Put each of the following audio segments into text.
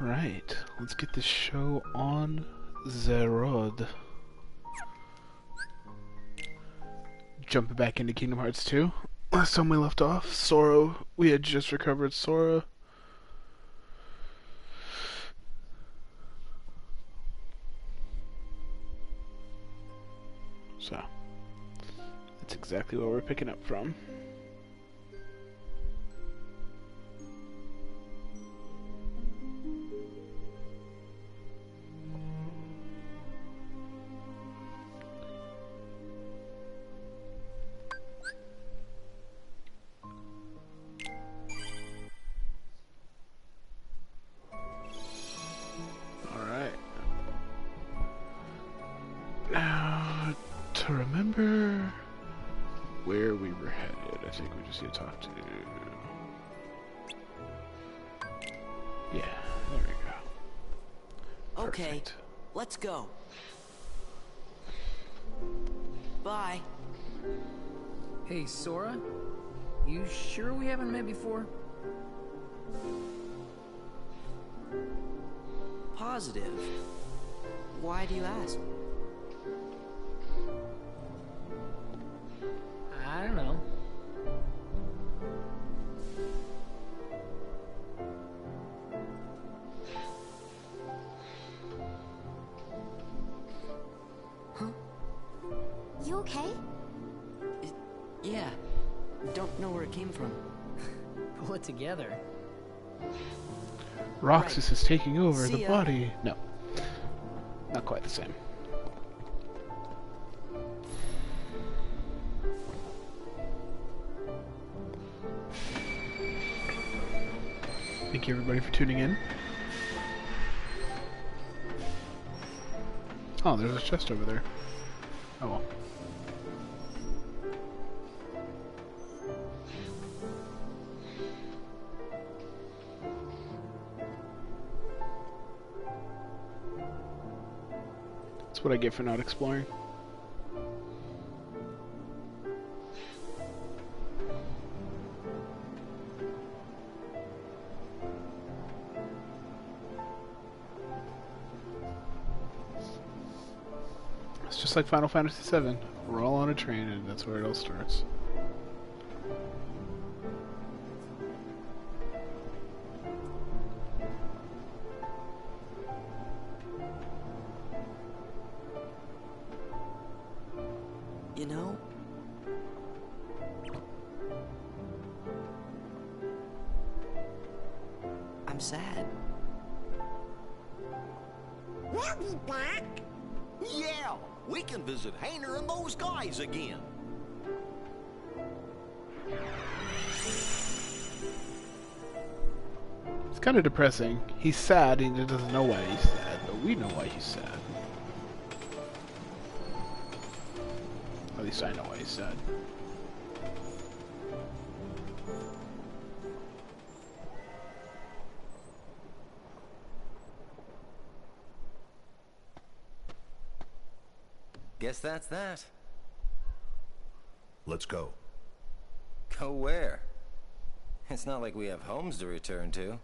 Alright, let's get this show on the road. Jumping back into Kingdom Hearts 2. Last time we left off, Sora, we had just recovered Sora. So, that's exactly where we're picking up from. To remember where we were headed, I think we just need to talk to... Yeah, there we go. Okay, Perfect. let's go. Bye. Hey, Sora? You sure we haven't met before? Positive. Why do you ask? I don't know. Huh? You okay? Yeah. Don't know where it came from. Pull it together. Roxas is taking over See the ya. body. No. Not quite the same. Thank you everybody for tuning in. Oh, there's a chest over there. Oh well. That's what I get for not exploring. It's just like Final Fantasy VII. We're all on a train and that's where it all starts. You know? I'm sad. We'll be back. Yeah, we can visit Hayner and those guys again. It's kind of depressing. He's sad and he doesn't know why he's sad, but we know why he's sad. At least I know why he's sad. Guess that's that. Let's go. Go where? It's not like we have homes to return to.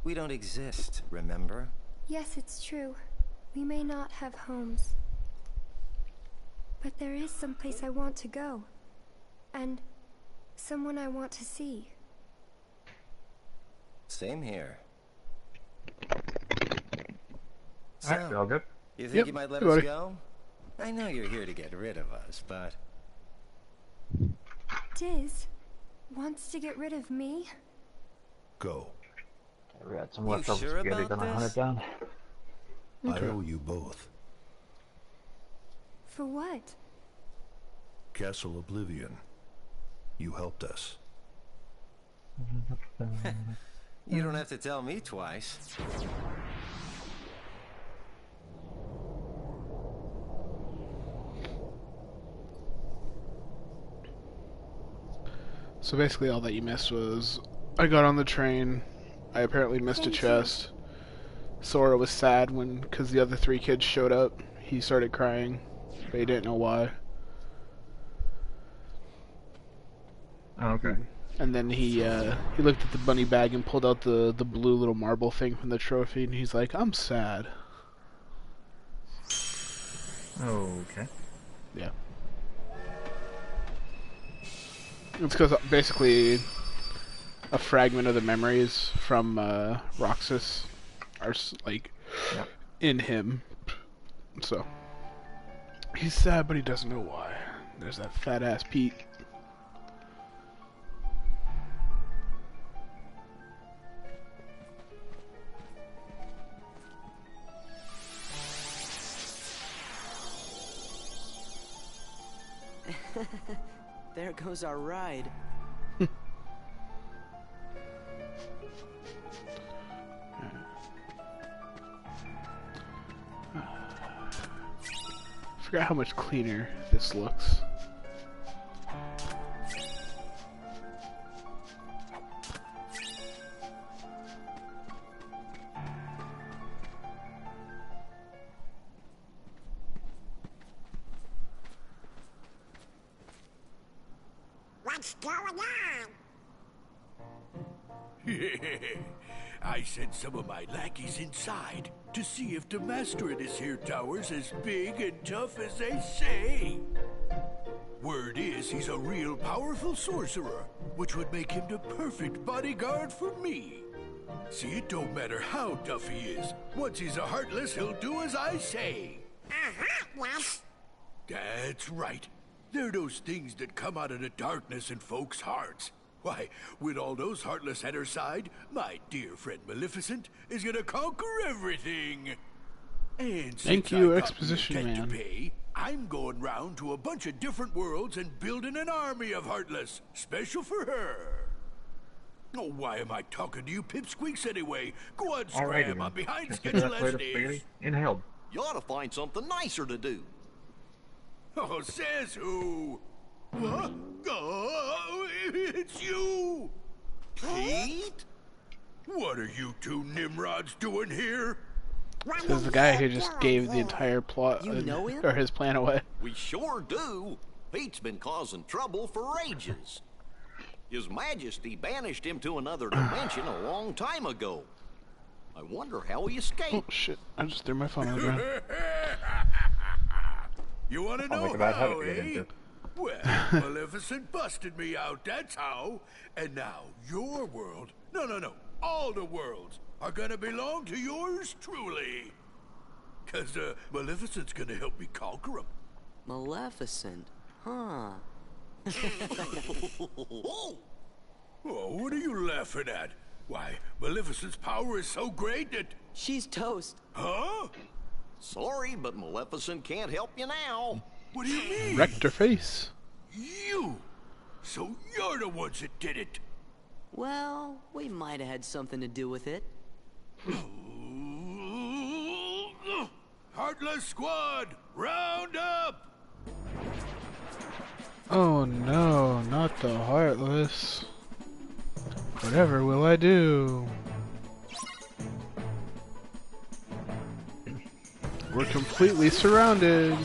We don't exist, remember? Yes, it's true. We may not have homes. But there is some place I want to go. And someone I want to see. Same here. Alright, all good? You think Yep, you might let hey, us buddy. go? I know you're here to get rid of us, but... Diz wants to get rid of me? Go. We got some You leftover sure spaghetti, about gonna hunt this? it down. I owe you both. For what? Castle Oblivion. You helped us. You don't have to tell me twice. So basically all that you missed was, I got on the train, I apparently missed a Thank you. chest. Sora was sad because the other three kids showed up. He started crying, but he didn't know why. Oh, okay. And then he looked at the bunny bag and pulled out the blue little marble thing from the trophy, and he's like, "I'm sad." Okay. Yeah. It's because basically a fragment of the memories from Roxas are like in him. So he's sad, but he doesn't know why. There's that fat ass Pete. There goes our ride. I forgot how much cleaner this looks. What's going on? I sent some of my lackeys inside to see if the master in this here tower's as big and tough as they say. Word is he's a real powerful sorcerer, which would make him the perfect bodyguard for me. See, it don't matter how tough he is. Once he's a heartless, he'll do as I say. Yes. That's right. They're those things that come out of the darkness in folks' hearts. Why, with all those heartless at her side, my dear friend Maleficent is gonna conquer everything. And Thank since you, I got exposition the intent man. to pay, I'm going round to a bunch of different worlds and building an army of heartless, special for her. Oh, why am I talking to you pipsqueaks anyway? Go on, Alrighty scram. then. I'm behind Consider schedule that as plate it of spaghetti is. inhaled. You ought to find something nicer to do. Oh, says who? What? Oh, it's you! Pete? What are you two Nimrods doing here? This is the guy who just gave the entire plot You know him? or his plan away. We sure do. Pete's been causing trouble for ages. His Majesty banished him to another dimension a long time ago. I wonder how he Oh escaped. shit! I just threw my phone on the ground. You want to Sounds know like a bad how, habit to get eh? into. Well, Maleficent busted me out, that's how. And now your world, no, all the worlds are gonna belong to yours truly. 'Cause Maleficent's gonna help me conquer them. Maleficent, huh? Oh, what are you laughing at? Why, Maleficent's power is so great that... She's toast. Huh? Sorry, but Maleficent can't help you now. What do you mean? Wrecked her face. You! So you're the ones that did it! Well, we might have had something to do with it. Heartless Squad, round up! Oh no, not the Heartless. Whatever will I do? We're completely surrounded.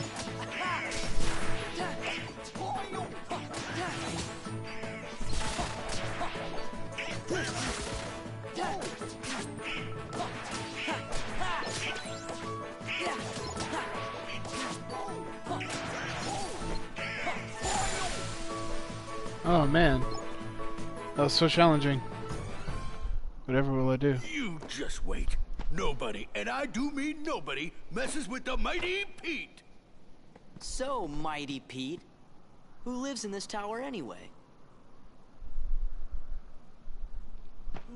Oh man, that was so challenging. Whatever will I do? You just wait. Nobody, and I do mean nobody, messes with the mighty Pete! So, Mighty Pete, who lives in this tower anyway?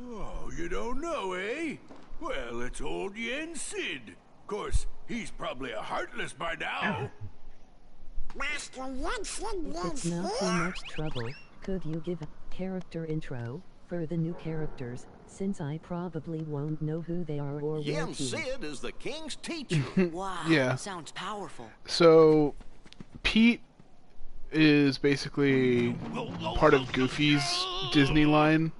Oh, you don't know, eh? Well, it's old Yen Sid. Of course, he's probably a heartless by now. Master Jensen If it's lives not too here. much trouble, could you give a character intro for the new characters, since I probably won't know who they are or where Yen to. Sid is the king's teacher. Wow, Yeah. sounds powerful. So, Pete is basically part of Goofy's Disney line.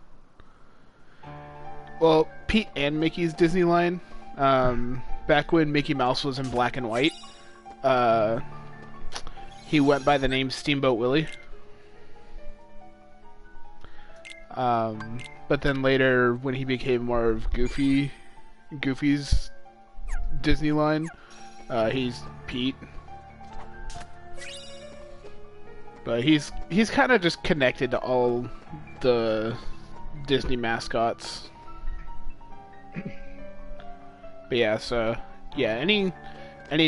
Well, Pete and Mickey's Disney line. Back when Mickey Mouse was in black and white, he went by the name Steamboat Willie. But then later, when he became more of Goofy's Disney line, he's Pete. But he's kind of just connected to all the Disney mascots. But yeah, so yeah, any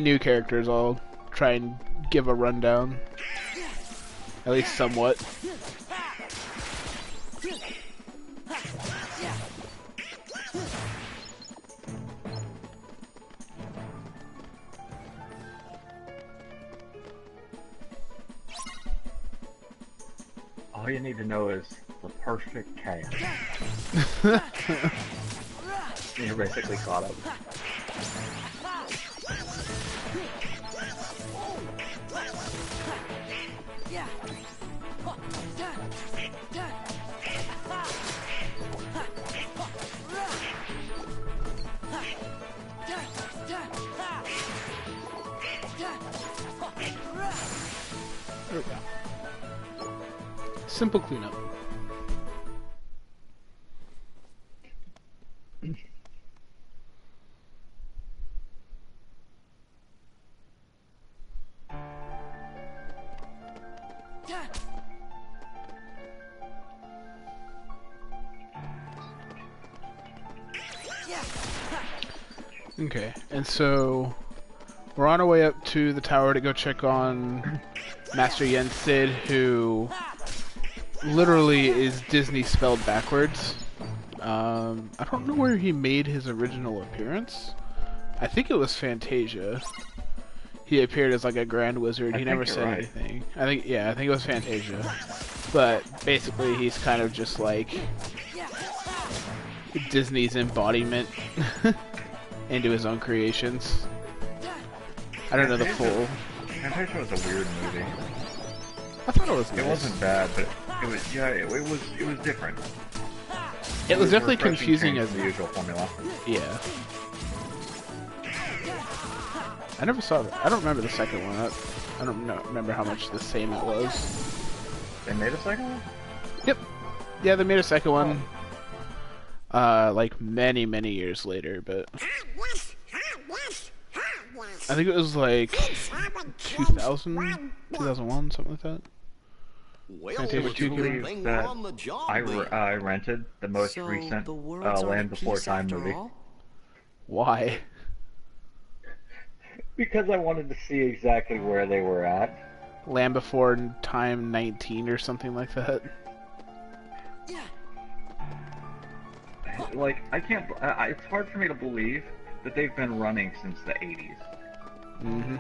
new characters, I'll try and give a rundown, at least somewhat. All you need to know is the perfect chaos. You're basically caught up. There we go. Simple cleanup. Okay, and so we're on our way up to the tower to go check on Master Yen Sid, who literally is Disney spelled backwards. I don't know where he made his original appearance. I think it was Fantasia. He appeared as like a grand wizard. He never said anything. I think it was Fantasia. But basically he's kind of just like Disney's embodiment into his own creations. I don't know the full. Fantasia was a weird movie. I thought it was nice. It wasn't bad, but it was it was different. It was definitely confusing as the usual formula. Yeah. I never saw it. I don't remember the second one. I don't remember how much the same it was. They made a second one? Yep. Yeah, they made a second one. Like many years later, but I think it was like 2000, 2001, something like that. Well, Fantasia 2 came thing that on the job, I rented the most So recent the world's our Land Before peace Time after movie. all? Why? Because I wanted to see exactly where they were at. Land Before Time 19 or something like that. Like, I can't. It's hard for me to believe that they've been running since the 80s. Mm-hmm.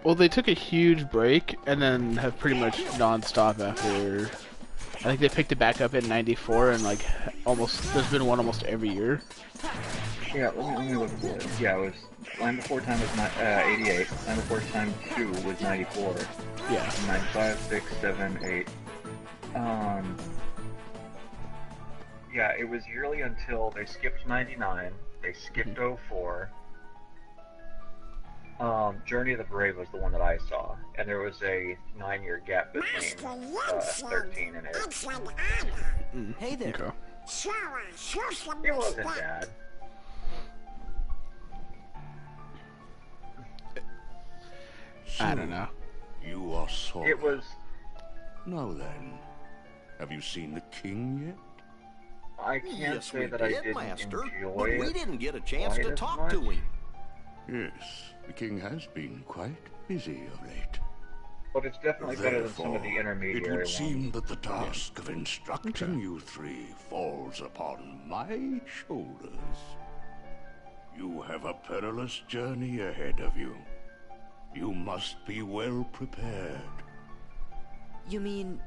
Well, they took a huge break and then have pretty much non-stop after. I think they picked it back up in '94 and like there's been one almost every year. Yeah, let me look at it. Yeah, it was Land Before Time was 88. Land Before Time 2 was 94. Yeah. 95, 6, 7, 8. Yeah, it was yearly until they skipped 99. They skipped 04. Journey of the Brave was the one that I saw, and there was a 9-year gap between 13 and 8. Hey there. Okay. It wasn't bad. I don't know. You are sorry. It was. Now then, have you seen the king yet? I can't yes, say we that did, I didn't Master, enjoy but it. we didn't get a chance quite to as talk to much. him. Yes, the king has been quite busy of late. But it's definitely better than some of the Therefore, intermediary it would ones. seem that the task of instructing you three falls upon my shoulders. You have a perilous journey ahead of you. You must be well prepared. You mean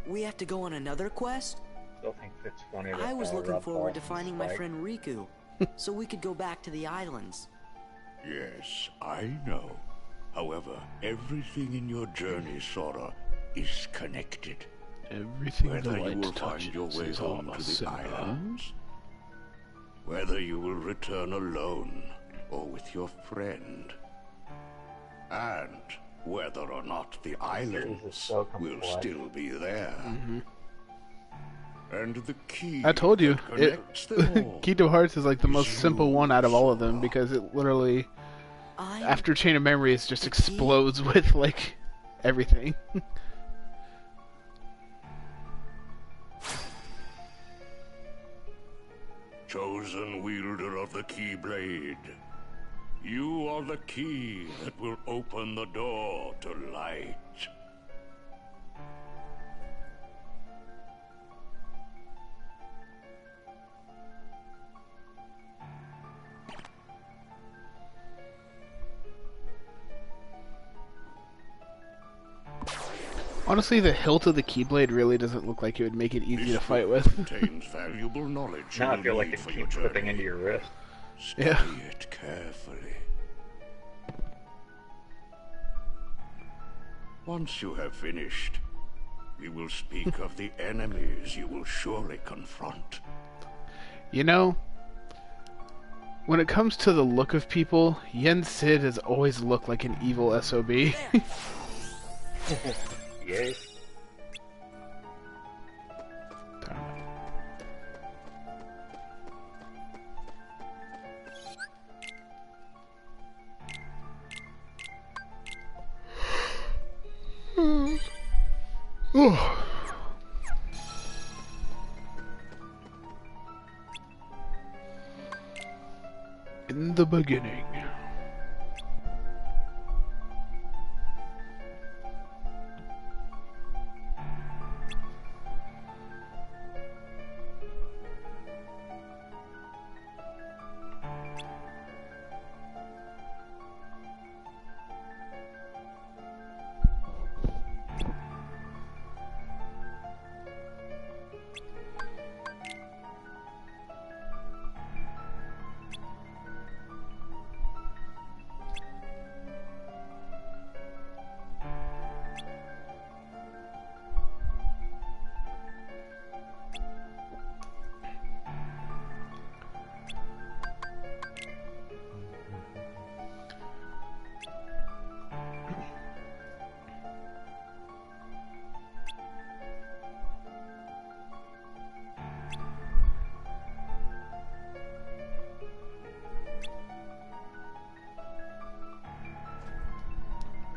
we have to go on another quest? Still think it's funny that I was looking Rob forward to Paulson's finding my Spike. friend Riku, so we could go back to the islands. Yes, I know. However, everything in your journey, Sora, is connected. Everything the Whether you light will find your touches way is all home to the Simba. islands, whether you will return alone or with your friend, and whether or not the islands so will complex. still be there. And the key I told you, that connects them all Kingdom Hearts is like the most is simple you, one out of all of them Sora. because it literally, I'm after Chain of Memories, just the explodes with like everything. Chosen wielder of the Keyblade, you are the key that will open the door to light. Honestly, the hilt of the Keyblade really doesn't look like it would make it easy This to fight book with. contains valuable knowledge Now you I feel will like need it for keeps your slipping journey. into your wrist. Study Yeah. it carefully. Once you have finished, we will speak of the enemies you will surely confront. You know, when it comes to the look of people, Yen Sid has always looked like an evil SOB. Yay. In the beginning.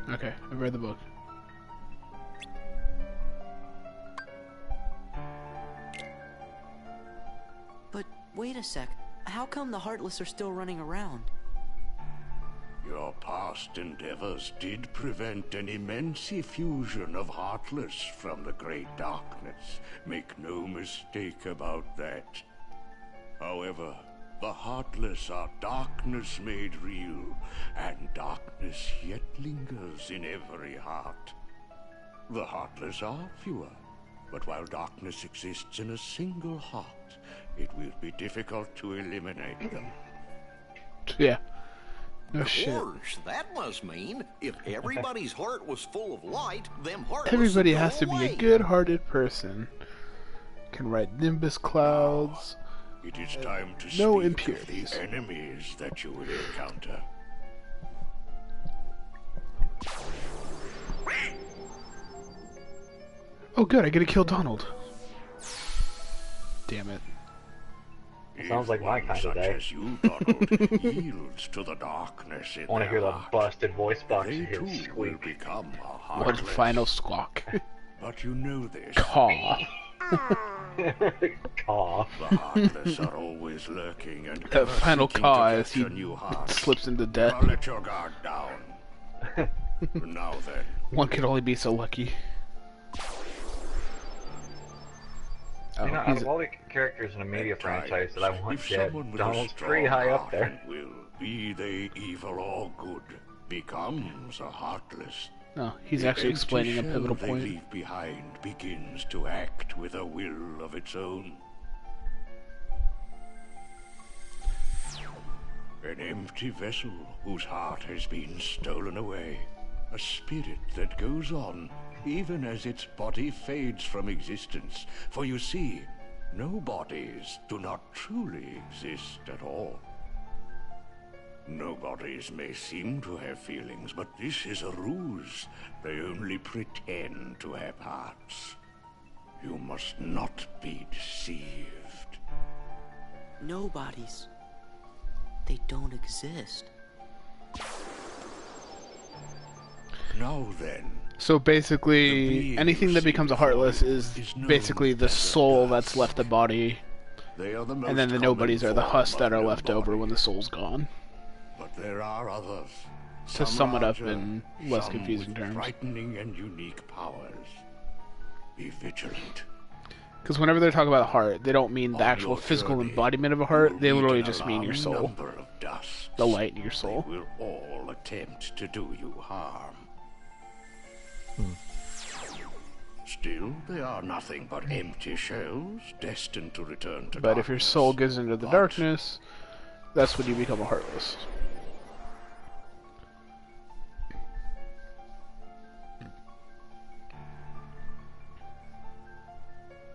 Okay, I've read the book. But wait a sec. How come the Heartless are still running around? Your past endeavors did prevent an immense effusion of Heartless from the Great Darkness. Make no mistake about that. However, the Heartless are darkness made real, and darkness yet lingers in every heart. The Heartless are fewer, but while darkness exists in a single heart, it will be difficult to eliminate them. Yeah. No shit. Gosh, that must mean if everybody's heart was full of light, them heartless Everybody would go has to be away. a good-hearted person. Can ride nimbus clouds. It is time to No speak impurities. of the enemies that you will encounter. Oh good, I get to kill Donald. Damn it. Sounds like my If one kind of such day. as you, Donald, yields to the darkness in I want to their hear the heart, busted voice box they of too his will squeak. become a One heartless. final squawk. But you know this. Caw. Caw. The heartless are always lurking and That ever final seeking caw to as he capture new hearts. slips into death. Now let your guard down. Now then, One could only be so lucky. Oh, You know, out he's of all the characters in a media at franchise that I times, want if dead, someone with a Donald's strong pretty high up heart there. and will, be they evil or good, becomes a heartless. no, he's The actually empty explaining a shell pivotal they point. leave behind begins to act with a will of its own. An empty vessel whose heart has been stolen away. A spirit that goes on, even as its body fades from existence. For you see, no bodies do not truly exist at all. No bodies may seem to have feelings, but this is a ruse. They only pretend to have hearts. You must not be deceived. Nobodies. They don't exist. Now then. So basically, anything that becomes a Heartless is basically the soul that's left the body, and then the nobodies are the husks that are left over when the soul's gone. But there are others. To sum it up in less confusing terms. Frightening and unique powers. Be vigilant. Because whenever they're talking about a heart, they don't mean the actual physical embodiment of a heart. They literally just mean your soul. The light in your soul. They will all attempt to do you harm. Still, they are nothing but empty shells, destined to return to But darkness. if your soul goes into the darkness, that's when you become a Heartless.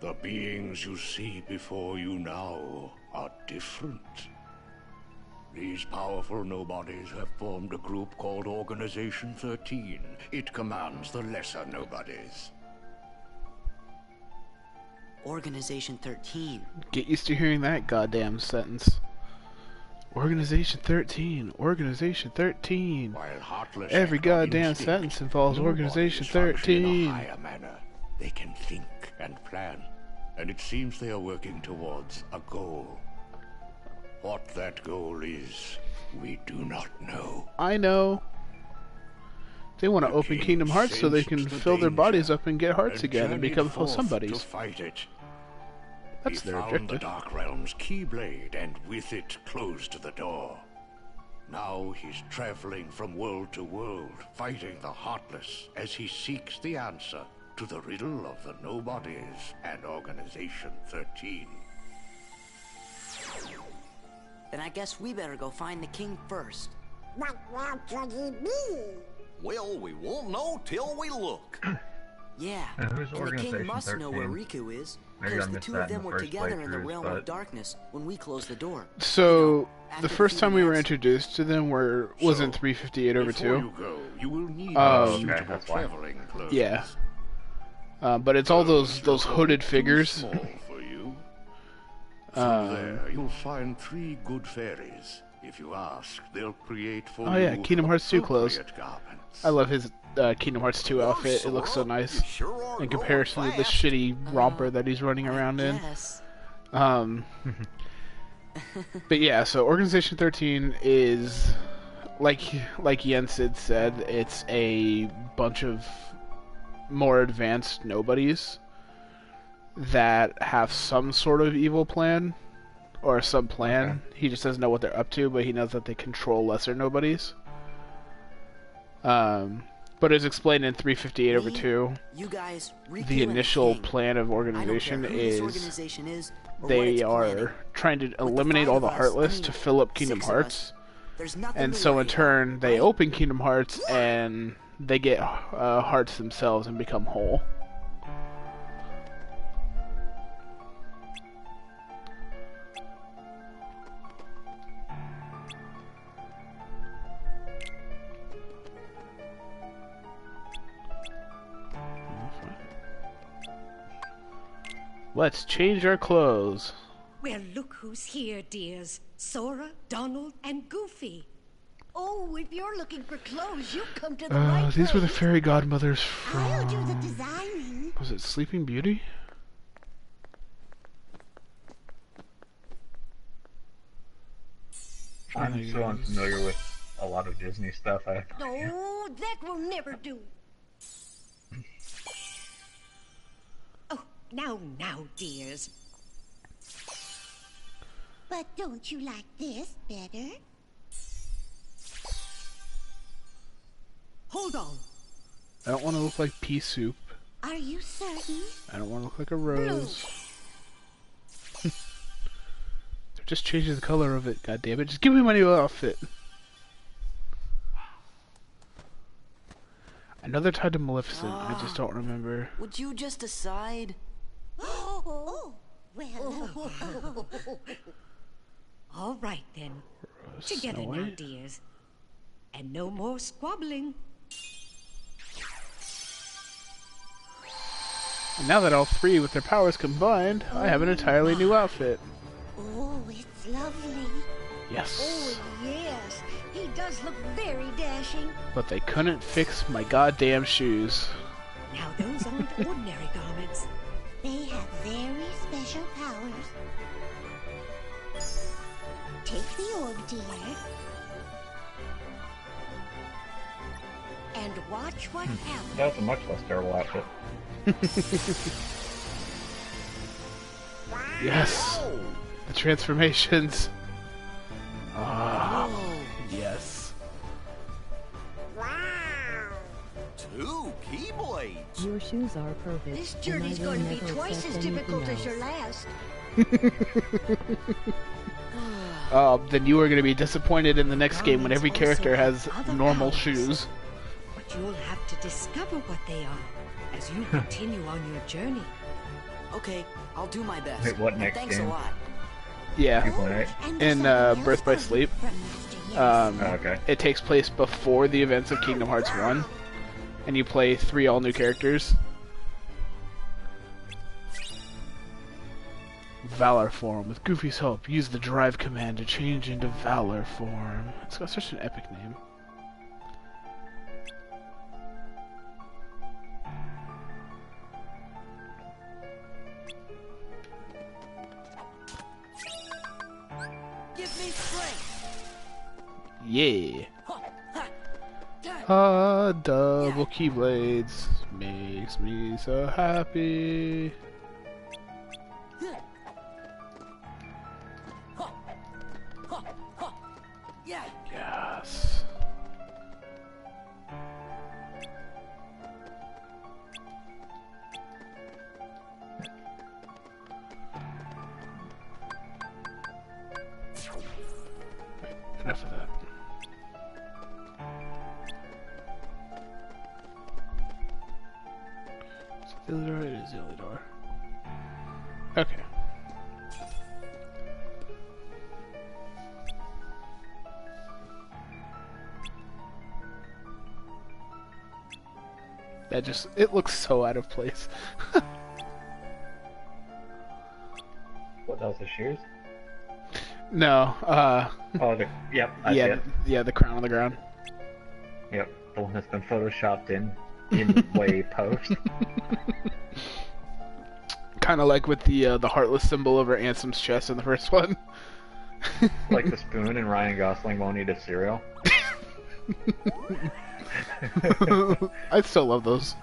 The beings you see before you now are different. These powerful nobodies have formed a group called Organization 13. It commands the lesser nobodies. Organization 13. Get used to hearing that goddamn sentence. Organization 13. Organization 13. Every goddamn sentence involves Organization 13. In a higher manner, they can think and plan, and it seems they are working towards a goal. What that goal is, we do not know. I know. They want to open Kingdom Hearts so they can fill their bodies up and get hearts again and become somebodies. To fight it. That's He their found objective. the Dark Realm's Keyblade and with it closed the door. Now he's traveling from world to world, fighting the Heartless as he seeks the answer to the riddle of the Nobodies and Organization 13. Then I guess we better go find the king first. What world could he be? Well, we won't know till we look. Yeah, who's and the Organization king must know 13? where Riku is, Maybe I because the missed two that of in them the were first together in the playthroughs, realm but- of darkness when we closed the door. So, after the first time we defeating were X- introduced to them was in 358 over Before 2. you go, you will need Okay, suitable that's why. traveling clothes. Yeah. But it's all those hooded figures. Small for you. Through there, you'll find 3 good fairies. If you ask, they'll create for Oh you yeah, Kingdom Hearts 2 clothes. appropriate garments. I love his Kingdom Hearts 2 outfit. It looks so nice in comparison to the shitty romper that he's running around in. Yes. But yeah, so Organization 13 is like Yensid said, it's a bunch of more advanced nobodies that have some sort of evil plan or a sub plan. Okay. He just doesn't know what they're up to, but he knows that they control lesser nobodies. But as explained in 358 over 2, You guys, Riku the and initial king. plan of I don't organization care who this is organization is or what they it's planning. are trying to the eliminate 5 all of the us, Heartless I mean, to fill up Kingdom 6 of Hearts. us, there's nothing And to so worry in turn, about, they right? open Kingdom Hearts and they get hearts themselves and become whole. Let's change our clothes. Well, look who's here, dears. Sora, Donald, and Goofy. Oh, if you're looking for clothes, you come to the right These were the place. fairy godmothers I'll do the from... designing. Was it Sleeping Beauty? I'm so unfamiliar with a lot of Disney stuff. I have no idea. No, that will never do. Oh, now, dears. But don't you like this better? Hold on. I don't want to look like pea soup. Are you certain? I don't want to look like a rose. They're just changing the color of it, god damn it. Just give me my new outfit. I know they're tied to Maleficent, I just don't remember. Would you just decide? Oh, well. All right, then. Together Snow now, White? dears. And no more squabbling. And now that all three with their powers combined, I have an entirely new outfit. Oh, it's lovely. Yes. Oh, yes. He does look very dashing. But they couldn't fix my goddamn shoes. Now those aren't ordinary garments. They have very special powers. Take the orb, dear. And watch what happens. That was a much less terrible outfit. Yes. The transformations. Ah. Yes. Two keyblades. Your shoes are perfect. This and journey's I will going to be never twice accept as difficult anything as your else. last. Then you are going to be disappointed in the next game when every character has normal shoes. But you'll have to discover what they are as you continue on your journey. Okay, I'll do my best. Wait, what next Thanks game? a lot. Yeah. And In Birth by Sleep. Okay. It takes place before the events of Kingdom Hearts 1. And you play 3 all-new characters. Valor form. With Goofy's help, use the drive command to change into Valor form. It's got such an epic name. Give me strength. Yeah. Double keyblades makes me so happy. Yeah. Yes. Enough of that. Is it the other door? It is the other door. Okay. That just, it looks so out of place. What, that was the shoes? No, Oh, yep, I see yeah, it. yeah, the crown on the ground. Yep, the one that's been photoshopped in way post. Kind of like with the heartless symbol over Ansem's chest in the first one. Like the spoon and Ryan Gosling won't eat his cereal. I still love those.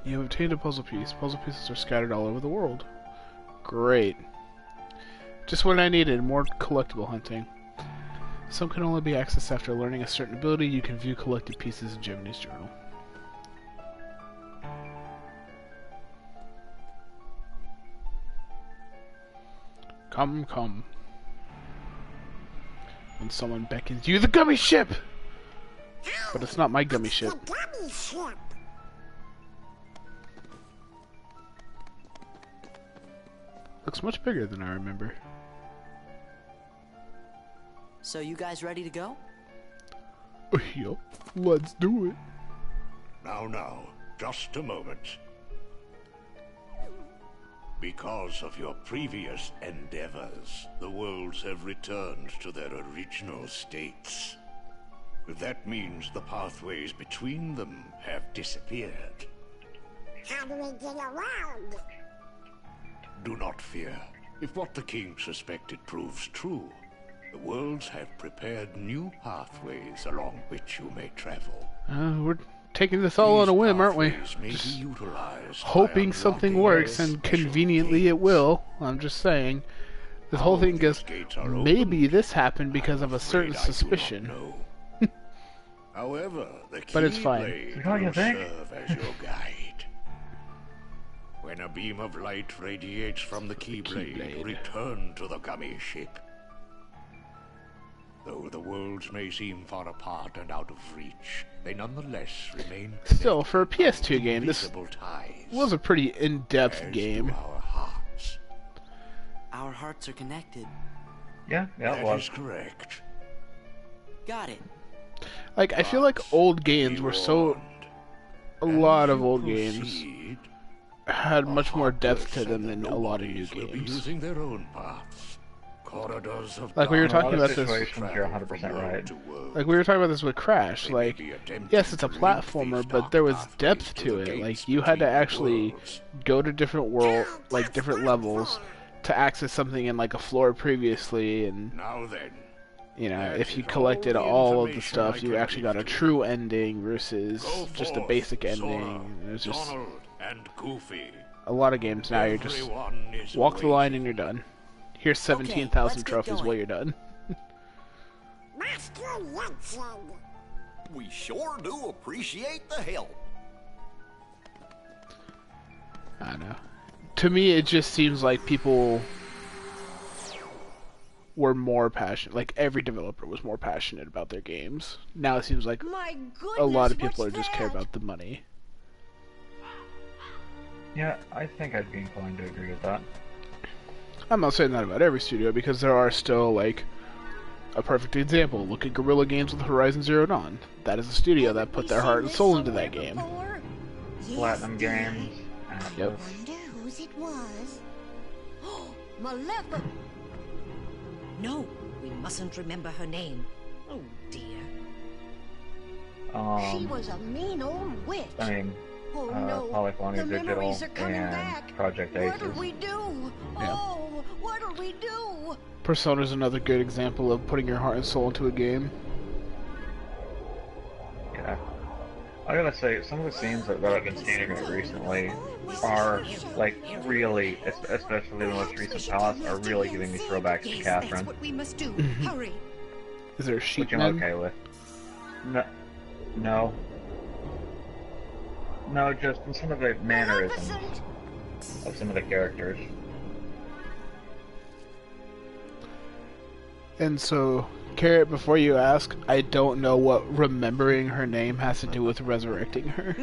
You have obtained a puzzle piece. Puzzle pieces are scattered all over the world. Great. Just what I needed, more collectible hunting. Some can only be accessed after learning a certain ability. You can view collected pieces in Jiminy's journal. Come, come. When someone beckons you, the gummy ship! But it's not my gummy ship. Looks much bigger than I remember. So you guys ready to go? Yup, let's do it. Now, just a moment. Because of your previous endeavors, the worlds have returned to their original states. That means the pathways between them have disappeared. How do we get around? Do not fear. If what the king suspected proves true, the worlds have prepared new pathways along which you may travel. We're taking this all on a whim, aren't we? Just hoping something works, and conveniently it will. I'm just saying. This whole thing goes, maybe this happened because of a certain suspicion. However, the But it's fine. Keyblade will serve as your guide. When a beam of light radiates from the Keyblade, return to the gummy ship. Though the worlds may seem far apart and out of reach, they nonetheless remain Still, for a PS2 game, this ties, was a pretty in-depth game. Our hearts are connected. Yeah, it That was. is correct. Got it. Like, I feel like old games were so... A lot of old games had much more depth to them than a lot of new games. Using their own paths. Corridors of Like we were talking about this. You're 100% right. Like we were talking about this with Crash. Like, yes, it's a platformer, but there was depth to it. Like you had to actually go to different different levels, to access something in like a floor previously, and you know, if you collected all of the stuff, you actually got a true ending versus just a basic ending. There's just a lot of games now. You're just walk the line and you're done. Here's 17,000 trophies while you're done. Master Hudson. We sure do appreciate the help. I don't know. To me, it just seems like people were more passionate. Like every developer was more passionate about their games. Now it seems like a lot of people are just care about the money. Yeah, I think I'd be inclined to agree with that. I'm not saying that about every studio, because there are still, like, a perfect example. Look at Guerrilla Games with Horizon Zero Dawn. That is a studio that put their heart and soul into that game. Platinum Games. Yep. Wonder whose it was. Maleficent! No, we mustn't remember her name. Oh dear. She was a mean old witch. I mean, Oh no, Polyphony the Digital memories are coming and back. Project What'll Aces. we do? Yeah. Oh, what'll we do? Persona's another good example of putting your heart and soul into a game. Yeah. I gotta say, some of the scenes that I've been seeing in it recently are, like, really, especially the most recent Palace, are really giving me throwbacks to Catherine. That's what we must do. Hurry. Is there a sheep Which I'm man? okay with. No. No, just in some of the mannerisms of some of the characters. And so, Carrot, before you ask, I don't know what remembering her name has to do with resurrecting her.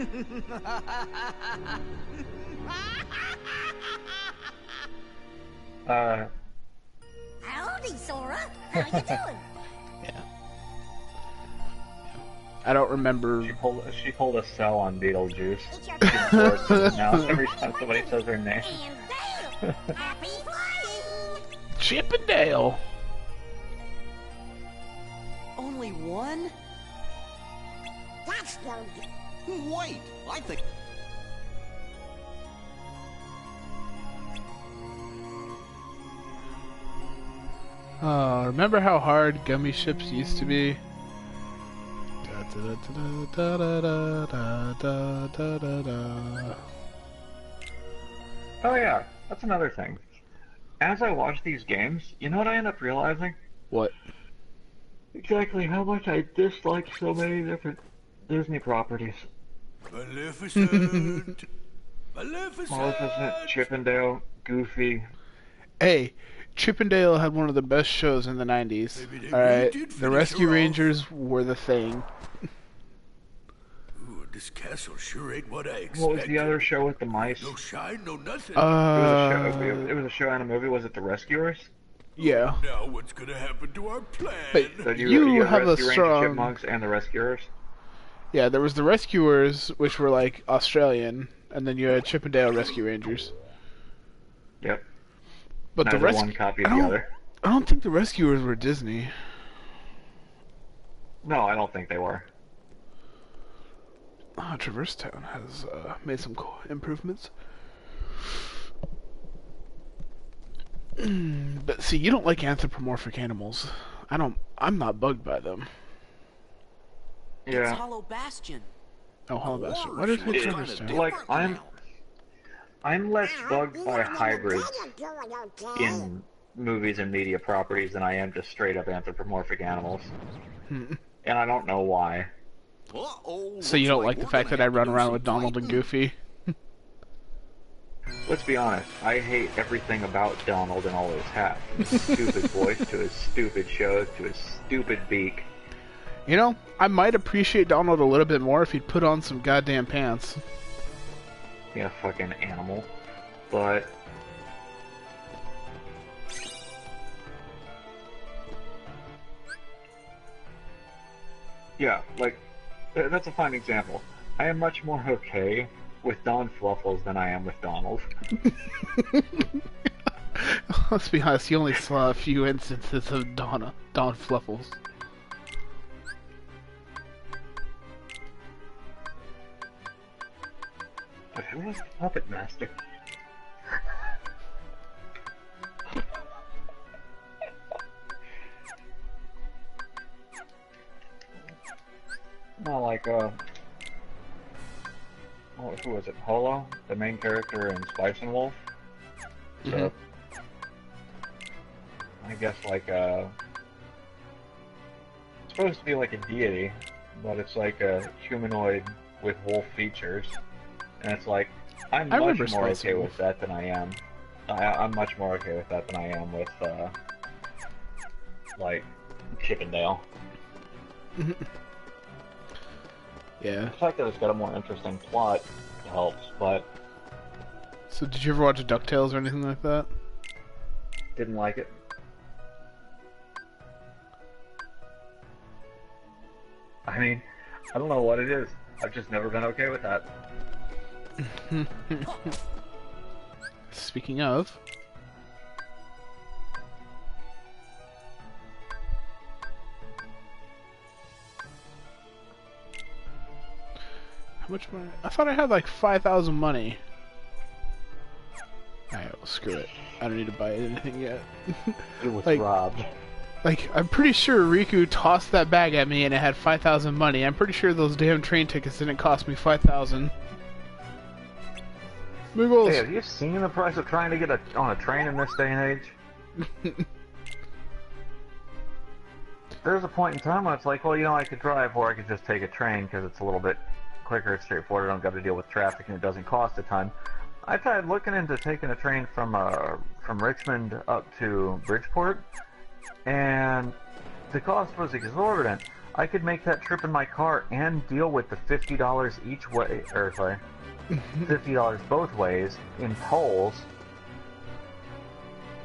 Howdy, Sora. How you doing? Yeah. I don't remember. She pulled a cell on Beetlejuice. Now every time somebody says her name. Happy flying. Chip and Dale. Only one? That's no good. Wait, I think... Oh, remember how hard gummy ships used to be? Oh yeah, that's another thing. As I watch these games, you know what I end up realizing? What? Exactly how much I dislike so many different Disney properties. Maleficent! Maleficent, Chip and Dale, Goofy. Hey, Chip and Dale had one of the best shows in the 90s. Alright, the Rescue Rangers were the thing. Ooh, this castle sure ain't what I expected. What was the other show with the mice? No shine, no nothing. It was a show and a movie. Was it The Rescuers? Yeah. Now what's gonna happen to our plan? But So you had have a Rescue Ranger, strong... Chipmunks and The Rescuers? Yeah, there was the Rescuers, which were like Australian, and then you had Chip and Dale Rescue Rangers. Yep. But Neither one copied the other. I don't think the Rescuers were Disney. No, I don't think they were. Traverse Town has made some cool improvements. But see, you don't like anthropomorphic animals. I'm not bugged by them. It's Yeah. Hollow Bastion. Oh, Hollow Bastion. What is it? Traverse Town? Like, I'm less bugged by hybrids in movies and media properties than I am just straight up anthropomorphic animals. And I don't know why. So you don't like the fact that I run around with Donald and Goofy? Let's be honest, I hate everything about Donald and all his hats. From his stupid voice, to his stupid shows, to his stupid beak. You know, I might appreciate Donald a little bit more if he'd put on some goddamn pants. Yeah, fucking animal. But... Yeah, like, that's a fine example. I am much more okay with Don Fluffles than I am with Donald. Let's be honest, you only saw a few instances of Don Fluffles. But who was the puppet master? Not like, who was it? Holo? The main character in Spice and Wolf? So, I guess like, it's supposed to be like a deity, but it's like a humanoid with wolf features. And it's like, I'm much more okay with that than I am. I'm much more okay with that than I am with, like, Chippendale. Yeah. The fact that it's got a more interesting plot helps, but... So did you ever watch DuckTales or anything like that? Didn't like it. I mean, I don't know what it is. I've just never been okay with that. Speaking of... How much money? I thought I had like 5,000 money. Alright, well, screw it. I don't need to buy anything yet. It was like, robbed. Like, I'm pretty sure Riku tossed that bag at me and it had 5,000 money. I'm pretty sure those damn train tickets didn't cost me 5,000. Muggles! Hey, have you seen the price of trying to get on a train in this day and age? There's a point in time when it's like, well, you know, I could drive or I could just take a train because it's a little bit quicker, it's straightforward, I don't got to deal with traffic and it doesn't cost a ton. I tried looking into taking a train from Richmond up to Bridgeport, and the cost was exorbitant. I could make that trip in my car and deal with the $50 each way, or sorry, $50 both ways in tolls.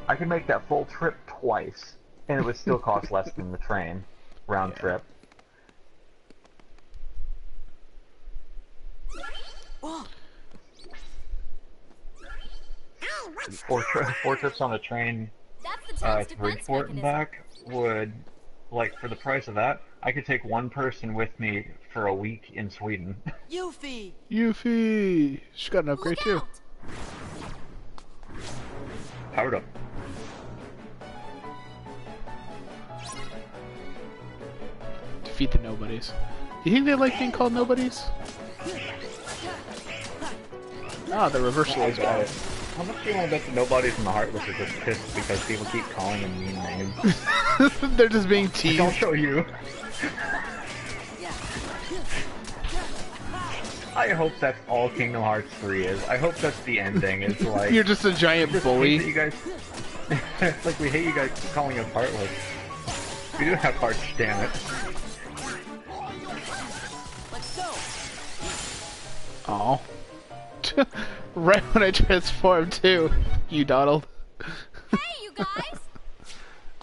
I could make that full trip twice, and it would still cost less than the train round trip. Four trips on a train to Bridgeport and back would, like, for the price of that, I could take one person with me for a week in Sweden. Yuffie! Yuffie! She's got an upgrade too. Powered up. Defeat the nobodies. You think they like being called nobodies? Ah, the reversal is bad. How much do you want to bet the nobodies and the Heartless are just pissed because people keep calling them mean names? They're just being teased. I'll show you. I hope that's all Kingdom Hearts 3 is. I hope that's the ending. It's like... You're just a giant bully. You guys... It's like, we hate you guys calling us Heartless. We do have hearts, damn it. Let's go! Aw. Right when I transformed too, you Donald. Hey, you guys!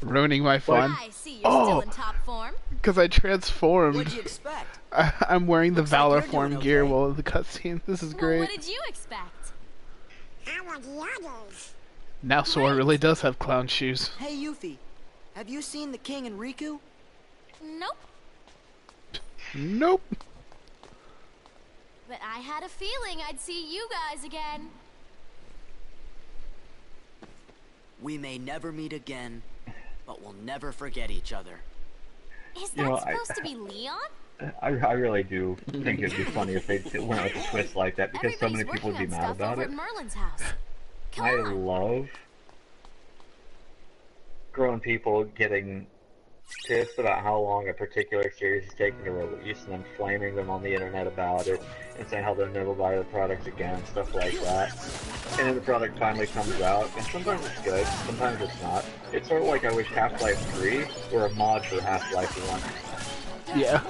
Ruining my fun. I see you're still in top form. Because I transformed. What'd you expect? I'm wearing the Valor like form gear while the cutscene. This is great. Well, what did you expect? How are the others? Now Sora really does have clown shoes. Hey, Yuffie. Have you seen the King and Riku? Nope. Nope. But I had a feeling I'd see you guys again. We may never meet again, but we'll never forget each other. Is that supposed to be Leon? I really do think it'd be funny if they went with a twist like that, because so many people would be mad about it. Merlin's house. I love grown people getting pissed about how long a particular series is taking to release and then flaming them on the internet about it and saying how they'll never buy the product again and stuff like that. And then the product finally comes out, and sometimes it's good, sometimes it's not. It's sort of like I wish Half-Life 3 were a mod for Half-Life 1. Yeah.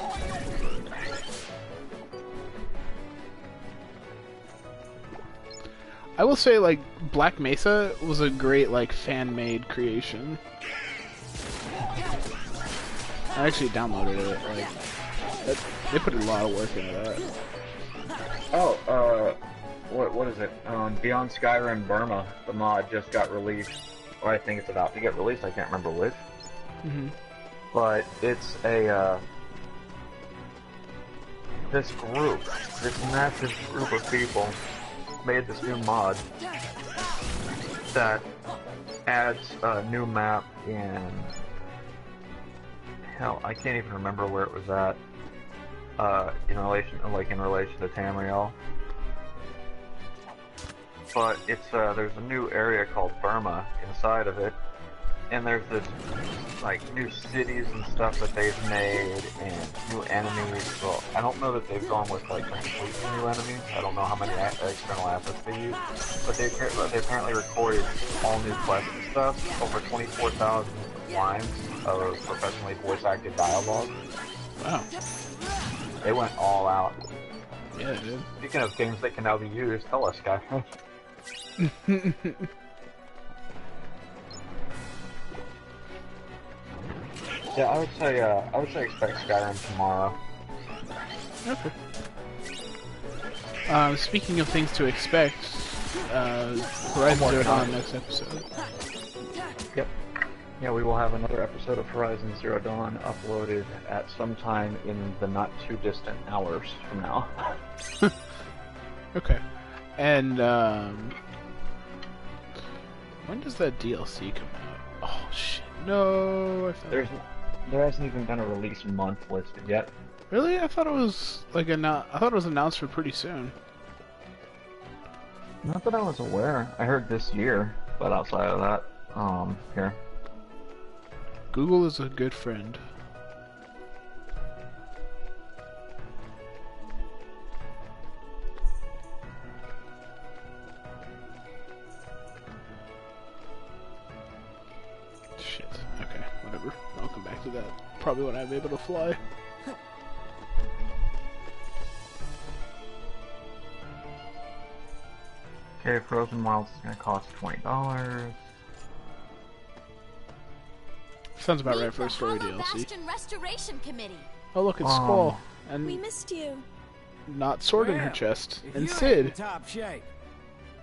I will say, like, Black Mesa was a great, like, fan-made creation. I actually downloaded it, like, They put a lot of work into that. Oh, what is it? Beyond Skyrim Burma, the mod just got released. Or I think it's about to get released, I can't remember which. But it's a, this massive group of people made this new mod that adds a new map in, hell, I can't even remember where it was at, in relation to Tamriel. But it's, there's a new area called Burma inside of it, and there's this, like, new cities and stuff that they've made, and new enemies. Well, I don't know that they've gone with, like, completely new enemies. I don't know how many external assets they use, but they apparently recorded all new quests and stuff, over 24,000 lines of professionally voice-acted dialogue. Wow. They went all out. Yeah, they did. Speaking of games that can now be used, tell us, guys. Yeah, I would say expect Skyrim tomorrow. Okay. Speaking of things to expect, Horizon Zero Dawn next episode. Yep. Yeah, we will have another episode of Horizon Zero Dawn uploaded at some time in the not too distant hours from now. Okay. And, when does that DLC come out? Oh shit, no, There hasn't even been a release month listed yet. Really? I thought it was, like, I thought it was announced for pretty soon. Not that I was aware. I heard this year, but outside of that, here. Google is a good friend. Shit. Okay, whatever. I'll come back to that. Probably when I'm able to fly. Okay, Frozen Wilds is gonna cost $20. Sounds about right for a story Hollow DLC. Bastion Restoration Committee. Oh look, it's Squall. And We missed you. not sword in her chest. And Sid. Top shape.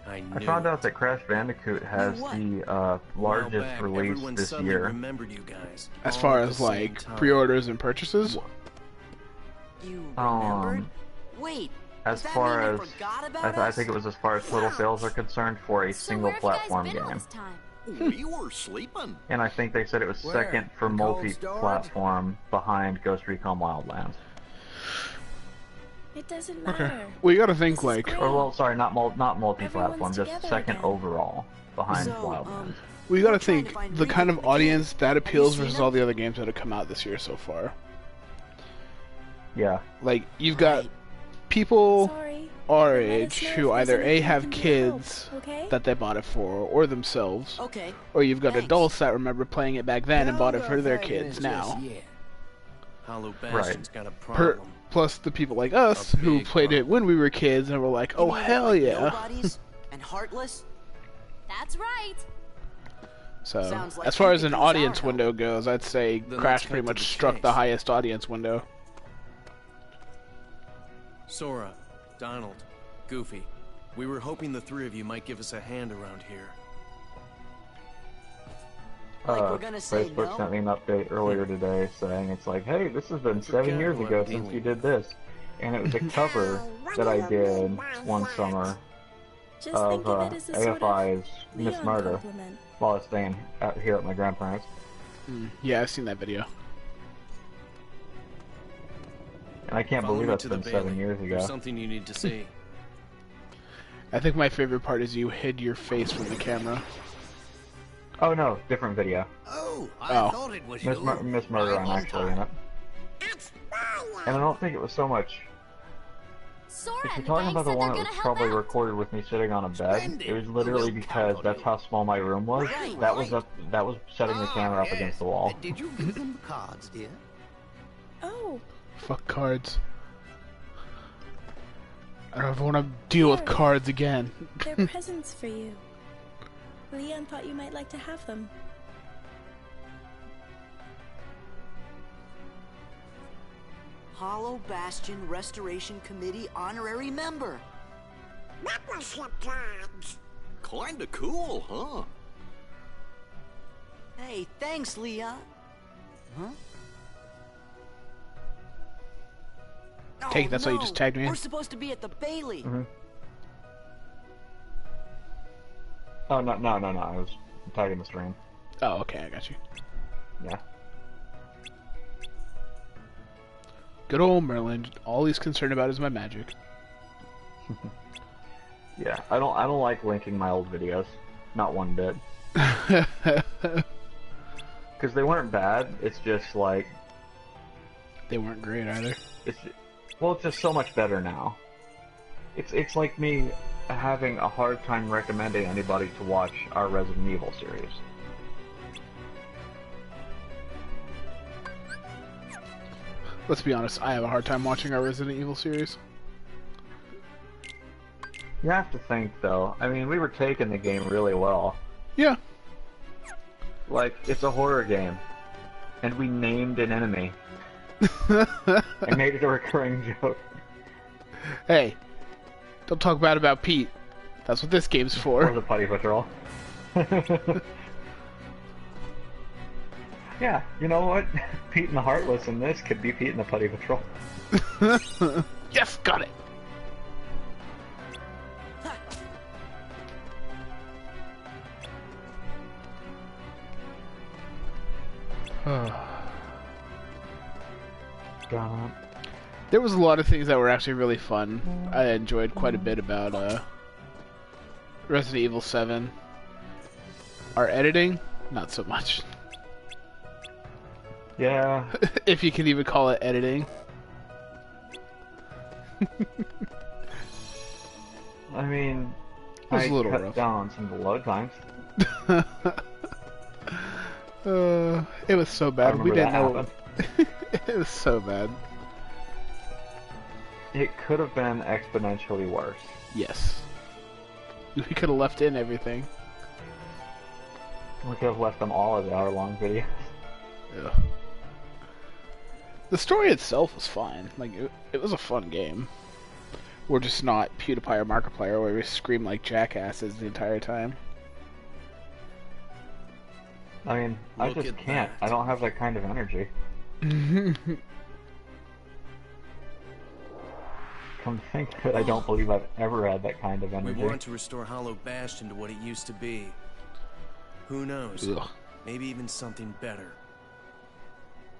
I found out that Crash Bandicoot has the largest release this year. You guys, As far as like pre-orders and purchases. You remembered? Wait. As far as I think it was as far as total sales are concerned for a single platform game. We were sleeping. And I think they said it was second for multi-platform behind Ghost Recon Wildlands. It doesn't matter. Okay. Well, you gotta think like. Or well, sorry, not multi-platform, just second again. overall behind Wildlands. Well, you gotta think the kind of audience that appeals versus all the other games that have come out this year so far. Yeah. Like you've got people our age who either A have kids that they bought it for or themselves, or you've got adults that remember playing it back then and bought it for their kids now. Hollow Bastion's got a problem. Plus the people like us who played it when we were kids and were like, oh hell yeah. Nobodies and heartless? That's right. So, like as far as an everything's audience our window goes, I'd say Crash pretty much struck the highest audience window. Sora, Donald, Goofy, we were hoping the three of you might give us a hand around here. Facebook sent me an update earlier today saying it's like, hey, this has been 7 years ago since you did this. And it was a cover that I did one summer of AFI's Miss Murder while I was staying out here at my grandparents'. Yeah, I've seen that video. And I can't believe that's been 7 years ago. There's something you need to see. I think my favorite part is you hid your face from the camera. Oh no, different video. Oh, I thought it was Miss Murder, I'm actually in it. And I don't think it was so much... Sora if you're talking about the one that was probably recorded with me sitting on a bed, it was literally because that's how small my room was. That was setting the camera up against the wall. Did you give them the cards, dear? Oh. Fuck cards. I don't ever want to deal with cards again. They're presents for you. Leon thought you might like to have them. Hollow Bastion Restoration Committee honorary member. Membership cards. Kinda cool, huh? Hey, thanks, Leah. Huh? Take, that's why you just tagged me in? We're supposed to be at the Bailey. Mm-hmm. Oh, no, I was tagging the stream. Oh, okay, I got you. Yeah. Good old Merlin. All he's concerned about is my magic. Yeah, I don't like linking my old videos. Not one bit. Because they weren't bad, it's just like... They weren't great either. Well, it's just so much better now. It's like me having a hard time recommending anybody to watch our Resident Evil series. Let's be honest, I have a hard time watching our Resident Evil series. You have to think, though. I mean, we were taking the game really well. Yeah. Like, it's a horror game. And we named an enemy. I made it a recurring joke. Hey, don't talk bad about Pete. That's what this game's for. Or the Putty Patrol. Yeah, you know what? Pete and the Heartless in this could be Pete and the Putty Patrol. Yes, got it! There was a lot of things that were actually really fun. I enjoyed quite a bit about Resident Evil 7. Our editing, not so much. Yeah. If you can even call it editing. I mean, it was a little cut rough. down on some of the load times. It was so bad. We didn't know. It was so bad. It could have been exponentially worse. Yes. We could have left in everything. We could have left them all as hour-long videos. Yeah. The story itself was fine. Like, it was a fun game. We're just not PewDiePie or Markiplier where we scream like jackasses the entire time. I mean, I just can't. I don't have that kind of energy. Come to think of it, I don't believe I've ever had that kind of energy. We want to restore Hollow Bastion to what it used to be. Who knows? Ugh. Maybe even something better.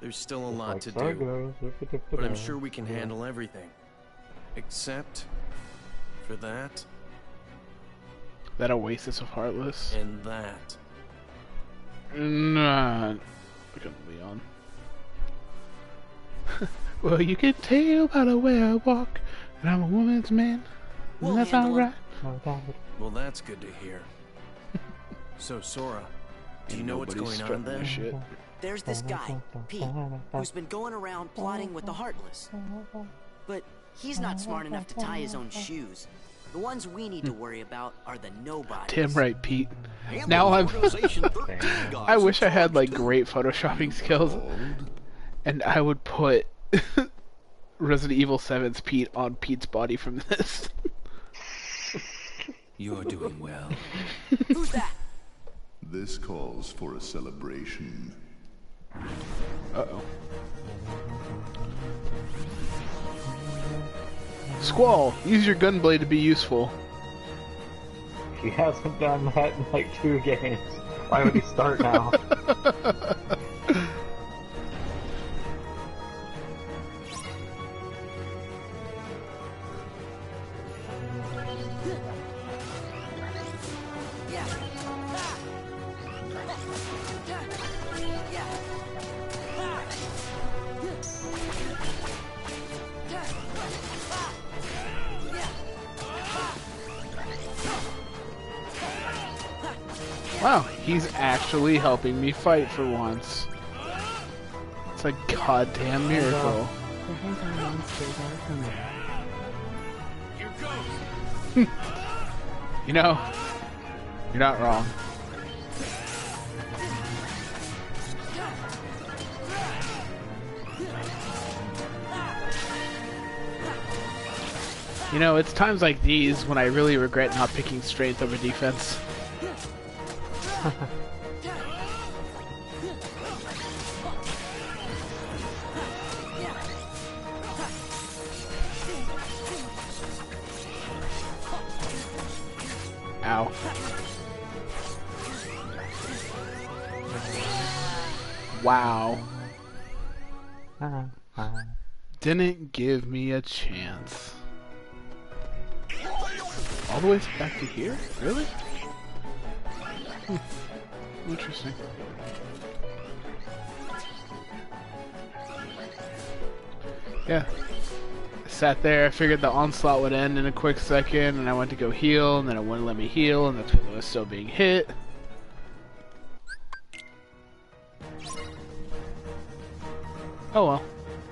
There's still a lot to do, but I'm sure we can handle everything. Except for that. That Oasis of Heartless. And that. Nah. Look at Leon. Well, you can tell by the way I walk that I'm a woman's man. And that's alright. Well, that's good to hear. So, Sora, do you know what's going on there? Shit. There's this guy, Pete, who's been going around plotting with the Heartless. But he's not smart enough to tie his own shoes. The ones we need to worry about are the nobodies. Damn right, Pete. Now I'm... I wish I had, like, great photoshopping skills. And I would put Resident Evil 7's Pete on Pete's body from this. You're doing well. Who's that? This calls for a celebration. Uh-oh. Squall, use your gunblade to be useful. He hasn't done that in like 2 games. Why would he start now? Wow, he's actually helping me fight for once. It's a goddamn miracle. You know, you're not wrong. You know, it's times like these when I really regret not picking strength over defense. Ow. Wow. Didn't give me a chance. All the way back to here? Really? Interesting. Yeah. I sat there, I figured the onslaught would end in a quick second, and I went to go heal, and then it wouldn't let me heal, and that's when I was still being hit. Oh well.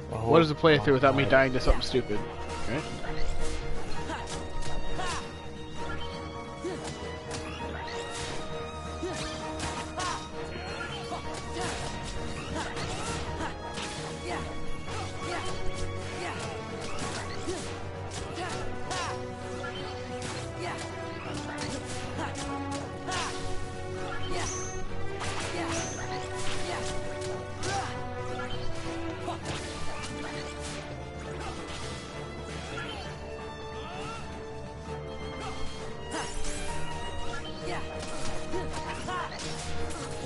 What is a playthrough without me dying to something stupid? Right?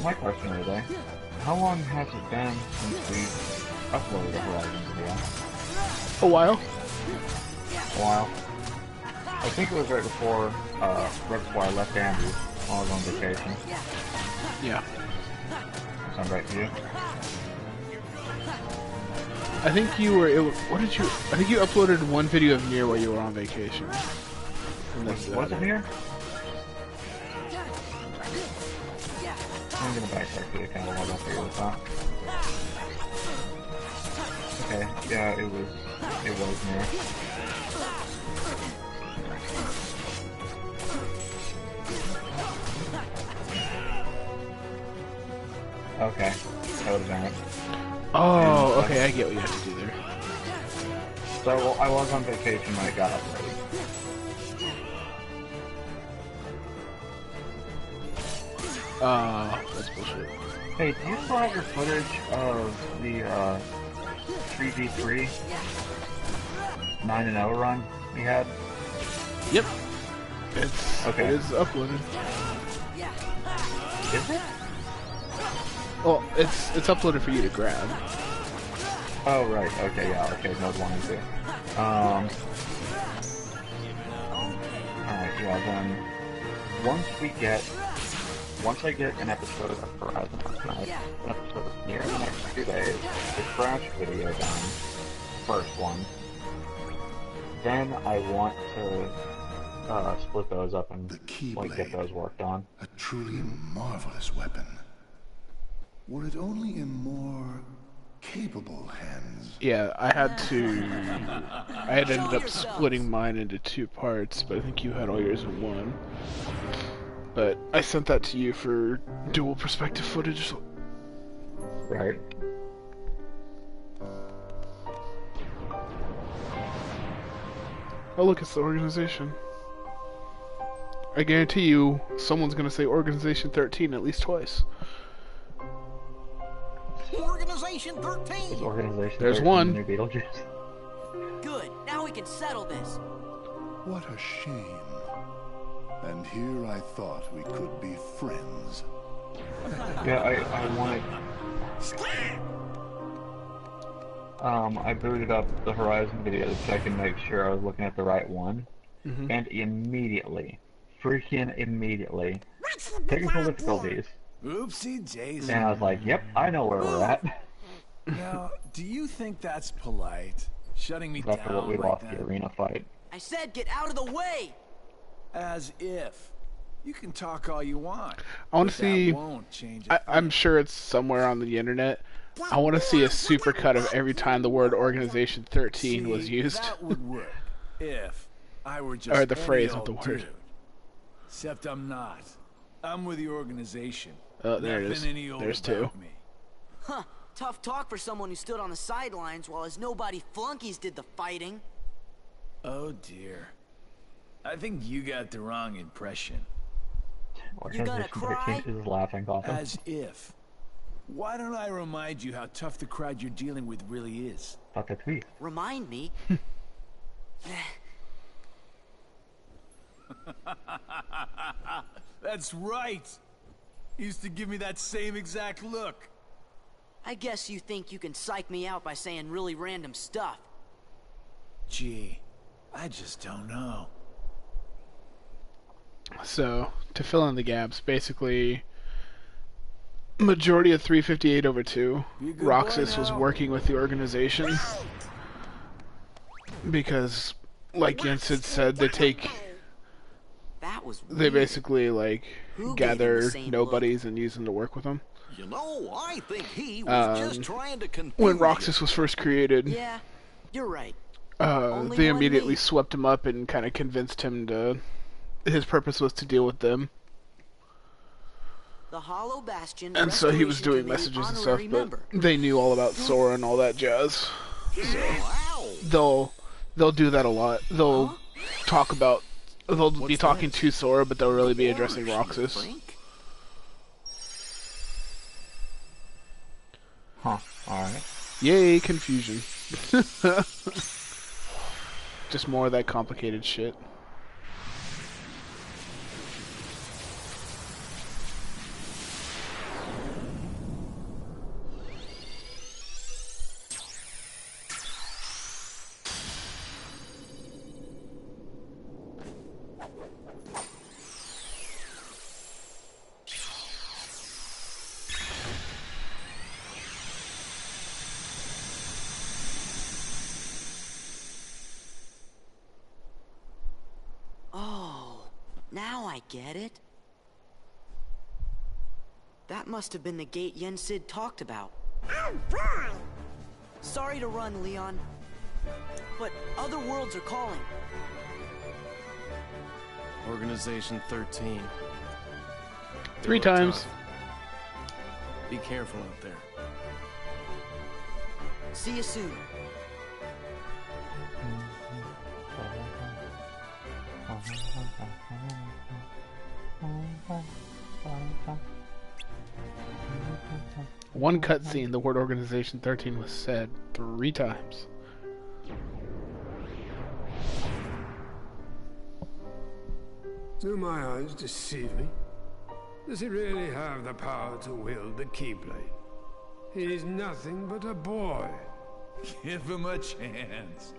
My question today, how long has it been since we uploaded a Horizon video? A while. A while. I think it was right before I left Andrew while I was on vacation. Yeah. Sound right to you? I think you were. What did you? I think you uploaded one video of Nier while you were on vacation. Was it Nier? I'm gonna backtrack to the kind of what I figured this out. Okay, yeah, it was Nier. Okay, that would have been it. Oh, okay, I get what you have to do there. So, I was on vacation when it got uploaded. That's bullshit. Hey, do you still have your footage of the 3v3 9-0 run we had? Yep. It's okay. It is uploaded. Is it? Well, it's uploaded for you to grab. Oh right. Okay. Yeah. Okay. No one to. Alright. Yeah. Then once I get an episode of Horizon tonight, an episode of Nier in the next 2 days, the Crash video done, first one, then I want to split those up and get those worked on. A truly marvelous weapon. Were it only in more capable hands. Yeah, I had ended up splitting mine into 2 parts, but I think you had all yours in one. But I sent that to you for dual perspective footage. Right. Oh look, it's the organization. I guarantee you, someone's gonna say Organization 13 at least twice. Organization 13! Organization There's 13 one. New Beetlejuice. Good, now we can settle this. What a shame. And here I thought we could be friends. Yeah, I wanted... I booted up the Horizon video to check and make sure I was looking at the right one. And immediately, freaking immediately, technical difficulties. Oopsie daisy. And I was like, yep, I know where we're at. Now, do you think that's polite? Shutting me down After what we like lost that? the arena fight. I said get out of the way! As if. You can talk all you want. I want to see... Won't change a I'm sure it's somewhere on the internet. I want to see a supercut of every time the word Organization 13 was used. That would work if I were just or the phrase with the old word. dude. Except I'm not. I'm with the organization. Oh, there it Nothing is. any old There's about 2. me. Huh, tough talk for someone who stood on the sidelines while his nobody flunkies did the fighting. Oh dear. I think you got the wrong impression. You gonna cry? Is laughing coffin. As if. Why don't I remind you how tough the crowd you're dealing with really is? Remind me? That's right. Used to give me that same exact look. I guess you think you can psych me out by saying really random stuff. Gee, I just don't know. So, to fill in the gaps, basically, majority of 358/2, Roxas was working with the organization because, like Jens had said, they basically like gather nobodies and use them to work with them. You know, I think he was just trying to confuse when Roxas was first created, yeah, you're right. They immediately swept him up and kind of convinced him to. His purpose was to deal with them. The Hollow Bastion, and so he was doing messages and stuff, but they knew all about Sora and all that jazz. So they'll do that a lot. They'll talk about. They'll be talking to Sora, but they'll really be addressing Roxas. Huh. Alright. Yay, confusion. Just more of that complicated shit. Now I get it. That must have been the gate Yensid talked about. Oh boy! Sorry to run, Leon, but other worlds are calling. Organization 13. 3 times. Tough. Be careful out there. See you soon. One cutscene, the word Organization 13 was said 3 times. Do my eyes deceive me? Does he really have the power to wield the Keyblade? He's nothing but a boy. Give him a chance.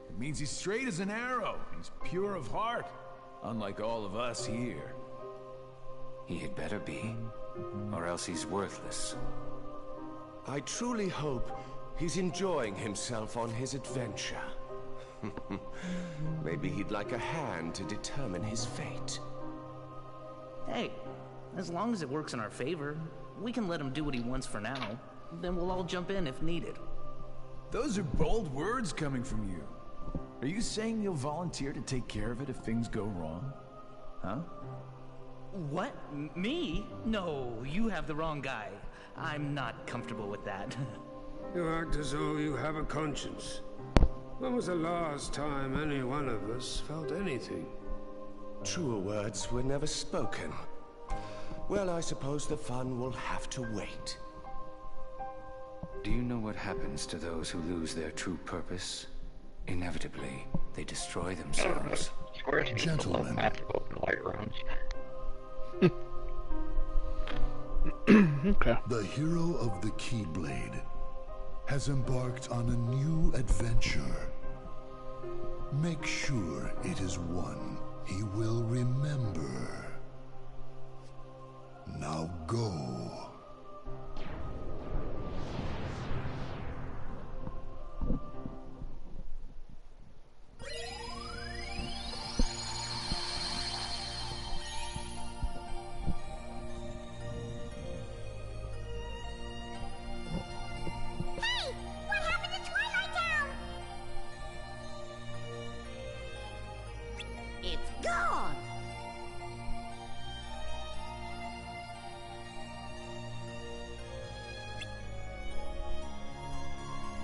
It means he's straight as an arrow. He's pure of heart, unlike all of us here. He had better be, or else he's worthless. I truly hope he's enjoying himself on his adventure. Maybe he'd like a hand to determine his fate. Hey, as long as it works in our favor, we can let him do what he wants for now. Then we'll all jump in if needed. Those are bold words coming from you. Are you saying you'll volunteer to take care of it if things go wrong? Huh? What? Me? No, you have the wrong guy. I'm not comfortable with that. You act as though you have a conscience. When was the last time any one of us felt anything? Truer words were never spoken. Well, I suppose the fun will have to wait. Do you know what happens to those who lose their true purpose? Inevitably, they destroy themselves. Gentlemen. Okay. The hero of the Keyblade has embarked on a new adventure. Make sure it is one he will remember. Now go.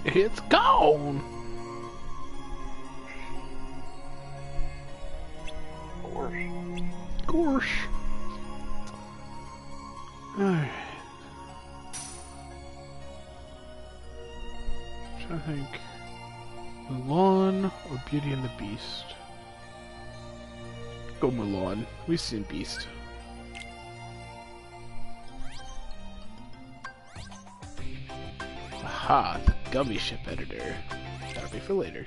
It's gone. course. Alright. Trying to think. Mulan or Beauty and the Beast? Go Mulan. We've seen Beast. Aha, the gummy ship editor. That'll be for later.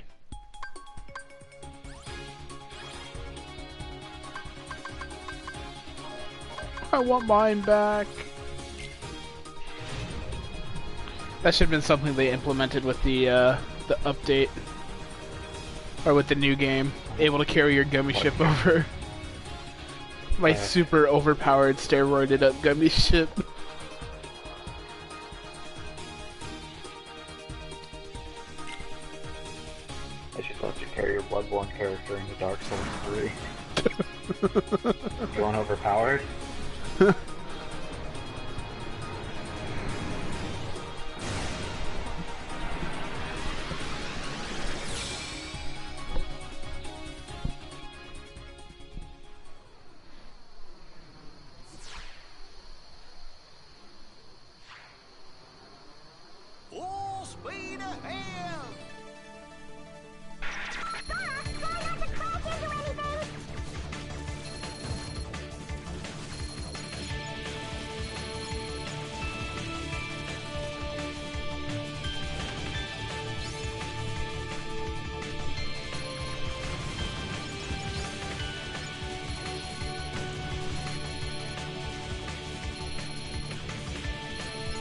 I want mine back. That should have been something they implemented with the update. Or with the new game. Able to carry your gummy ship over. My super overpowered, steroided up gummy ship. I should let you carry your Bloodborne character into Dark Souls 3. You want overpowered? Full speed ahead!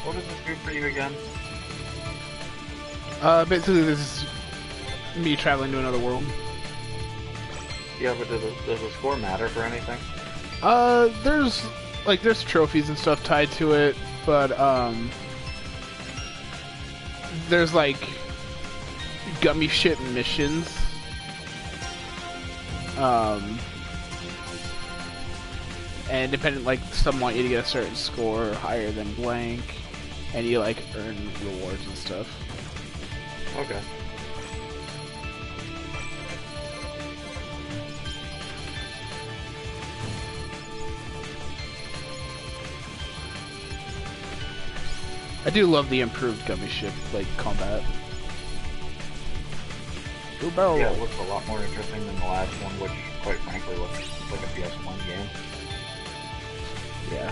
What does this do for you again? Basically this is me traveling to another world. Yeah, but does the score matter for anything? There's trophies and stuff tied to it, but there's like gummy ship missions. And depending, like, some want you to get a certain score higher than blank, and you like earn rewards and stuff. Okay. I do love the improved gummy ship, like, combat. Go barrel Yeah, roll. it looks a lot more interesting than the last one, which, quite frankly, looks like a PS1 game. Yeah.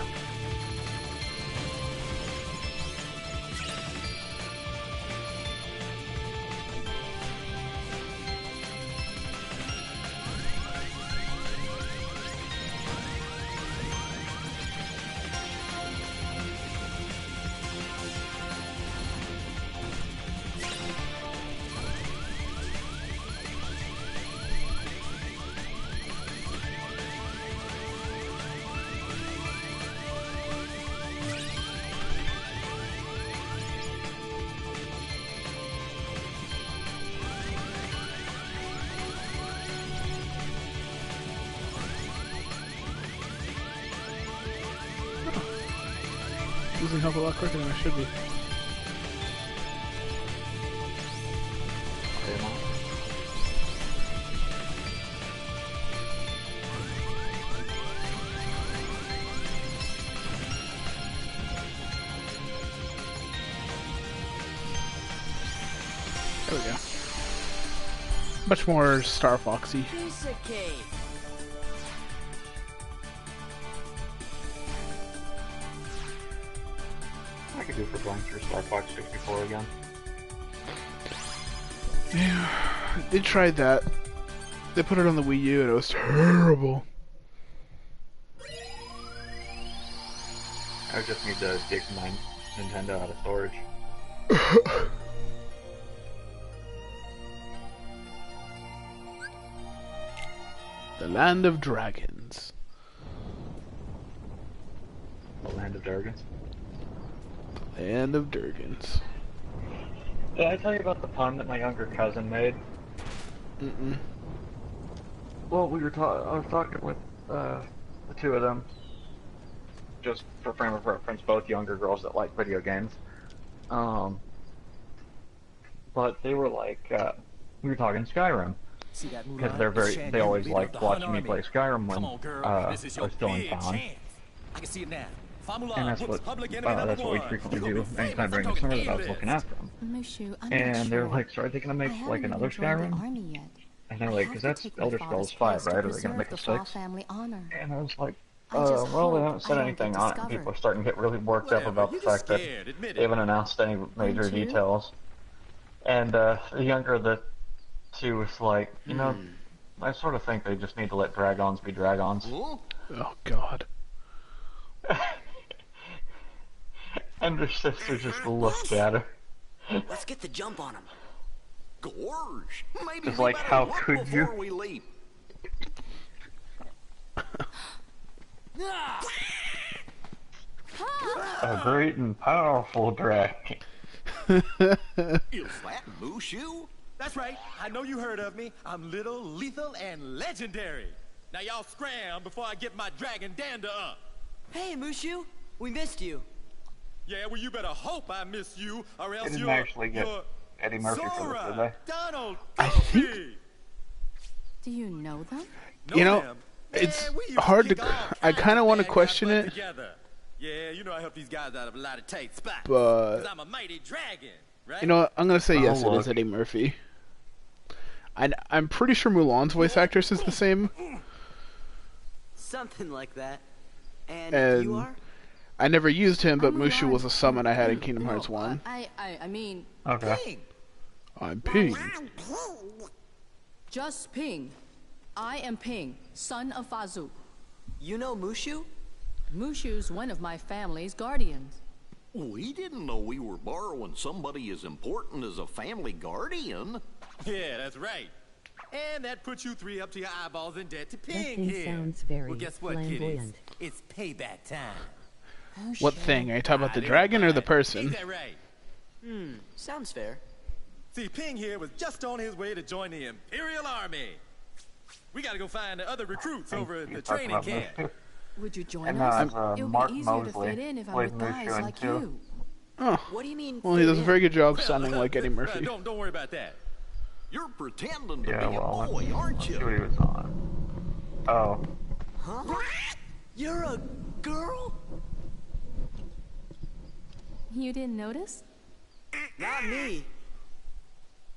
Losing health a lot quicker than I should be. There we go. Much more Star Foxy. Piece of cake. I could do for going through Star Fox 64 again. Yeah, they tried that. They put it on the Wii U and it was terrible. I just need to dig my Nintendo out of storage. The Land of Dragons. The Land of Dragons? Land of Dragons. Did I tell you about the pun that my younger cousin made? Mm-mm. Well, I was talking with the two of them, just for frame of reference, both younger girls that like video games. But they were like, we were talking Skyrim, because they always liked watching me play Skyrim when I was still in town. I can see it now. And that's what we frequently do anytime during the summer that I was looking after them. And they're like, so are they gonna make like another Skyrim? And they're like, because that's Elder Scrolls 5, right? Are they gonna make a 6? And I was like, well, they haven't said anything on it. People are starting to get really worked up about the fact that they haven't announced any major details. And the younger of the two was like, you know, I sort of think they just need to let dragons be dragons. Oh, God. And her sister just looked at her. Let's get the jump on him. Gorge, maybe it's like, how could you? We leave. A great and powerful dragon. Is that Mushu? That's right. I know you heard of me. I'm little, lethal, and legendary. Now y'all scram before I get my dragon dander up. Hey, Mushu, we missed you. Yeah, well, you better hope I miss you, or else They didn't actually get Eddie Murphy for this, did they? Donald, I think. Do you know them? You know, it's hard to. I kind of want to question it. Yeah, you know I help these guys out of a lot of tight spots. But 'cause I'm a mighty dragon, right? you know what? I'm gonna say yes. It is Eddie Murphy. I'm pretty sure Mulan's voice actress is the same. Something like that. And you are? I never used him, but Mushu was a summon I had in Kingdom Hearts 1. I mean... Okay. I'm Ping. Just Ping. I am Ping, son of Fazu. You know Mushu? Mushu's one of my family's guardians. We didn't know we were borrowing somebody as important as a family guardian. Yeah, that's right. And that puts you three up to your eyeballs in debt to That Ping thing here. sounds very Well, guess what, kiddies? flamboyant. It's payback time. What thing? Are you talking about the dragon or the person? Ain't that right? Sounds fair. See, Ping here was just on his way to join the Imperial Army. We gotta go find the other recruits over in the training camp. Would you join And us? Mark It would be easier Mosley to fit in if I played were guys Mushu in like 2. you. Oh. What do you mean? Well, he does a very good job sounding like Eddie Murphy. Don't worry about that. You're pretending to Yeah, be well, a boy, aren't let's you? see what he was on. Oh. Huh? You're a girl? You didn't notice? Not me.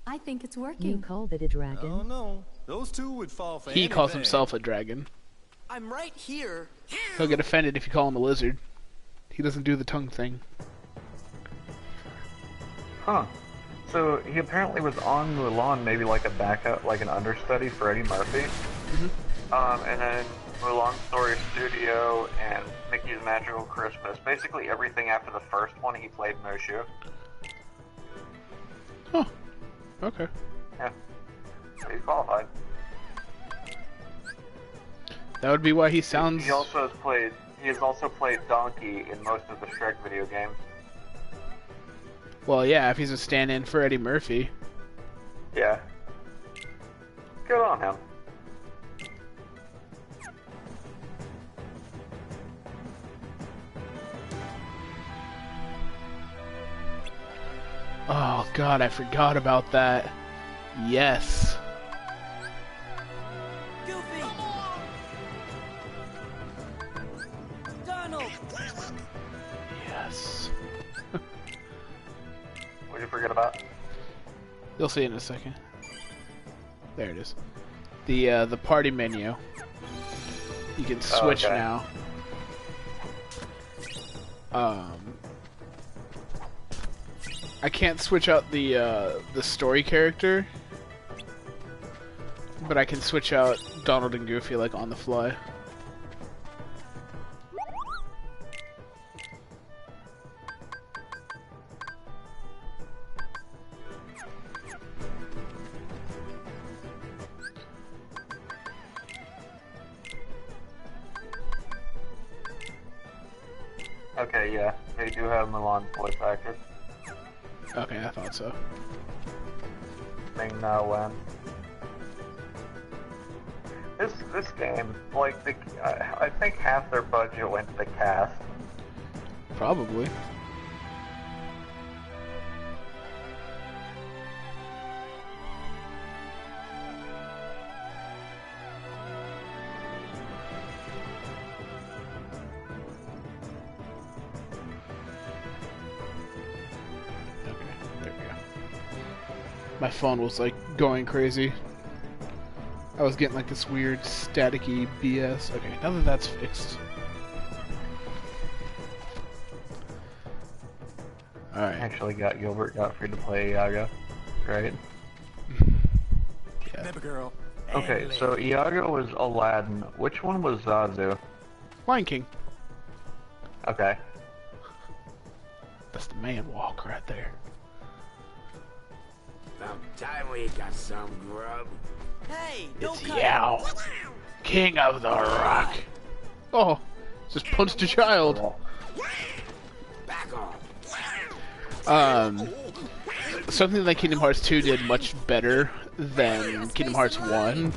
I think it's You working. called it a dragon? Oh no, those two would fall for He calls anything. himself a dragon. I'm right here. He'll get offended if you call him a lizard. He doesn't do the tongue thing. Huh. So he apparently was on Mulan, maybe like a backup, like an understudy for Eddie Murphy. And then Mulan Story Studio and Mickey's Magical Christmas. Basically everything after the first one, he played Mushu. Huh. Okay. Yeah. So he's qualified. That would be why he sounds... He also has played. He has also played Donkey in most of the Shrek video games. Well, yeah, if he's a stand-in for Eddie Murphy. Yeah. Good on him. Oh, God, I forgot about that. Yes. Goofy! Donald! Yes. What did you forget about? You'll see in a second. There it is. The party menu. You can switch now. I can't switch out the story character, but I can switch out Donald and Goofy like on the fly. Okay, yeah, they do have Mulan's voice actor. Okay, I thought so. Ming Na Wen. This game, like I think half their budget went to the cast. Probably. My phone was like going crazy. I was getting like this weird staticky BS. Okay, now that that's fixed. Alright. Actually got Gilbert Gottfried to play Iago. Right? Yeah. Girl. Okay, so Iago was Aladdin. Which one was Zazu? Lion King. Okay. That's the man walk right there. About time we got some grub. Hey, It's Yao, King of the Rock. Oh, just punched a child. Back off. Something that Kingdom Hearts 2 did much better than Kingdom Hearts 1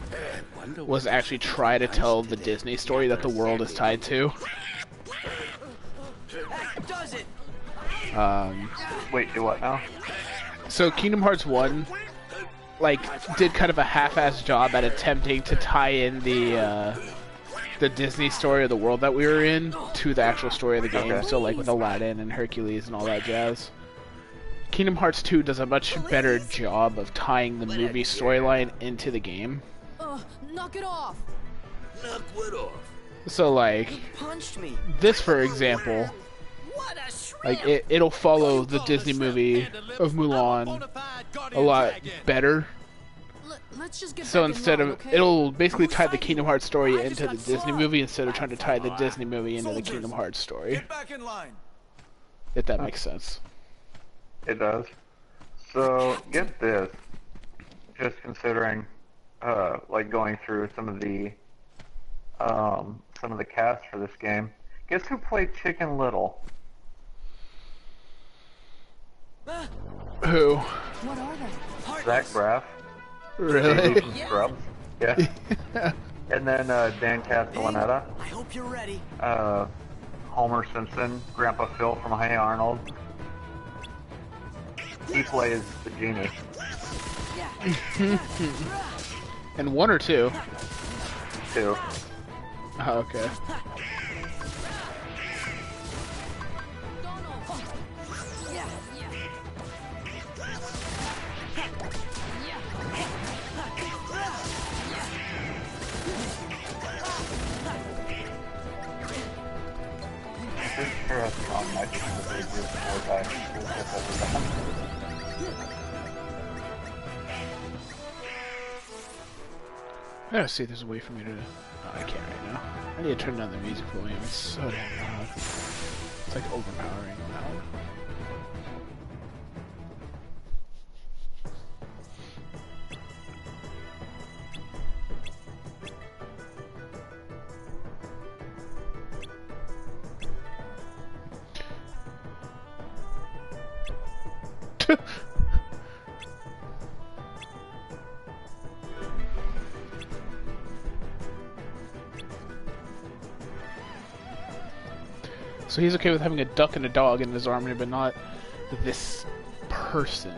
was actually try to tell the Disney story that the world is tied to. Wait, do what now? So Kingdom Hearts 1, like, did kind of a half-assed job at attempting to tie in the Disney story of the world that we were in to the actual story of the game. Okay. So, like, with Aladdin and Hercules and all that jazz. Kingdom Hearts 2 does a much better job of tying the movie storyline into the game. Knock it off. Knock what off? So, like, this, for example, like, it'll follow the Disney movie of Mulan a lot better. So instead of, it'll basically tie the Kingdom Hearts story into the Disney movie instead of trying to tie the Disney movie into the Kingdom Hearts story. If that makes sense. It does. So, get this. Just considering, like, going through some of the cast for this game. Guess who played Chicken Little? Who? What are they? Zach Braff. Really? Scrubs. Yeah. And then Dan Castellaneta. I hope you're ready. Homer Simpson, Grandpa Phil from Hey Arnold. He plays the genie. And one or two? Two. Oh, okay. I gotta see if there's a way for me to... Oh, I can't right now. I need to turn down the music volume. It's so damn loud. It's like overpowering loud. So he's okay with having a duck and a dog in his army, but not this person.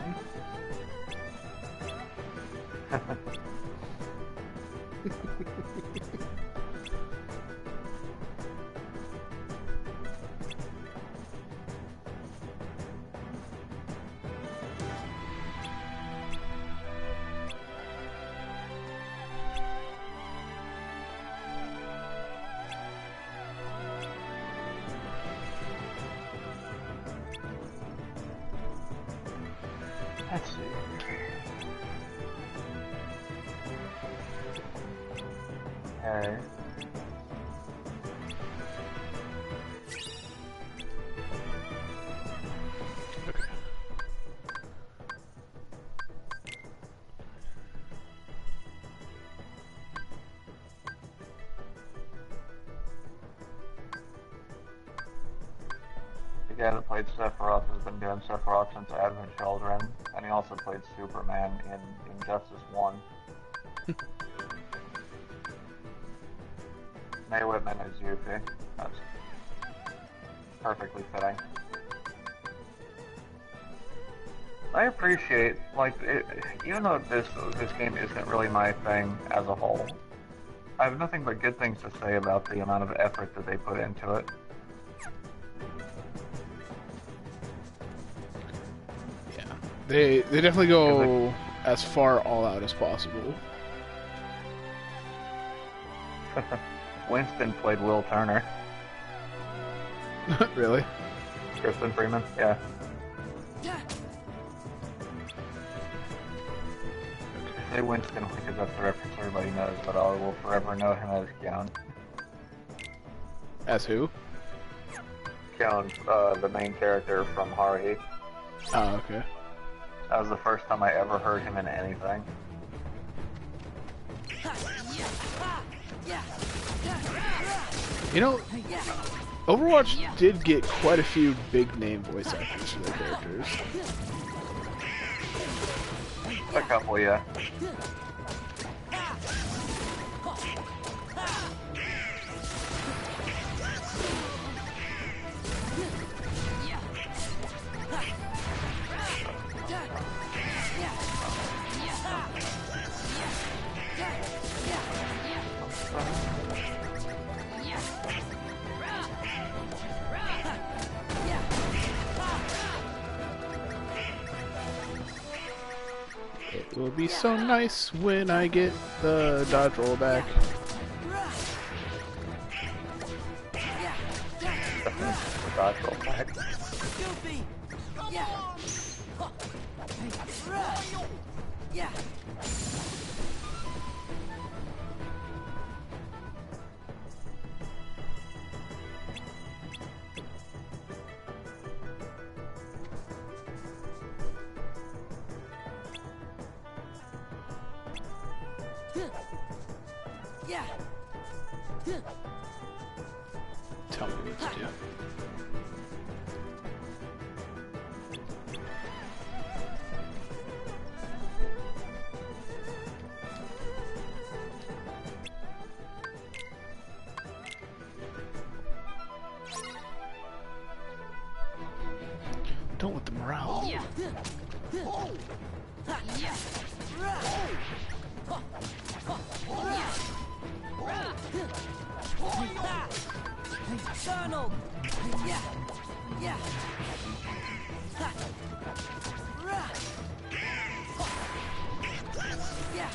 Let's see. Okay. The guy that played Sephiroth has been doing Sephiroth since Advent Children, and he also played Superman in Injustice 1. May Whitman is Yuffie. That's perfectly fitting. I appreciate, like, even though this game isn't really my thing as a whole, I have nothing but good things to say about the amount of effort that they put into it. They definitely go as far all out as possible. Winston played Will Turner. Really? Kristen Freeman, yeah. I say Winston because that's the reference everybody knows, but I will forever know him as Keon. As who? Keon, the main character from Haruhi. Oh, okay. That was the first time I ever heard him in anything. You know, Overwatch did get quite a few big name voice actors for their characters. A couple, yeah. It will be so nice when I get the dodge roll back. Dodge roll back. Yeah. Yeah. Tell me what to do. Don't let the morale. Yeah. Yeah. Donald! Yeah! Yeah! Yeah!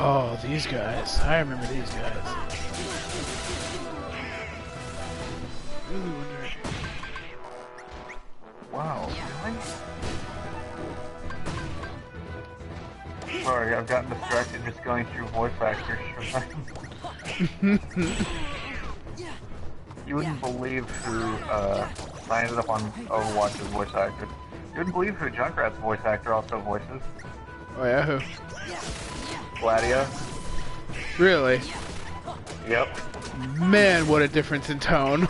Oh, these guys. I remember these guys. Really wonder. Wow. Really? Sorry, I've gotten distracted just going through voice actors for You wouldn't believe who, I ended up on Overwatch's voice actor. You wouldn't believe who Junkrat's voice actor also voices. Oh yeah, who? Gladio. Really? Yep. Man, what a difference in tone.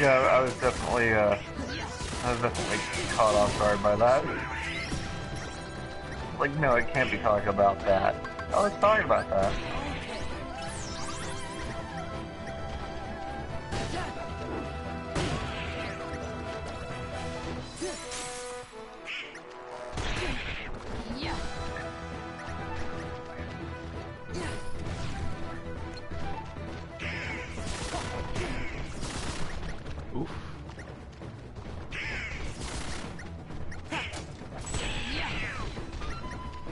Yeah, I was definitely caught off guard by that. Like, no, it can't be talking about that. Oh, it's talking about that. Oof.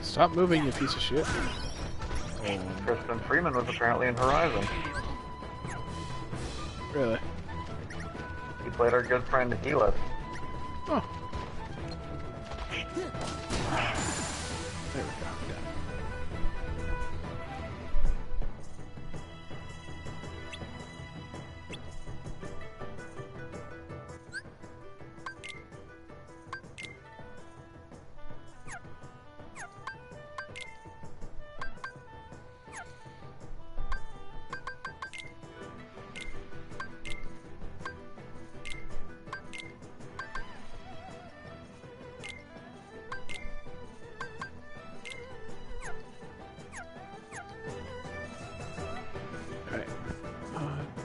Stop moving, you piece of shit. Kristen Freeman was apparently in Horizon. Really? He played our good friend Helis. Oh. There we go.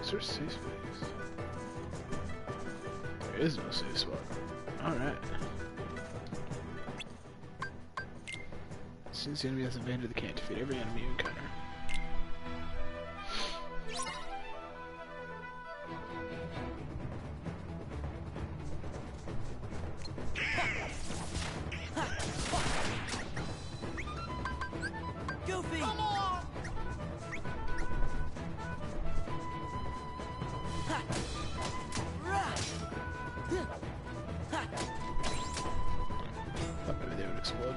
Is there a safe space? There is no safe spot. Alright. Since the enemy has invaded the camp, defeat every enemy you encounter. Goofy! Come on! Thought maybe they would explode.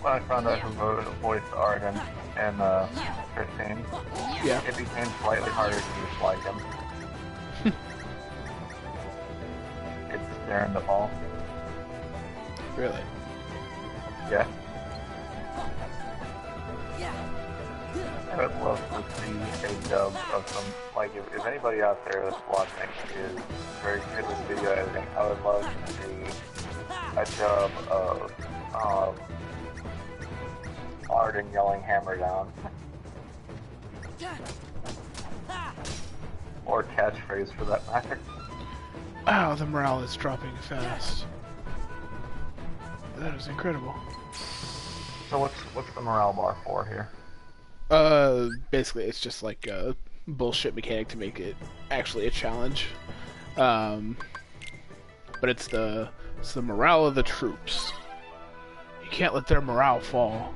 When I found out who voiced Arden and Christine, yeah, it became slightly harder to dislike him. It's staring the ball. Really? Yeah. I would love to see a dub of some, like, if anybody out there that's watching is very good with video editing, I would love to see a dub of Arden yelling hammer down. Or catchphrase for that matter. Wow, the morale is dropping fast. That is incredible. So what's the morale bar for here? Basically it's just like a bullshit mechanic to make it actually a challenge. But it's the morale of the troops. You can't let their morale fall.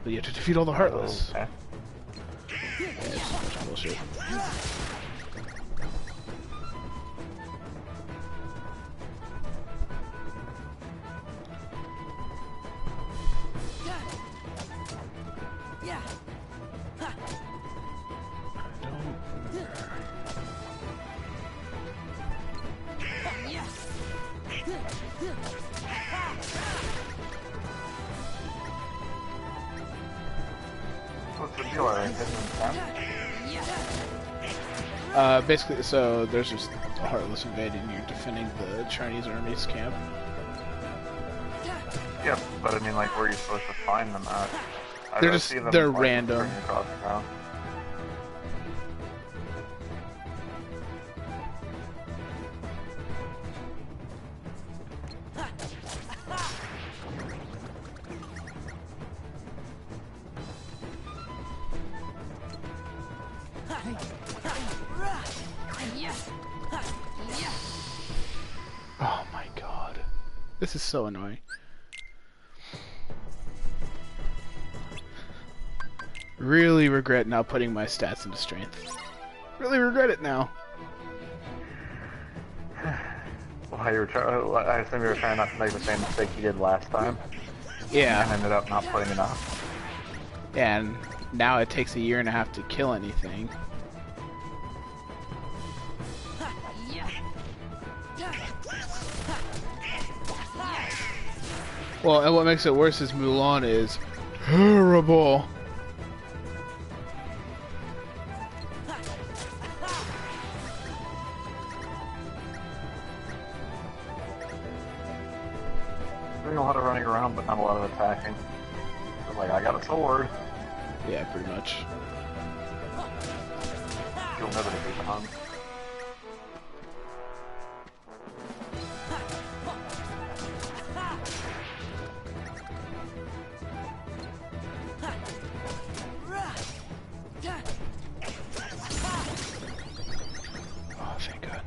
But you have to defeat all the Heartless. Okay. Yeah, it's so much bullshit. What's the deal? Are they basically, so there's just a Heartless invading, you're defending the Chinese army's camp. Yep, but I mean, like, where are you supposed to find them at? They're random. Oh my god. This is so annoying. Really regret not putting my stats into strength. Really regret it now. Well, you were I assume you were trying not to make the same mistake you did last time. Yeah. And ended up not putting enough. And now it takes a year and a half to kill anything. Well, and what makes it worse is Mulan is terrible. Doing a lot of running around, but not a lot of attacking. It's like, I got a sword. Yeah, pretty much. You'll never defeat the Hun. Oh, thank God.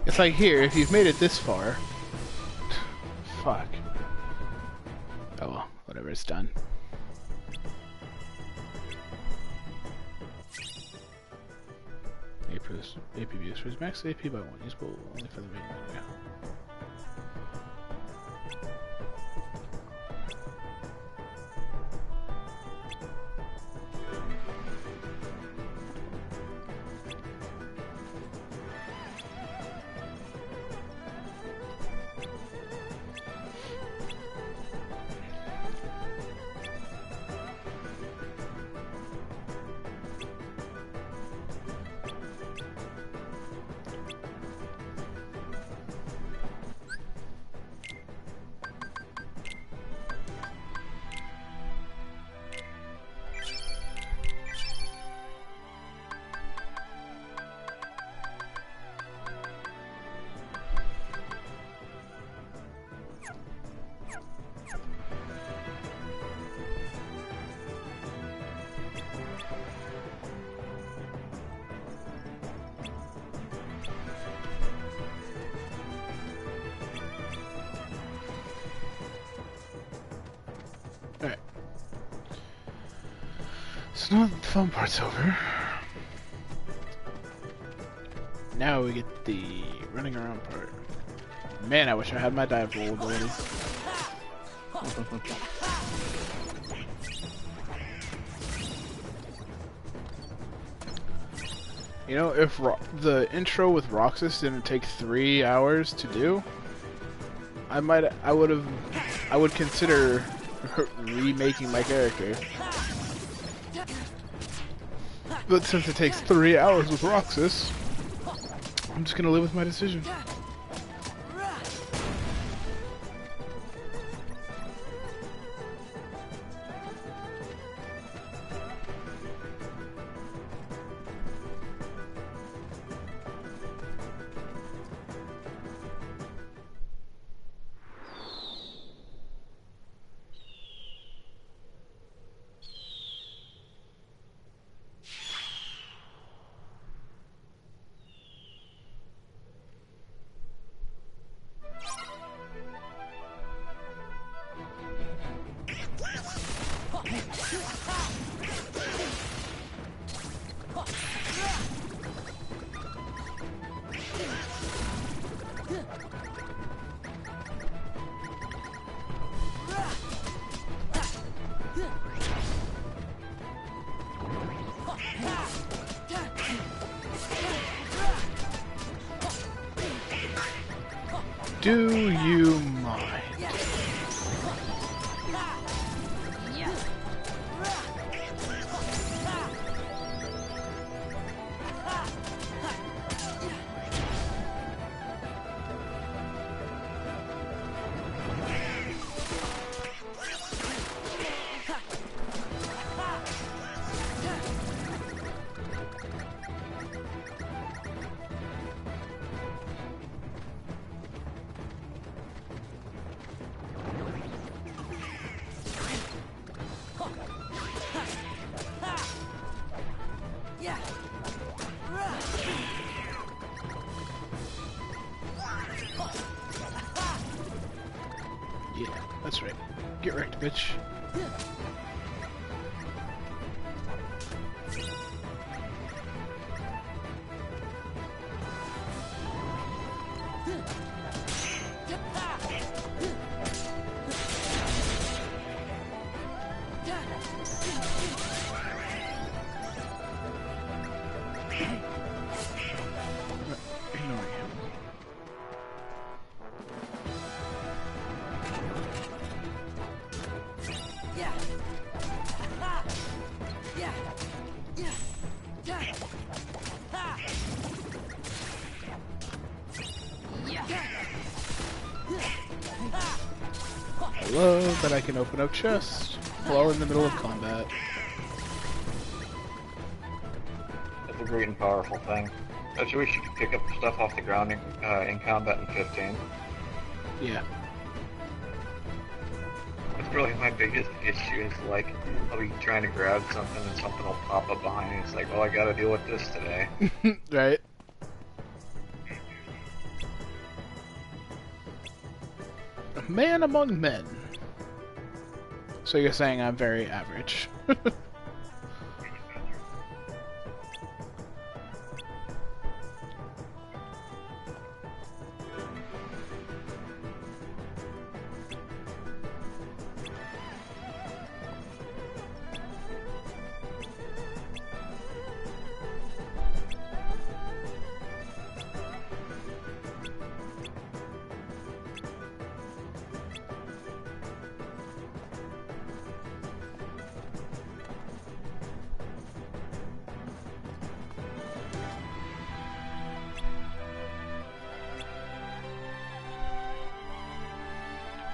It's like, here, if you've made it this far... Fuck. Oh well, whatever, it's done. AP boost. Max AP by 1, usable only for the main menu. So now the fun part's over. Now we get the running around part. Man, I wish I had my dive roll ability. You know, if the intro with Roxas didn't take 3 hours to do, I would consider remaking my character. But since it takes 3 hours with Roxas, I'm just gonna live with my decision. Do you mind? Yeah, that's right. Get wrecked, bitch. Ignoring him. I love that I can open up chests while in the middle of combat. That's a great and powerful thing. Actually, we should pick up stuff off the ground in combat in 15. Yeah. That's really my biggest issue is, like, I'll be trying to grab something and something will pop up behind me. It's like, well, I gotta deal with this today. Right. A man among men. So you're saying I'm very average.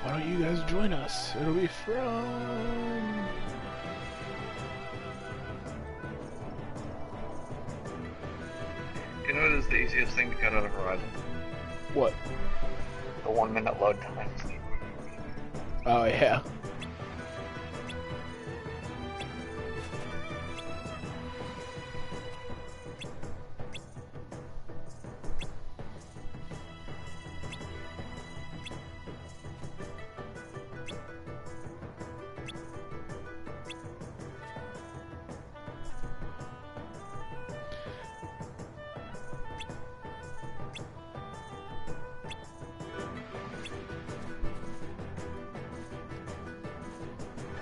Why don't you guys join us? It'll be fun. You know what is the easiest thing to cut out of Horizon? What? The 1 minute load time. Oh yeah.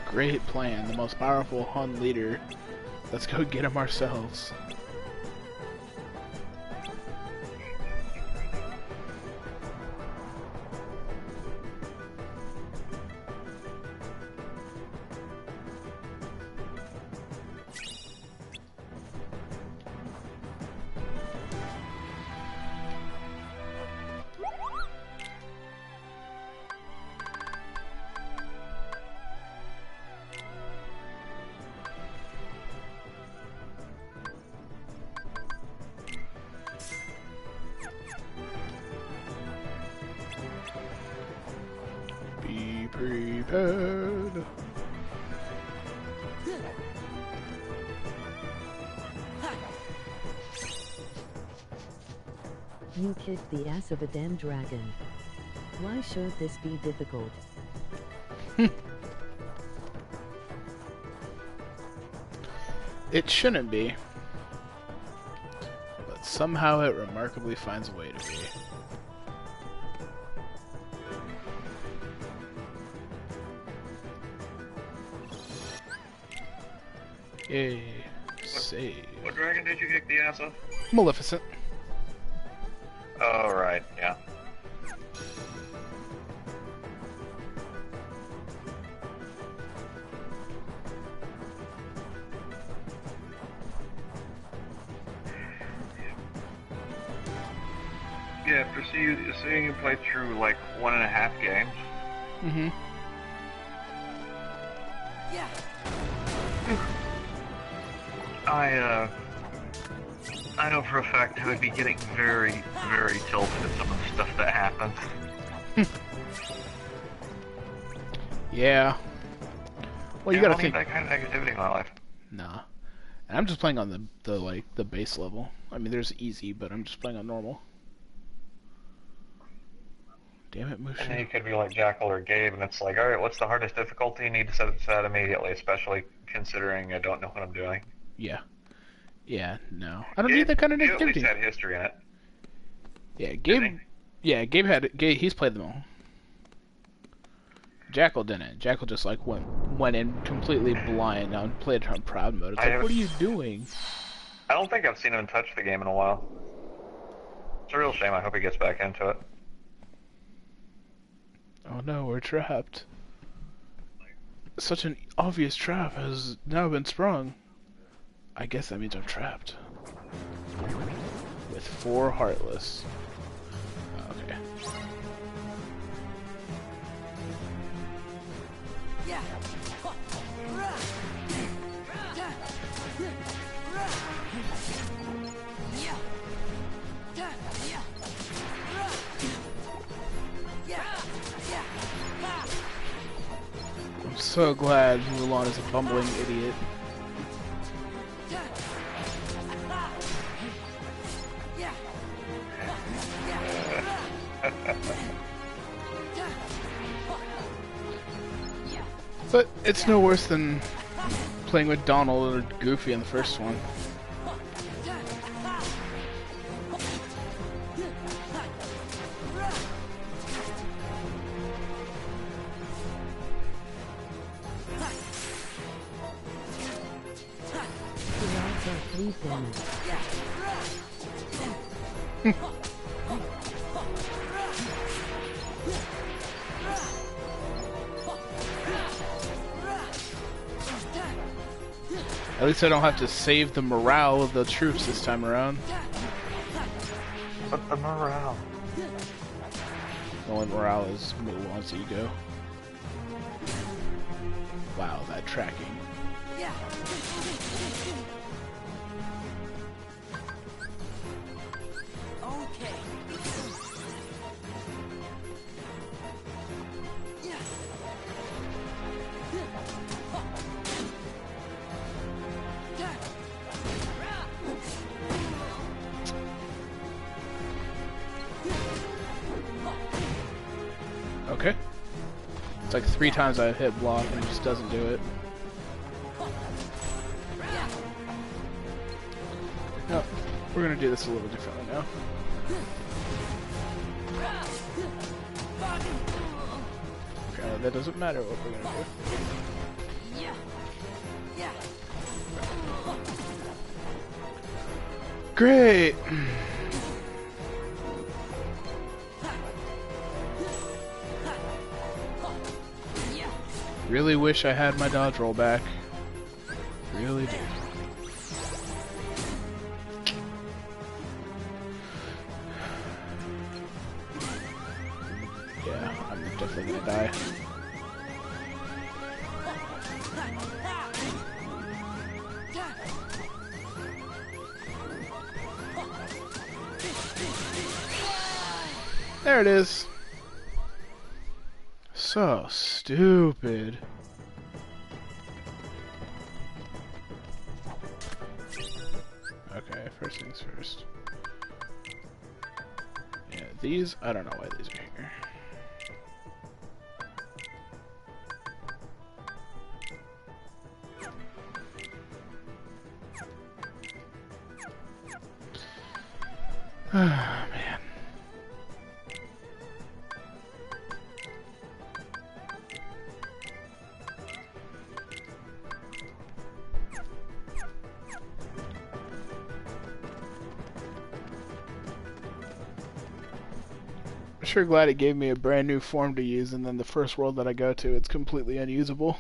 Great plan. The most powerful Hun leader. Let's go get him ourselves. Prepared. You kicked the ass of a damn dragon. Why should this be difficult? It shouldn't be. But somehow it remarkably finds a way to be. Yay. Save. What dragon did you kick the ass of? Maleficent. Oh, right, yeah. Yeah, seeing you play through like 1.5 games. Mm-hmm. Yeah. I know for a fact I would be getting very, very tilted at some of the stuff that happens. Yeah. Well, you yeah, gotta think that kind of negativity in my life. Nah. And I'm just playing on the base level. I mean, there's easy, but I'm just playing on normal. Damn it, Mushu. And then you could be like Jackal or Gabe, and it's like, alright, what's the hardest difficulty? You need to set it to that immediately, especially considering I don't know what I'm doing. Yeah. Yeah, no. I don't need that kind of Gabe negativity. at least had history in it. Yeah, Gabe. Yeah, he's played them all. Jackal didn't. Jackal just like went in completely blind and played on proud mode. It's like, what are you doing? I don't think I've seen him touch the game in a while. It's a real shame. I hope he gets back into it. Oh no, we're trapped. Such an obvious trap has now been sprung. I guess that means I'm trapped. With 4 Heartless. Okay. I'm so glad Mulan is a bumbling idiot. But it's no worse than playing with Donald or Goofy in the first one. At least I don't have to save the morale of the troops this time around. But the morale. The only morale is Mulan's ego. Wow, that tracking. Okay. It's like 3 times I've hit block and it just doesn't do it. No, we're gonna do this a little differently now. Okay, that doesn't matter what we're gonna do. Great. Really wish I had my dodge roll back. Really do. Yeah, I'm definitely gonna die. There it is. So stupid. Okay, first things first. Yeah, these, I don't know why these are here. Ah, man. I'm sure glad it gave me a brand new form to use, and then the first world that I go to, it's completely unusable.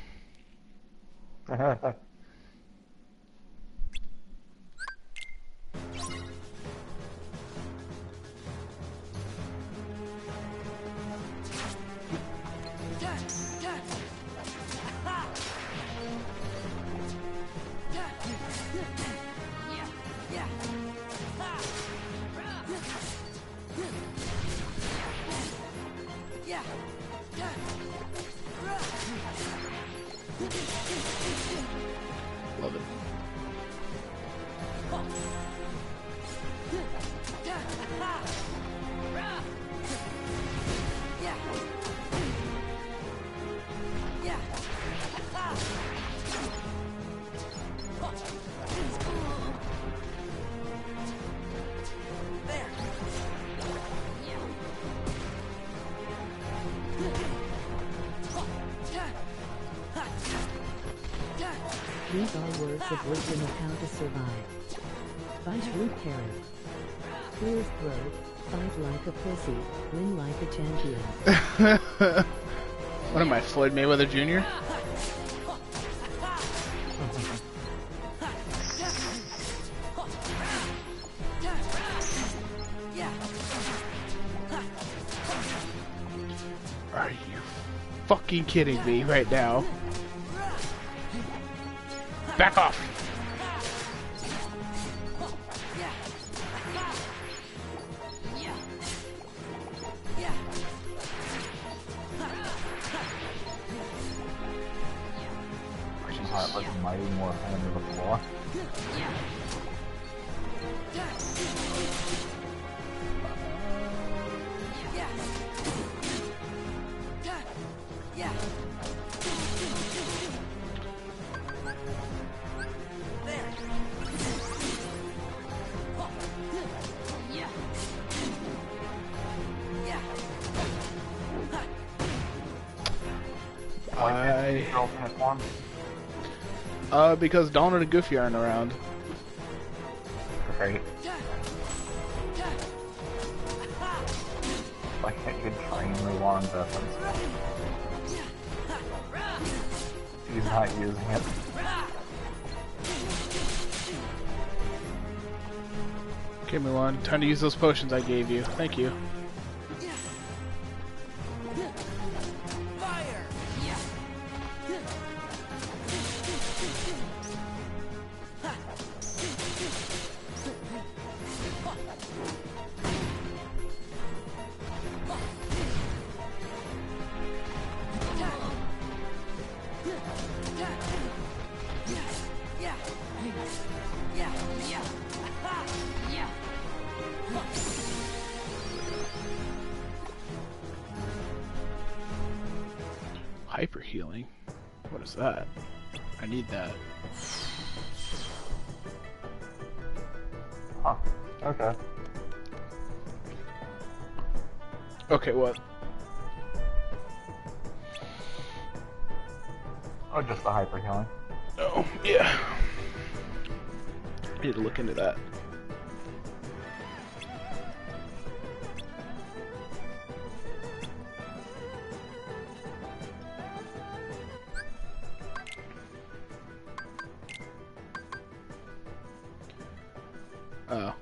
Love it. These are words of wisdom of how to survive. Fight root carrot. Clear throat. Fight like a pussy. Win like a champion. What am I, Floyd Mayweather Jr.? Are you fucking kidding me right now? Back off! Heartless mighty more hand of the floor. Because Donald and Goofy aren't around. Right. Why can't you train Mulan weapons? He's not using it. Okay, Mulan, time to use those potions I gave you. Thank you. Hyper healing? What is that? I need that. Huh. Okay. Okay, what? Oh, just the hyper healing. Oh, yeah. I need to look into that. Oh.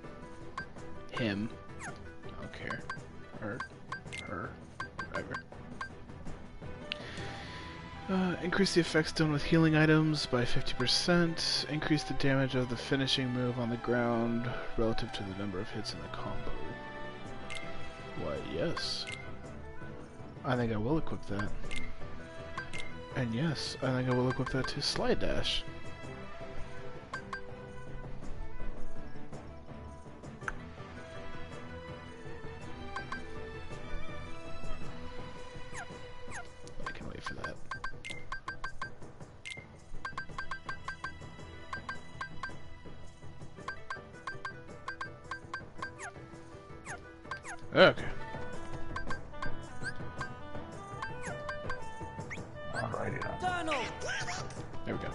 Him. I don't care. Her. Whatever. Increase the effects done with healing items by 50%. Increase the damage of the finishing move on the ground relative to the number of hits in the combo. Why, yes. I think I will equip that. And yes, I think I will equip that to Slide Dash. I can wait for that. Okay. Alrighty then. Donald! There we go.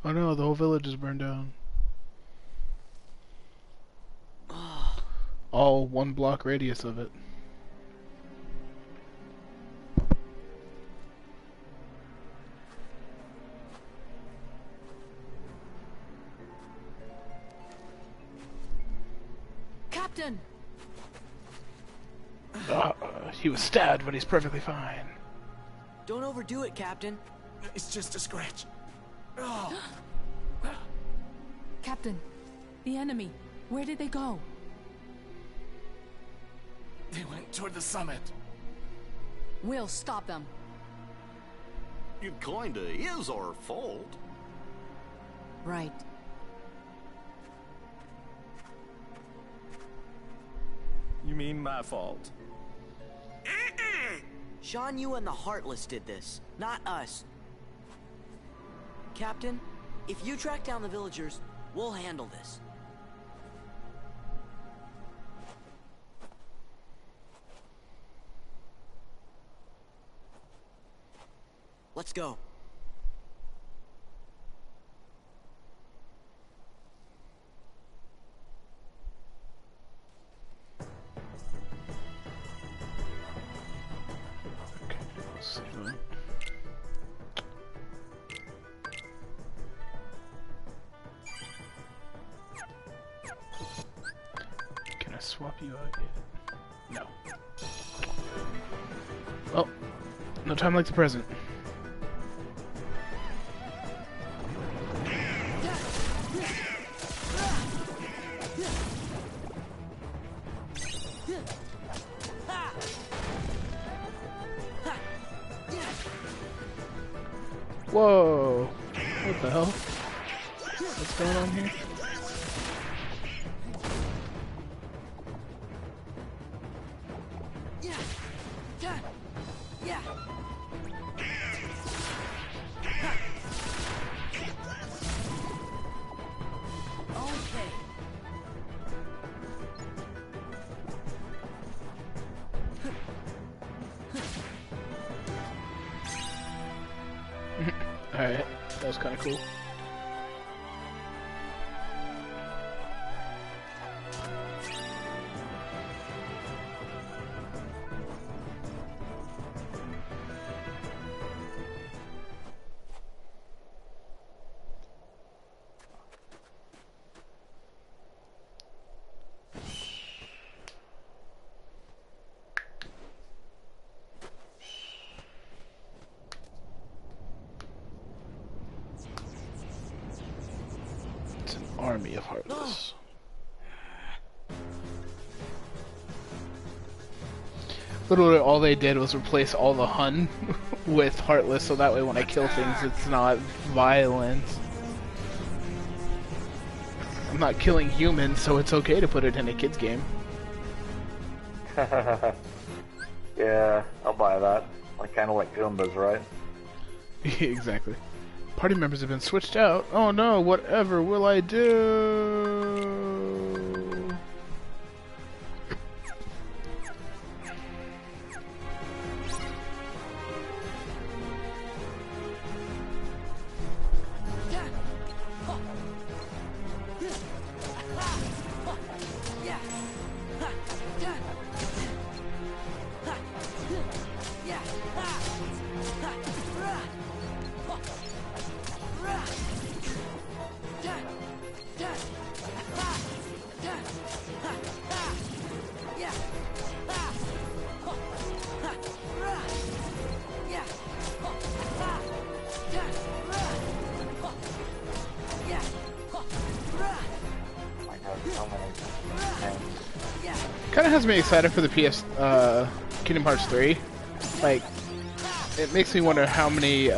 Oh no, the whole village is burned down. All 1 block radius of it. Captain! He was stabbed, but he's perfectly fine. Don't overdo it, Captain. It's just a scratch. Oh. Captain, the enemy, where did they go? They went toward the summit. We'll stop them. It kinda is our fault. Right. You mean my fault? Shan Yu and the Heartless did this, not us. Captain, if you track down the villagers, we'll handle this. Let's go. Okay, let's see that. Can I swap you out yet? No. Well, no time like the present. Whoa! What the hell? What's going on here? Alright, that was kinda cool. Army of Heartless. Literally all they did was replace all the Hun with Heartless, so that way when I kill things it's not violent. I'm not killing humans, so it's okay to put it in a kid's game. Yeah, I'll buy that. Like, kind of like Goombas, right? Exactly. Party members have been switched out. Oh no, whatever will I do? Kind of has me excited for the Kingdom Hearts 3. Like, it makes me wonder how many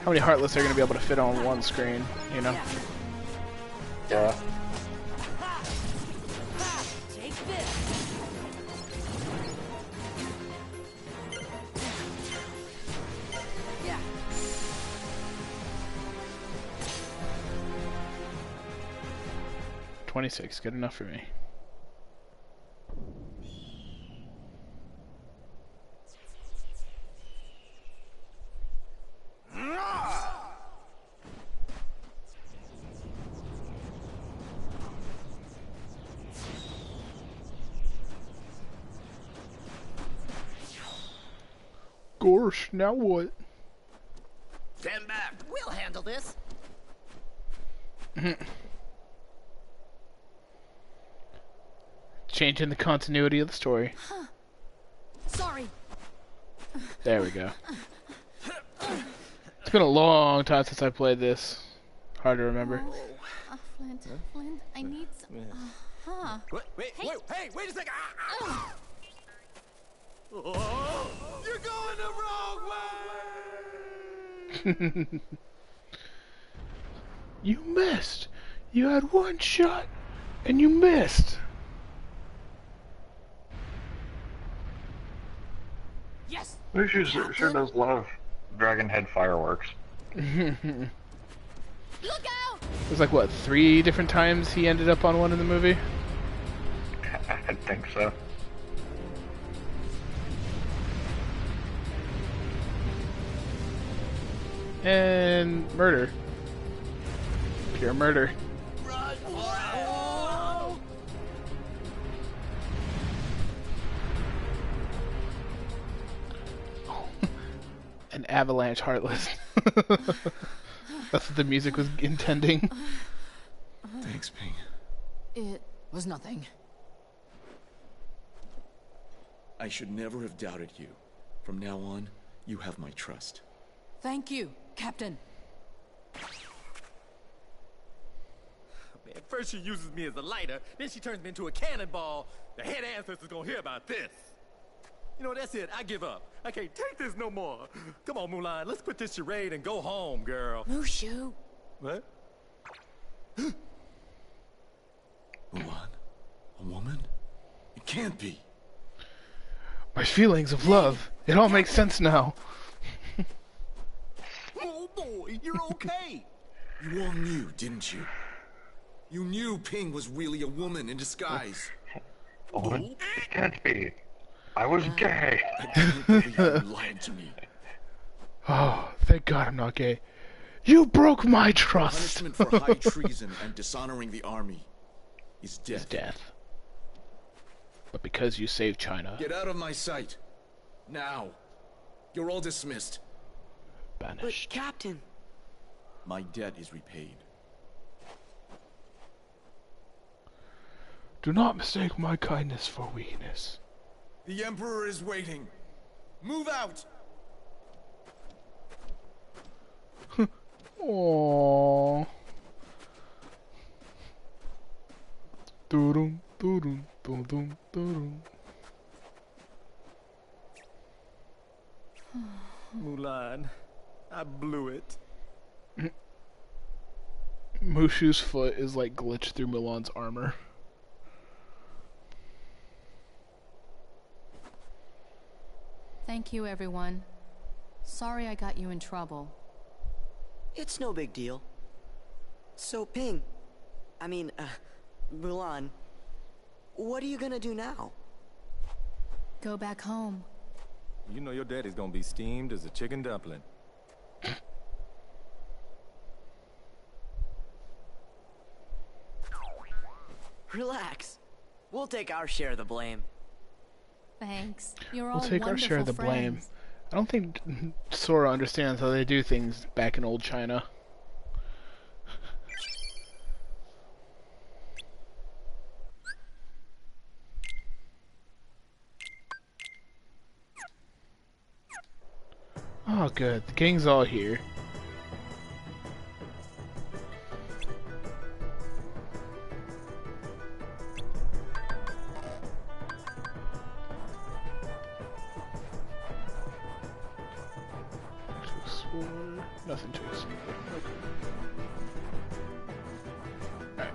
Heartless are going to be able to fit on one screen, you know? Yeah. $26, good enough for me. Gosh, now what? Stand back. We'll handle this. Changing the continuity of the story. Sorry. There we go. It's been a long time since I played this. Hard to remember. Flint, Flint, I need some... Wait, wait a second. Oh, you're going the wrong way. You missed. You had one shot, and you missed. Yes. Mushu sure does love Dragon Head fireworks. Look out! There's like, what, 3 different times he ended up on one in the movie? I think so. And murder. Pure murder. An avalanche Heartless. That's what the music was intending. Thanks, Ping. It was nothing. I should never have doubted you. From now on, you have my trust. Thank you, Captain. Man, first she uses me as a lighter, then she turns me into a cannonball. The head ancestor's gonna hear about this. You know, that's it. I give up. I can't take this no more. Come on, Mulan. Let's quit this charade and go home, girl. Mushu. What? Mulan? A woman? It can't be. My feelings of love. It all makes sense now. Oh, boy, you're okay. You all knew, didn't you? You knew Ping was really a woman in disguise. Oh, it can't be. I was gay. I can't believe you lied to me. Oh, thank God I'm not gay. You broke my trust. Punishment for high treason and dishonoring the army is death. Is death. But because you saved China. Get out of my sight. Now. You're all dismissed. Banished. But, Captain. My debt is repaid. Do not mistake my kindness for weakness. The Emperor is waiting. Move out! Aww. Doo-dum, doo-dum, doo-dum, doo-dum. Mulan, I blew it. Mushu's foot is like glitched through Mulan's armor. Thank you, everyone. Sorry I got you in trouble. It's no big deal. So, Ping, Mulan, what are you gonna do now? Go back home. You know your daddy's gonna be steamed as a chicken dumpling. Relax. We'll take our share of the blame. Thanks. You're all We'll take our share of the blame. I don't think Sora understands how they do things back in old China. Oh, good. The gang's all here. To explore. Nothing to explore. Okay. Alright.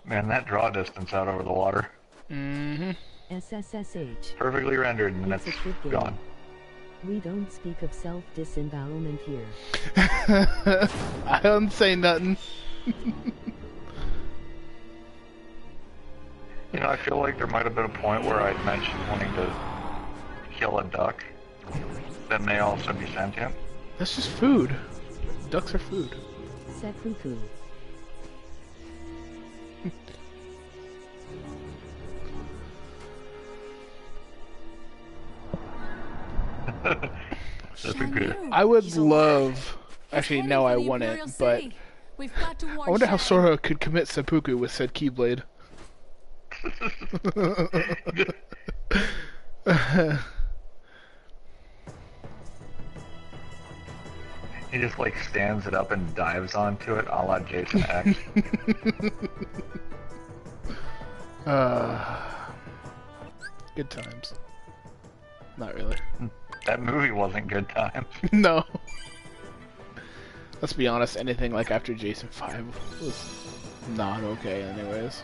Man, that draw distance out over the water. Mm-hmm. SSSH. Perfectly rendered, and It's it's a good game. gone. We don't speak of self-disembowelment here. I don't say nothing. You know, I feel like there might have been a point where I'd mentioned wanting to kill a duck that may also be sentient. That's just food. Ducks are food. Seppuku. I would love... Actually, no, I wouldn't, but... I wonder how Sora could commit seppuku with said Keyblade. He just like stands it up and dives onto it, a la Jason X. Good times. Not really. That movie wasn't good times. No. Let's be honest, anything like after Jason 5 was not okay anyways.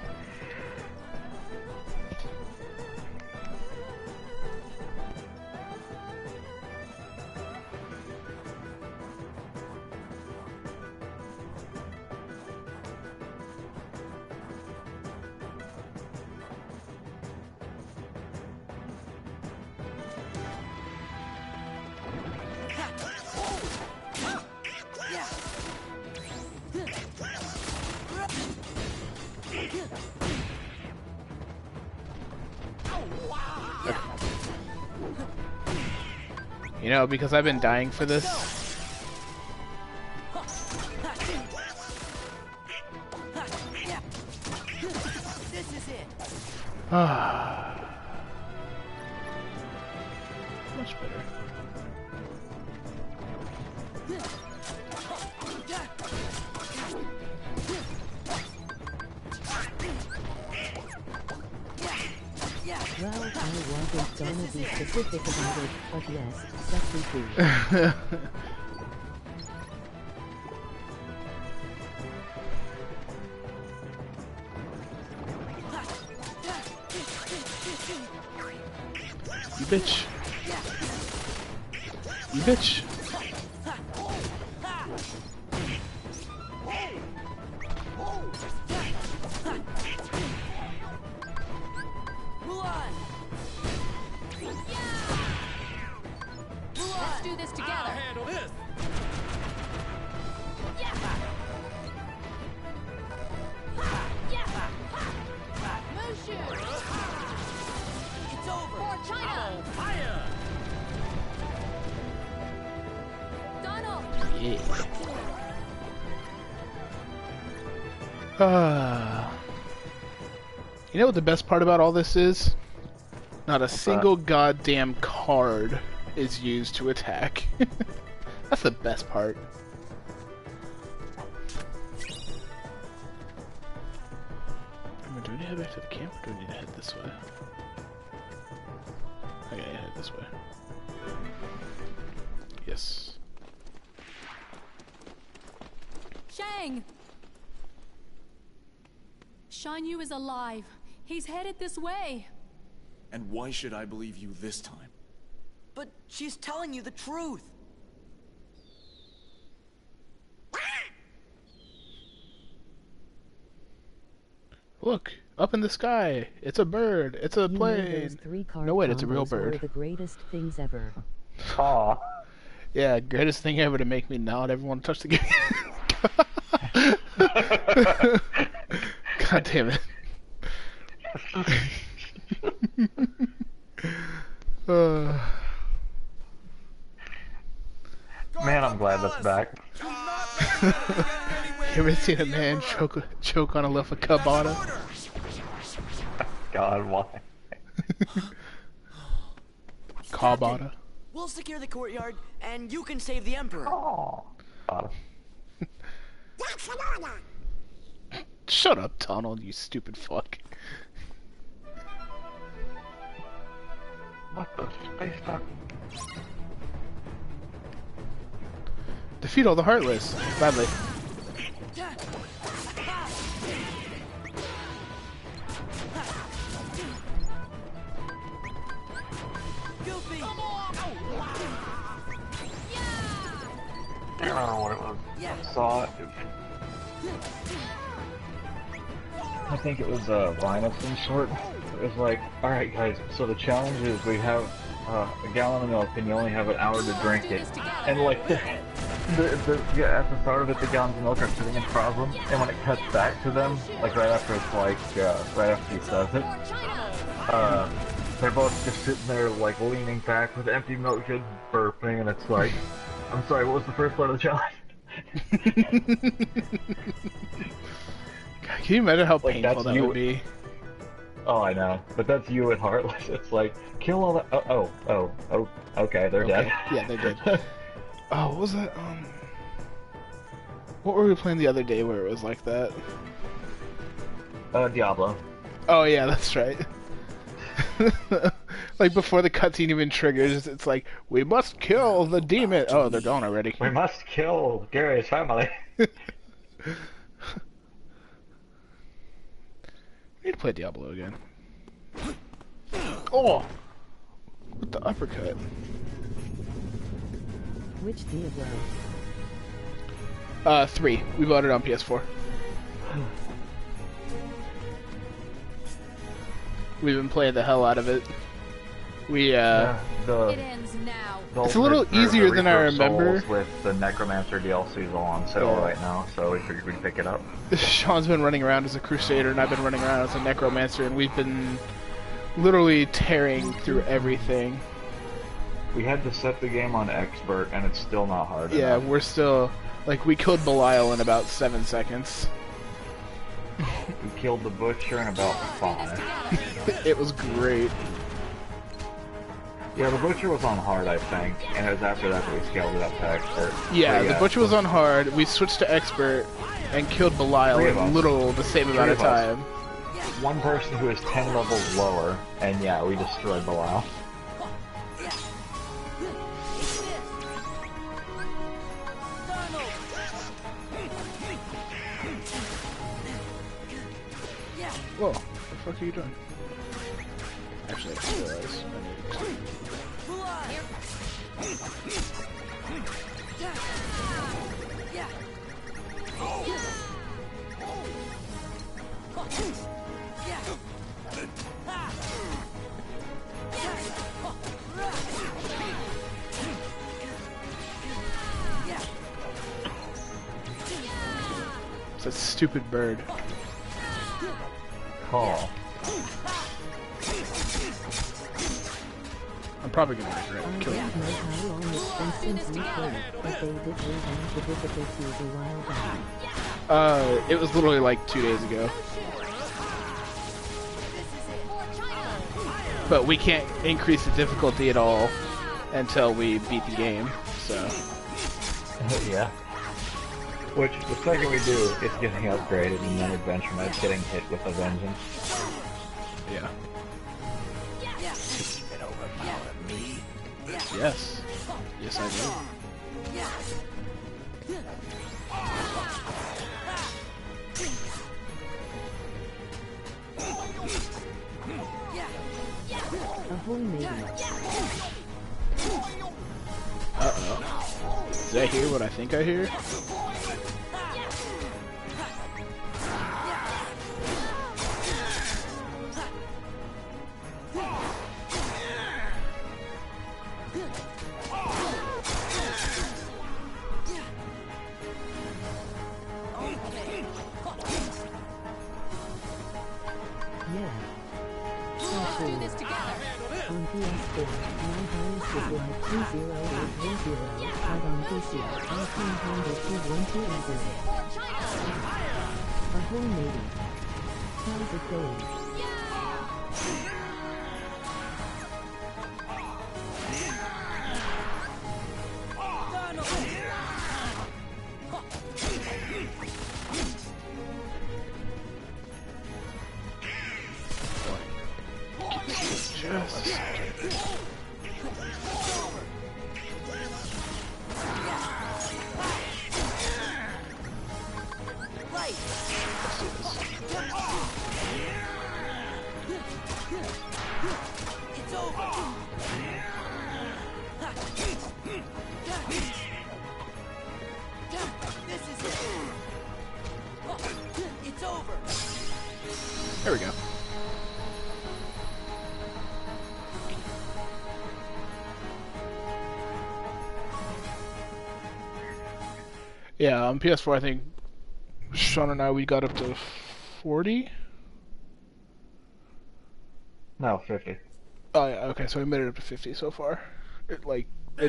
You know, because I've been dying for this. This is it. Much better. Well, I wasn't gonna be specific about it, but yes, seppuku. You bitch. You bitch. Let's do this together. I'll handle this. Mushu. It's over. For China. I'm on fire. Donald. Yeah. You know what the best part about all this is? Not a single goddamn card is used to attack. That's the best part. Do we need to head back to the camp, or do we need to head this way? Okay, head this way. Yes. Shang! Shan Yu is alive. He's headed this way. And why should I believe you this time? But she's telling you the truth. Look, up in the sky. It's a bird. It's a plane. No, wait, it's a real bird. Were the greatest things ever. Aw. Yeah, greatest thing ever to make me not ever want to touch the game. God damn it. Man, I'm glad that's back. You ever seen a man choke on a loaf of ciabatta? God, why? Ciabatta. We'll secure the courtyard, and you can save the Emperor. Oh. Shut up, Donald, you stupid fuck. What the space duck? Defeat all the Heartless. Gladly. I don't know what it was. I saw it. I think it was a Vine of some sort. It was like, alright guys, so the challenge is we have a gallon of milk and you only have an hour to drink it. And like, at the start of it, the gallons of milk are sitting in front of them, and when it cuts back to them, like right after it's like, right after he says it, they're both just sitting there like leaning back with empty milk jugs burping, and it's like, I'm sorry, what was the first part of the challenge? God, can you imagine how painful that would be? Oh, I know, but that's you at Heartless. It's like, kill all that. Oh, okay, they're dead. Yeah, they did. Oh, what was that? What were we playing the other day where it was like that? Diablo. Oh yeah, that's right. Like before the cutscene even triggers, it's like, we must kill the demon. Oh, they're gone already. We must kill Gary's family. We need to play Diablo again. Oh! With the uppercut. Which Diablo? 3. We bought it on PS4. We've been playing the hell out of it. We, It ends now. It's a little easier than I remember. With the Necromancer DLCs all on sale right now, so we figured we'd pick it up. Sean's been running around as a Crusader, and I've been running around as a Necromancer, and we've been literally tearing through everything. We had to set the game on Expert, and it's still not hard Yeah, enough. we're still... Like, we killed Belial in about 7 seconds. We killed the Butcher in about 5. It was great. Yeah, the Butcher was on hard, I think, and it was after that we scaled it up to Expert. Yeah, the Butcher was on hard, we switched to Expert, and killed Belial in literal the same amount of time. One person who is 10 levels lower, and yeah, we destroyed Belial. Whoa, what the fuck are you doing? Actually, I just realized I It's a stupid bird. Call. I'm probably gonna regret killing him. How long it's been since we played, but they did revamp the difficulties a while back. It was literally like 2 days ago. But we can't increase the difficulty at all until we beat the game, so... Yeah. Which, the second we do, it's getting upgraded, and then Adventure Mode's getting hit with a vengeance. Yeah. You can overpower me. Yes. Yes, I do. Ahoy, matey. Uh-oh. Did I hear what I think I hear? Yeah. Let's do this together. On PS4, my highest is like 20830, but on PC, I can handle 2120. Ahoy, matey. How's it going? It's over. This is it. It's over. There we go. Yeah, on PS4, I think Sean and I, we got up to 40? No, 50. Oh yeah, okay, so we made it up to 50 so far. It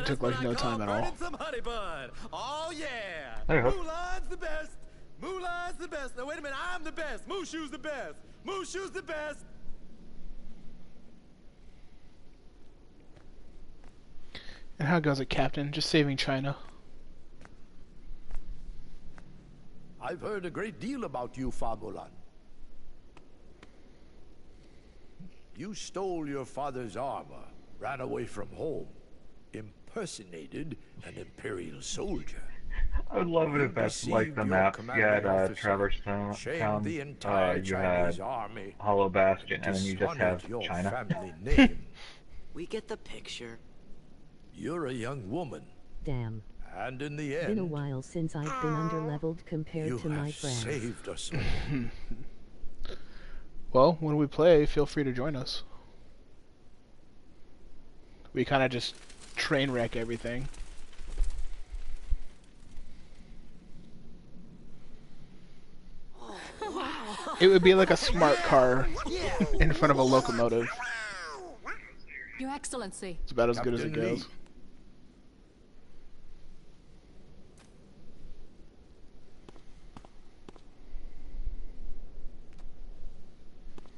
took like no time at all. Some honey bun. Oh yeah. There you go. Mulan's the best. Mulan's the best. Now wait a minute, I'm the best. Mushu's the best. Mushu's the best. And how goes it, Captain? Just saving China. I've heard a great deal about you, Famulan. You stole your father's armor, ran away from home, impersonated an Imperial soldier. I would love it if that's like the map. You had Traverse Town, you had Hollow Bastion, and then you just have China. We get the picture. You're a young woman. Damn. And in the end, been a while since I've been underleveled compared to my friends. You have saved us all. Well, when we play, feel free to join us. We kind of just train wreck everything. It would be like a smart car in front of a locomotive. Your Excellency. It's about as good as it goes.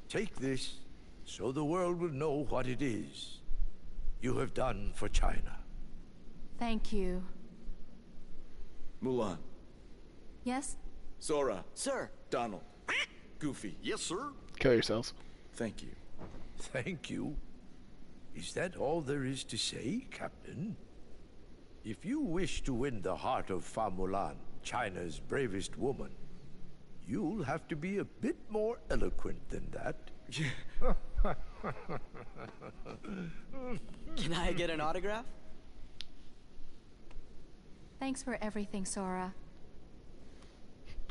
Take this, so the world will know what it is you have done for China. Thank you. Mulan. Yes? Sora. Sir. Donald. Goofy. Yes, sir. Kill yourselves. Thank you. Thank you. Is that all there is to say, Captain? If you wish to win the heart of Famulan, China's bravest woman, you'll have to be a bit more eloquent than that. Can I get an autograph? Thanks for everything, Sora.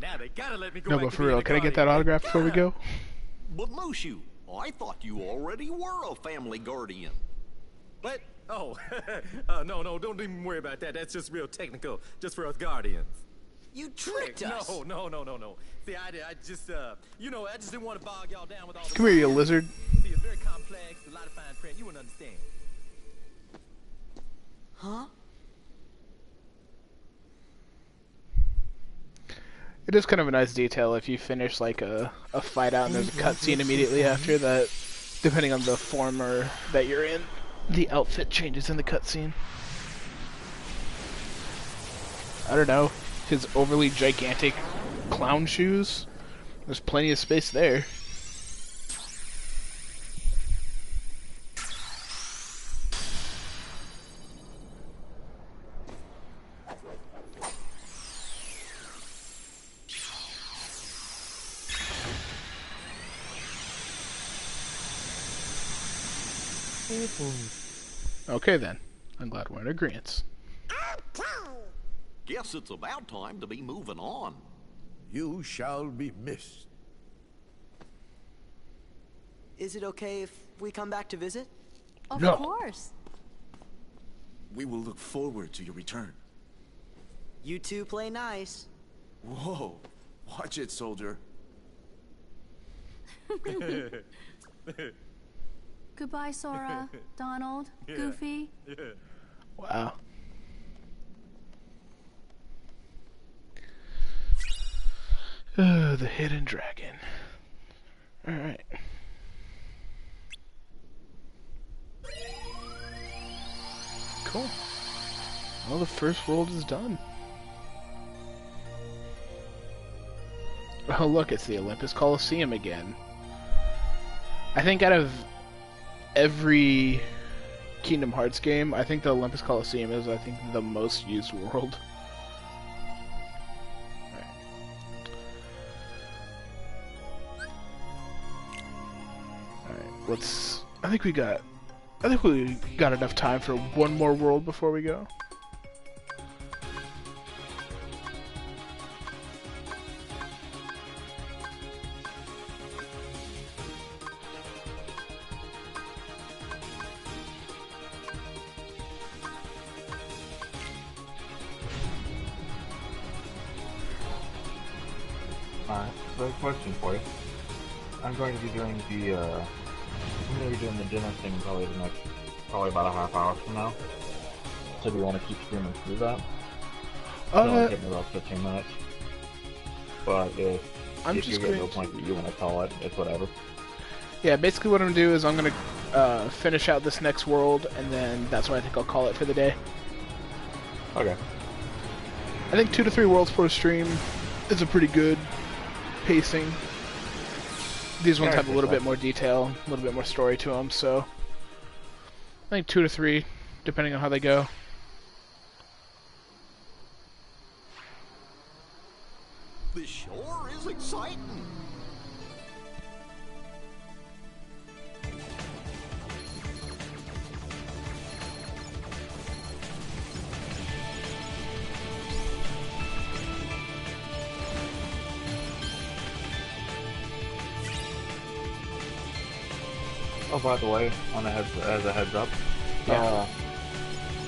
Now they gotta let me go. No, back but to for being real, a can I get guardian. that autograph before we go? But Mushu, I thought you already were a family guardian. What? Oh, no, don't even worry about that. That's just real technical, just for us guardians. You tricked us. No. See, I just, I just didn't want to bog y'all down with all the... Come here, you lizard. See, it's very complex, a lot of fine print. You wouldn't understand. Huh? It is kind of a nice detail if you finish like a fight out and there's a cutscene immediately after that, depending on the form that you're in. The outfit changes in the cutscene. I don't know. His overly gigantic clown shoes. There's plenty of space there. Okay then. I'm glad we're in agreement. Guess it's about time to be moving on. You shall be missed. Is it okay if we come back to visit? Of No. course. We will look forward to your return. You two play nice. Whoa. Watch it, soldier. Goodbye, Sora, Donald, Goofy. Wow. The hidden dragon. Alright. Cool. Well, the first world is done. Oh, look, it's the Olympus Coliseum again. I think out of every Kingdom Hearts game, I think the Olympus Coliseum is, I think, the most used world. Alright, let's... I think we got enough time for one more world before we go. Alright, so question for you. I'm going to be doing the dinner thing probably about a half hour from now. So do you want to keep streaming through that? It'll only take me about 15 minutes. But if you get to a point that you want to call it, it's whatever. Yeah, basically what I'm going to do is I'm going to finish out this next world, and then that's what I think I'll call it for the day. Okay. I think 2 to 3 worlds per stream is a pretty good pacing. These ones have a little bit more detail, a little bit more story to them, so I think 2 to 3, depending on how they go. This sure is exciting. Oh, by the way, as a heads up,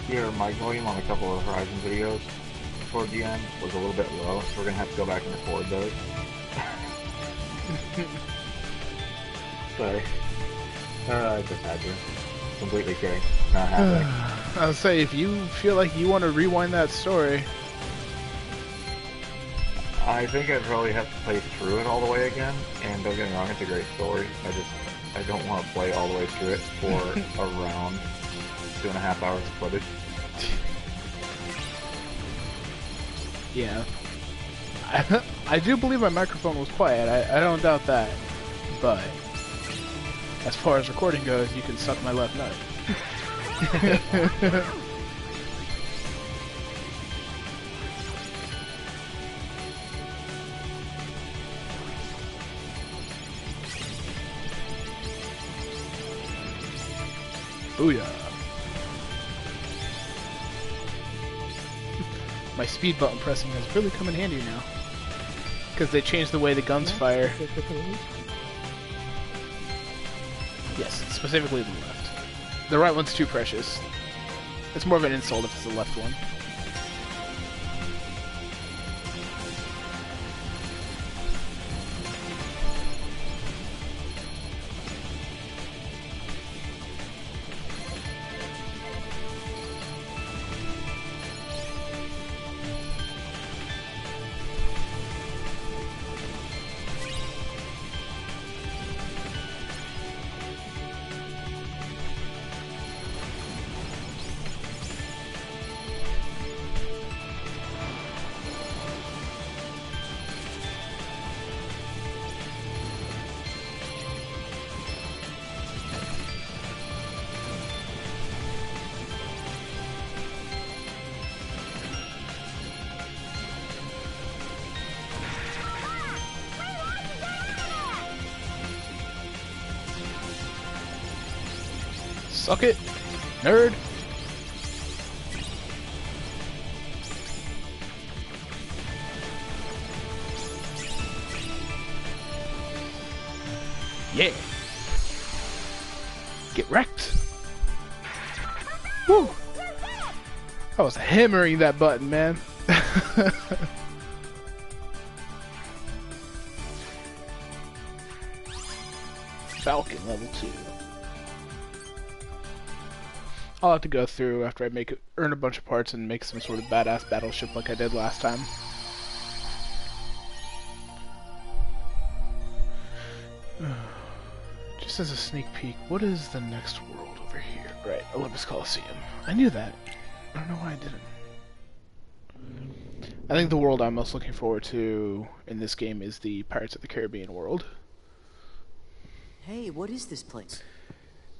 your mic volume on a couple of Horizon videos toward the end was a little bit low, so we're gonna have to go back and record those. Sorry. I just had to. Completely kidding. Not happening. I'll say, if you feel like you want to rewind that story... I think I'd probably have to play through it all the way again, and don't get me wrong, it's a great story. I don't want to play all the way through it for around 2.5 hours of footage. Yeah. I do believe my microphone was quiet, I don't doubt that. But, as far as recording goes, you can suck my left nut. Booyah. My speed button pressing has really come in handy now. Because they changed the way the guns fire. Yes, specifically the left. The right one's too precious. It's more of an insult if it's the left one. Suck it, nerd. Yeah. Get wrecked. Woo. I was hammering that button, man. Falcon level 2. I'll have to go through after I earn a bunch of parts and make some sort of badass battleship like I did last time. Just as a sneak peek, what is the next world over here? Right, Olympus Coliseum. I knew that. I don't know why I didn't. I think the world I'm most looking forward to in this game is the Pirates of the Caribbean world. Hey, what is this place?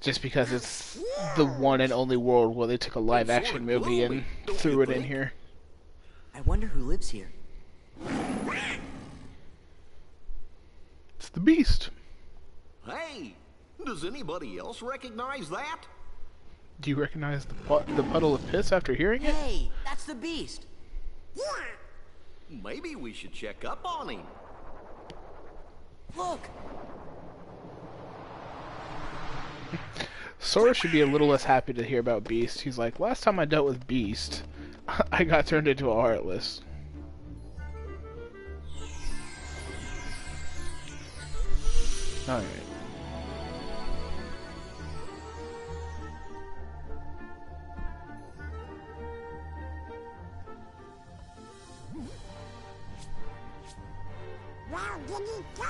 Just because it's the one and only world where they took a live-action movie and threw it in here. I wonder who lives here. It's the Beast. Hey, does anybody else recognize that? Do you recognize the puddle of piss after hearing it? Hey, that's the Beast. Maybe we should check up on him. Look. Sora should be a little less happy to hear about Beast. He's like, last time I dealt with Beast, I got turned into a Heartless. Alright. Where did he go?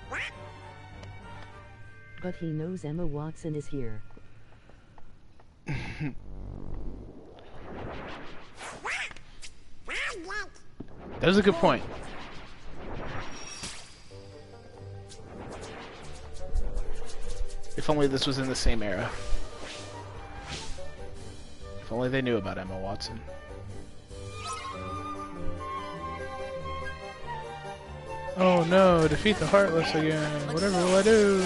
What? But he knows Emma Watson is here. That was a good point. If only this was in the same era. If only they knew about Emma Watson. Oh no, defeat the Heartless again. Whatever will I do?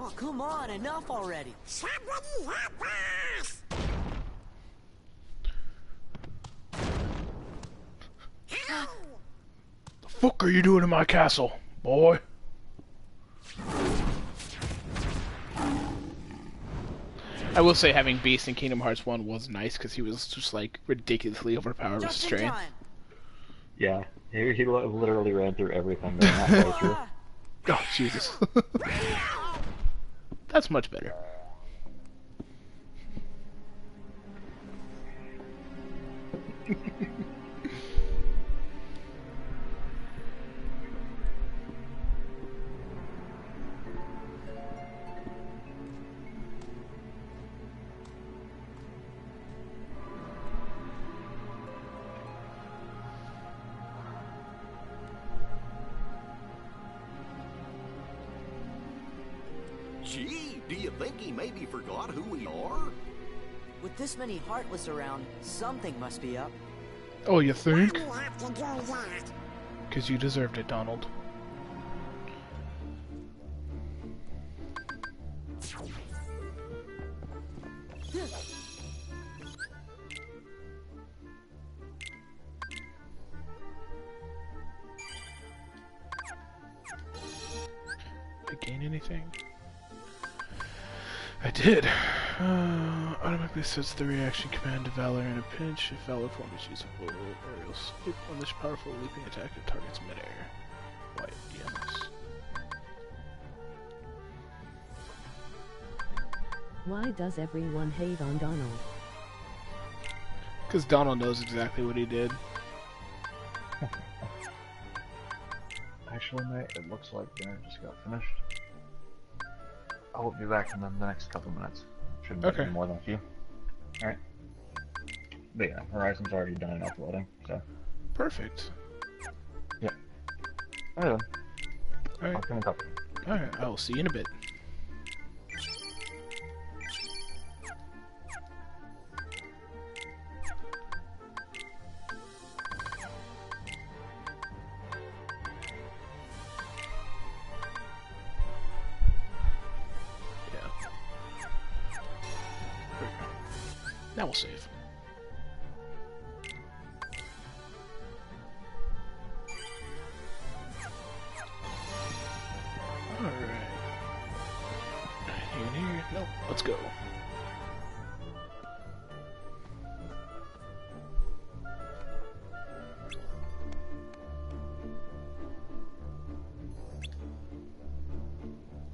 Oh, come on, enough already. Somebody help us! The fuck are you doing in my castle, boy? I will say having Beast in Kingdom Hearts 1 was nice because he was just like ridiculously overpowered with strength. Yeah, he literally ran through everything during that playthrough. Oh, Jesus. That's much better. Gee, do you think he maybe forgot who we are? With this many Heartless around, something must be up. Oh, you think? We have to do that. Because you deserved it, Donald. Did I gain anything? I did. Automatically sets the reaction command to Valor in a pinch. If Valor form is usable, aerial sweep. Unleash powerful leaping attack that targets midair. White, yes. Why does everyone hate on Donald? Because Donald knows exactly what he did. Actually, mate, it looks like dinner just got finished. I will be back in the next couple minutes. Shouldn't take Okay. any more than a few. Alright. But yeah, Horizon's already done enough loading, so. Perfect. Yeah. Alright then. Alright. I'll come in a couple. Alright, I will see you in a bit. Now we'll save. Alright. Here. Nope. Let's go.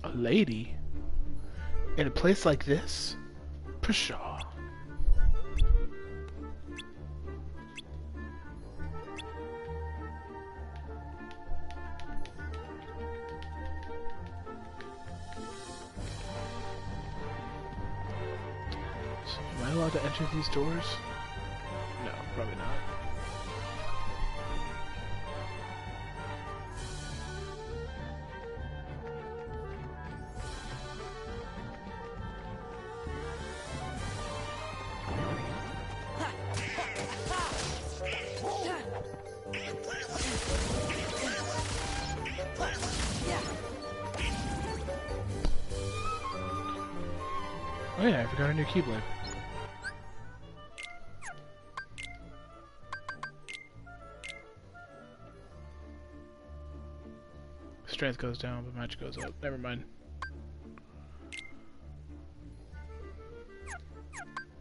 A lady? In a place like this? Pshaw. Am I allowed to enter these doors? No, probably not. Oh yeah, I forgot our new Keyblade. Strength goes down, but magic goes up. Never mind.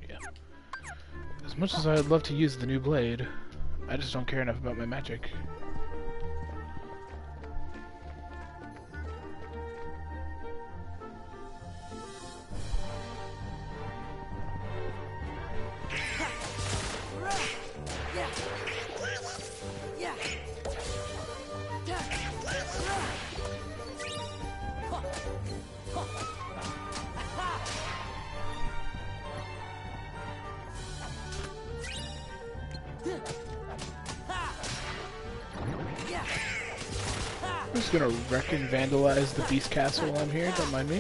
Yeah. As much as I'd love to use the new blade, I just don't care enough about my magic. I'm just gonna wreck and vandalize the Beast Castle while I'm here, don't mind me.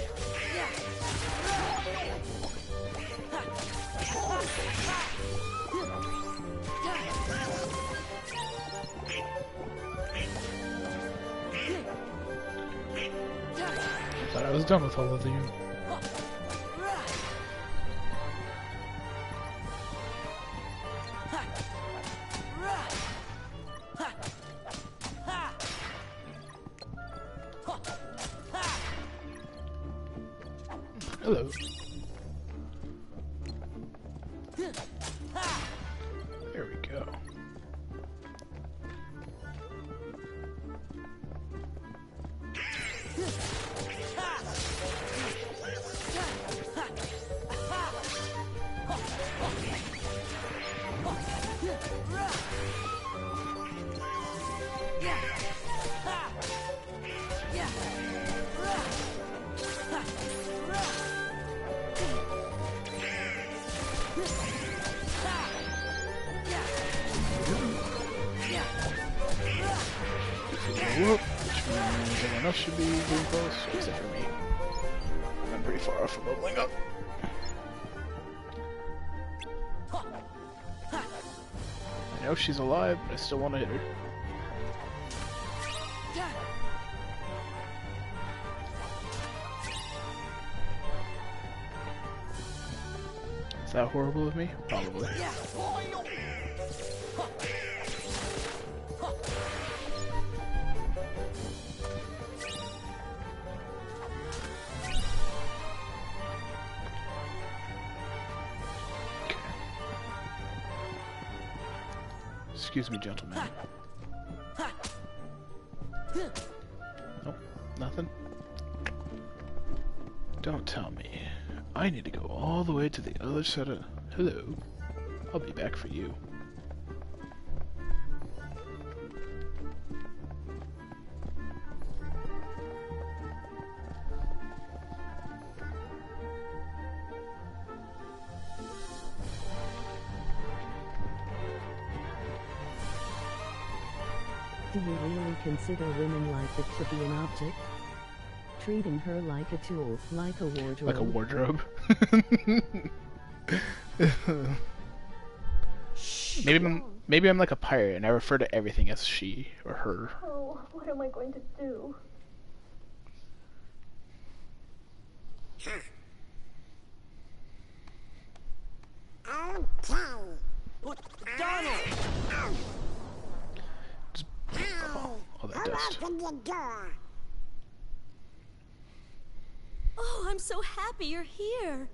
I thought I was done with all of you. Hello. There we go. Whoop, which means everyone else should be getting close, except for me. I'm pretty far off from leveling up. I know she's alive, but I still want to hit her. Is that horrible of me? Probably. Excuse me, gentlemen. Nope, nothing. Don't tell me. I need to go all the way to the other side of... Hello. I'll be back for you. Do you really consider women like it to be an object? Treating her like a tool, like a wardrobe. Like a wardrobe. Maybe I'm like a pirate and I refer to everything as she or her. Oh, what am I going to do? Donald! All that dust. Oh, I'm so happy you're here.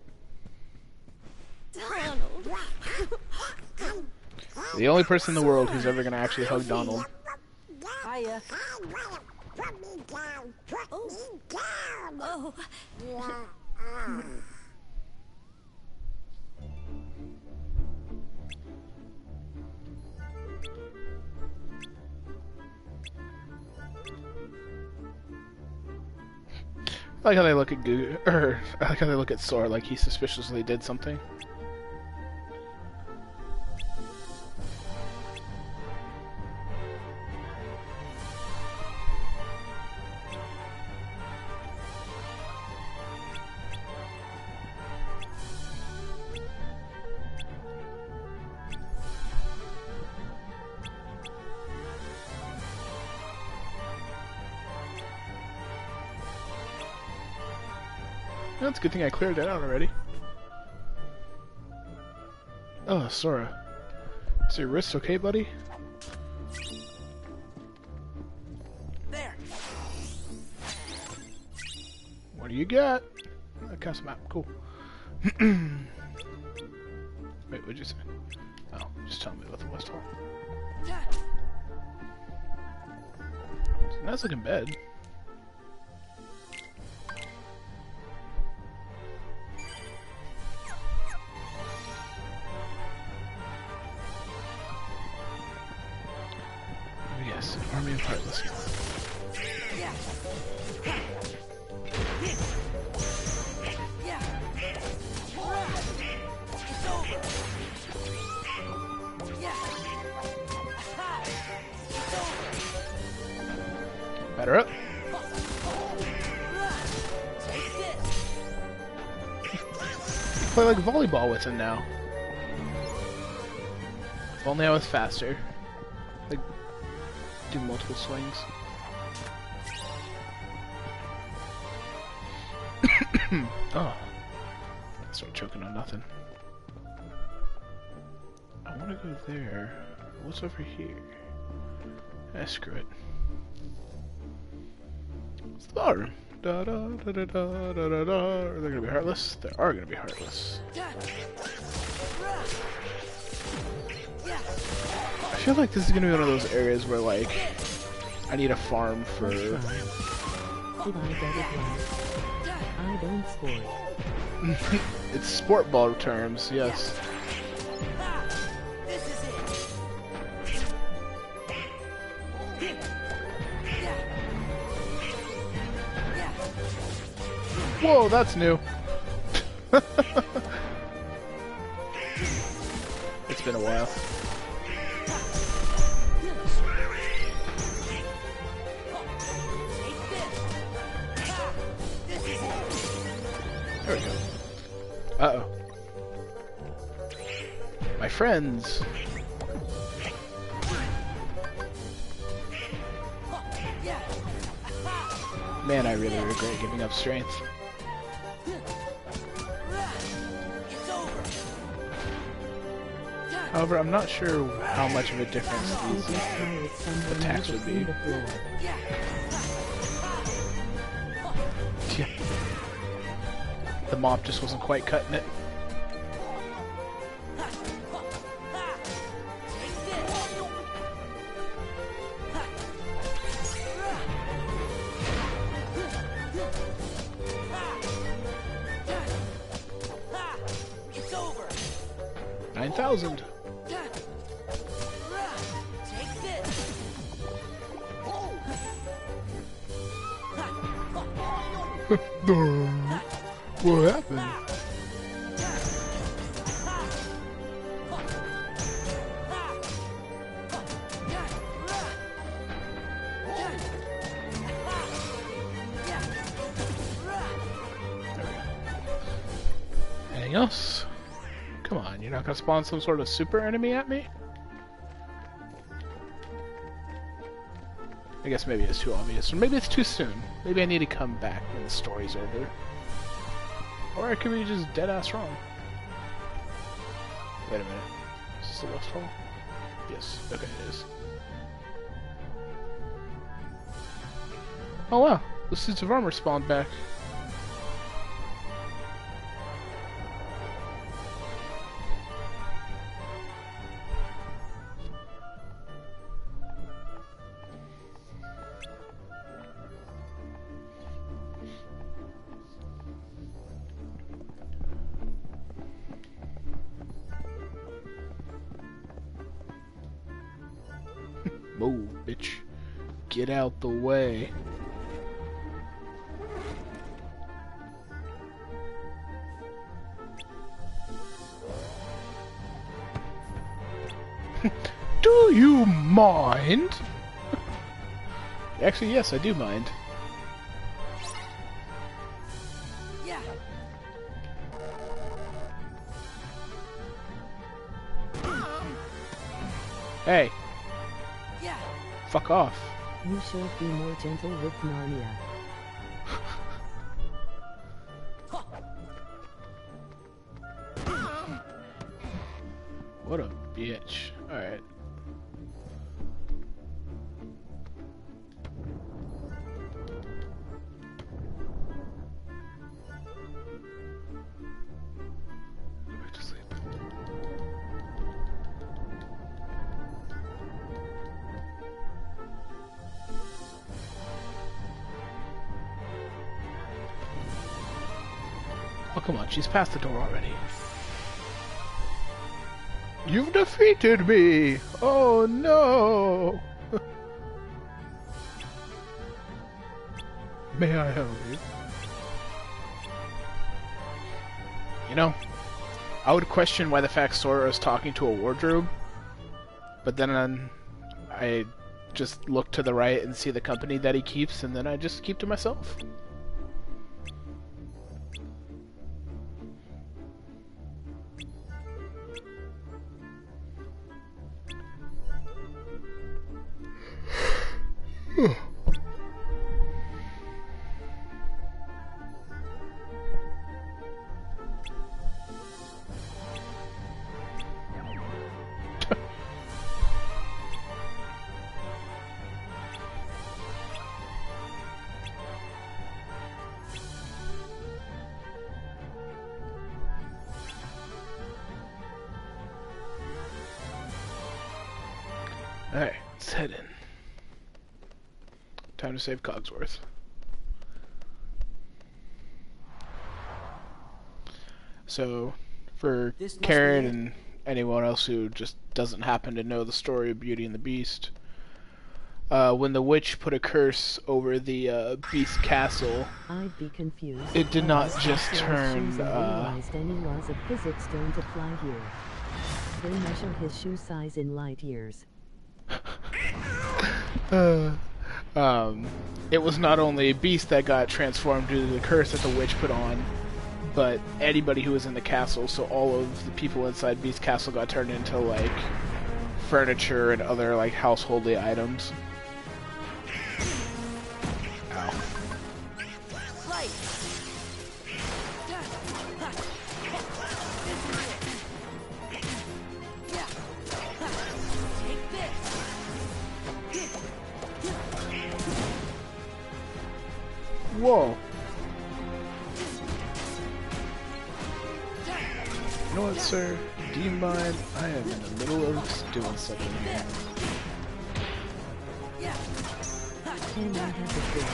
Donald. The only person in the world who's ever gonna actually hug Donald. Hiya. Oh. I like how they look at I like how they look at Sora like he suspiciously did something. That's a good thing I cleared that out already. Oh, Sora. Is your wrist okay, buddy? There. What do you got? A custom map. Cool. Wait, what'd you say? Oh, just tell me about the West Hall. It's a nice looking bed. Yes, an army of heartless. Batter up. Play like volleyball with him now. If only I was faster. Like, do multiple swings. Oh. I start choking on nothing. I want to go there. What's over here? Screw it. What's the bar? Da da da da da da da da. Are they gonna be heartless? They are gonna be heartless. I feel like this is gonna be one of those areas where, like, I need a farm for. Did I get it right? I don't sport. It's sport ball terms, yes. Whoa, that's new. It's been a while. There we go. Uh-oh. My friends. Man, I really regret giving up strength. However, I'm not sure how much of a difference these attacks would be. Yeah. The mop just wasn't quite cutting it. It's over. 9,000. What happened? Anything else? Come on, you're not gonna spawn some sort of super enemy at me? I guess maybe it's too obvious, or maybe it's too soon. Maybe I need to come back when the story's over. Or I could be just dead-ass wrong. Wait a minute. Is this the West Hall? Yes. Okay, it is. Oh wow, the suits of armor spawned back. Move, bitch. Get out the way. Do you mind? Actually, yes, I do mind. Yeah. Hey. Yeah. Fuck off. You should be more gentle with Narnia. What a bitch. Alright. Go back to sleep. Oh, come on, she's past the door already. You've defeated me! Oh no! May I help you? You know, I would question why the fact Sora is talking to a wardrobe, but then I just look to the right and see the company that he keeps, and then I just keep to myself. Alright, let's head in. Time to save Cogsworth. So, for Karen and anyone else who just doesn't happen to know the story of Beauty and the Beast, when the witch put a curse over the Beast Castle, I'd be confused. It did not just turn. Any laws of physics don't apply here. They measure his shoe size in light years. It was not only a beast that got transformed due to the curse that the witch put on, but anybody who was in the castle, so all of the people inside Beast Castle got turned into, like, furniture and other, like, householdly items. Ow. Right. Whoa. You know what, sir? Do you mind? I am in the middle of doing something here. Can I have the floor?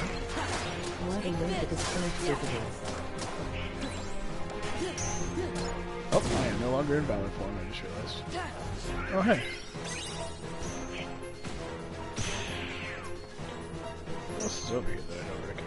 What a way to discourage visitors. Oh, I am no longer in valor form, I just realized. Oh, hey. What else is over here that I don't recognize?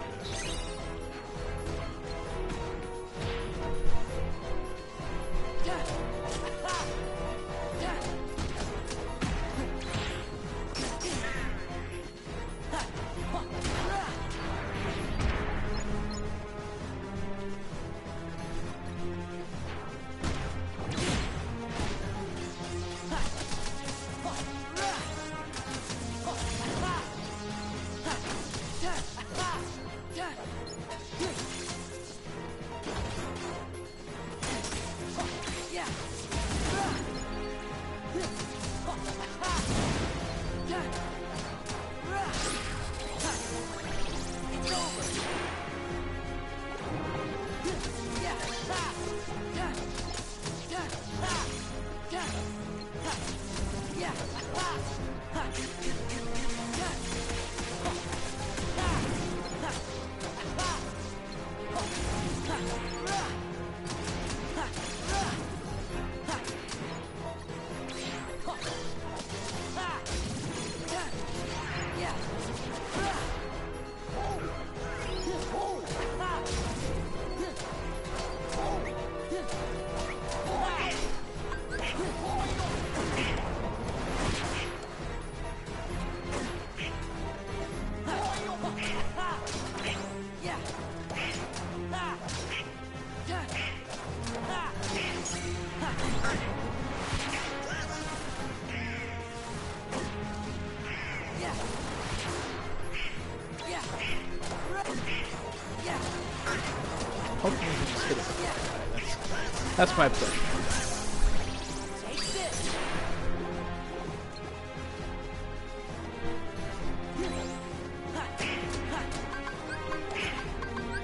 That's my pleasure.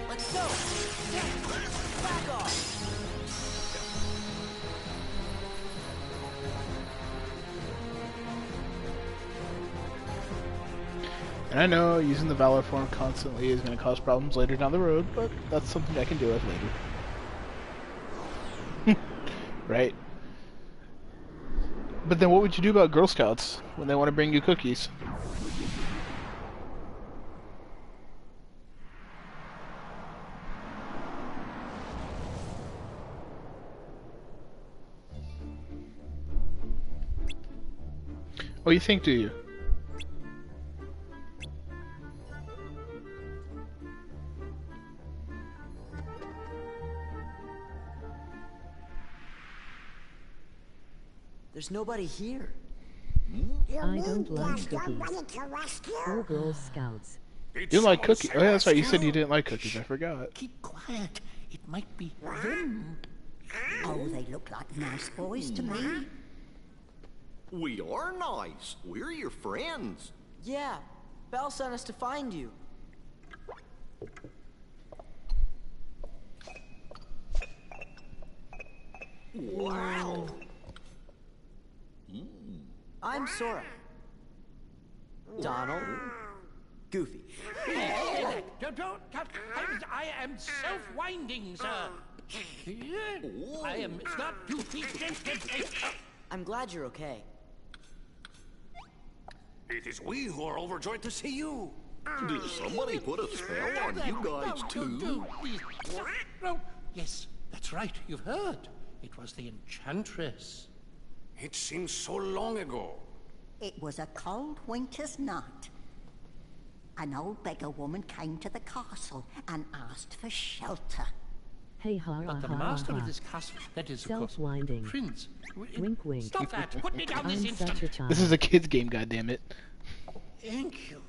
Let's go. Back off. And I know using the Valor form constantly is going to cause problems later down the road, but that's something I can deal with later. Right? But then what would you do about Girl Scouts when they want to bring you cookies? Oh, you think, do you? There's nobody here. I don't like cookies. Or Girl Scouts. You don't like cookies? Oh yeah, that's right. You said you didn't like cookies. I forgot. Keep quiet. It might be them. Oh, they look like nice boys to me. We are nice. We're your friends. Yeah, Belle sent us to find you. Wow. I'm Sora. Donald. Goofy. I am self-winding, sir. I am not Goofy. I'm glad you're okay. It is we who are overjoyed to see you. Did somebody put a spell on you guys too? No. Yes, that's right. You've heard. It was the Enchantress. It seems so long ago. It was a cold winter's night. An old beggar woman came to the castle and asked for shelter. Hey ha But the ha master ha of ha. this castle, that is, of course, Self-winding. Prince. Wink wink. Stop that! Put me down this I'm instant! such a child. This is a kid's game, goddammit. Thank you.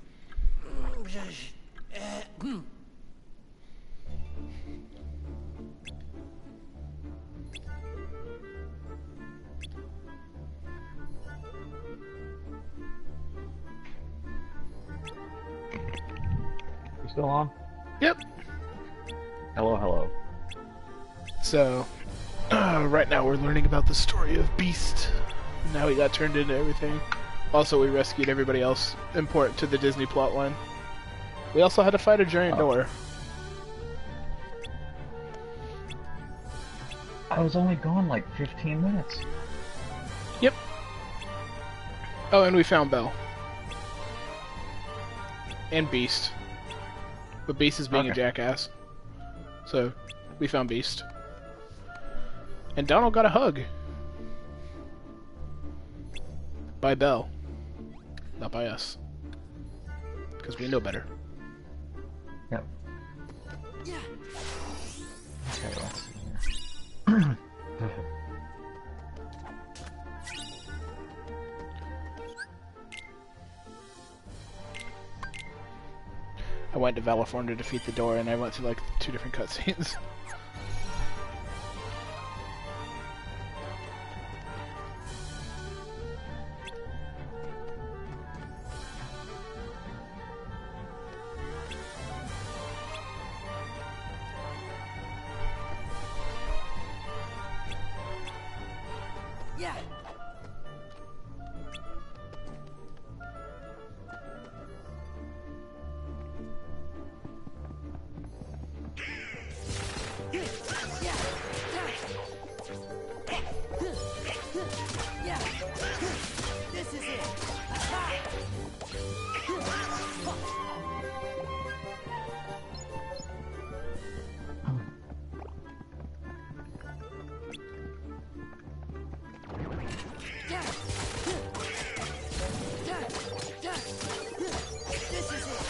You still on? Yep. Hello, hello. So, right now we're learning about the story of Beast. And how he got turned into everything. Also, we rescued everybody else important to the Disney plotline. We also had to fight a giant door. I was only gone like 15 minutes. Yep. Oh, and we found Belle. And Beast. But Beast is being a jackass. So, we found Beast. And Donald got a hug. By Belle. Not by us. Because we know better. Yep. Yeah. Okay, let's see here. I went to Valiform to defeat the door, and I went through like 2 different cutscenes. Yeah. Yeah. This is it. This is it.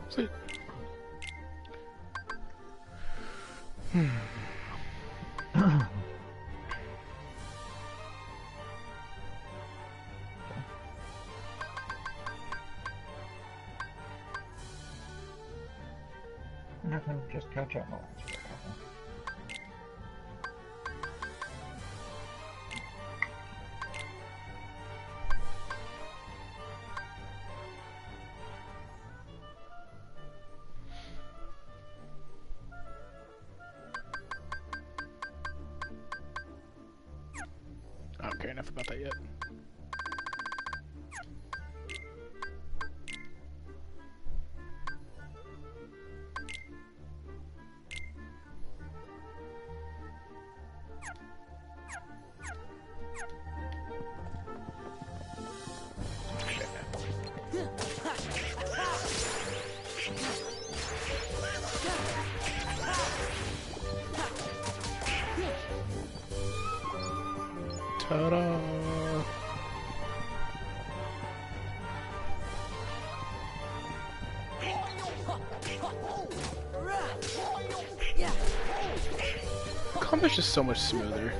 Sweet. Just catch up. I don't care enough about that yet. Ta-da! Combat's just so much smoother.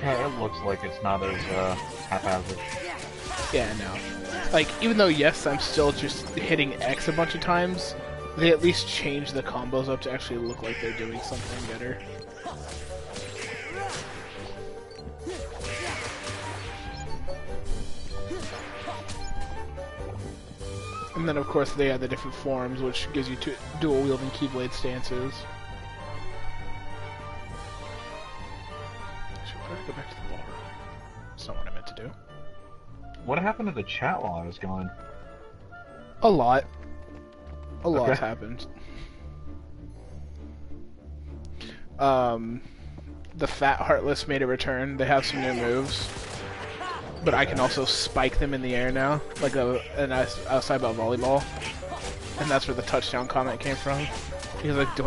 Yeah, it looks like it's not as haphazard. Yeah, no. Like, even though, yes, I'm still just hitting X a bunch of times, they at least change the combos up to actually look like they're doing something better. And then, of course, they have the different forms, which gives you dual-wielding Keyblade stances. Actually, why did I go back to the ballroom? That's not what I meant to do. What happened to the chat while I was gone? A lot. A lot's happened. The Fat Heartless made a return. They have some new moves. But I can also spike them in the air now, like outside about volleyball. And that's where the touchdown comment came from. He was like, I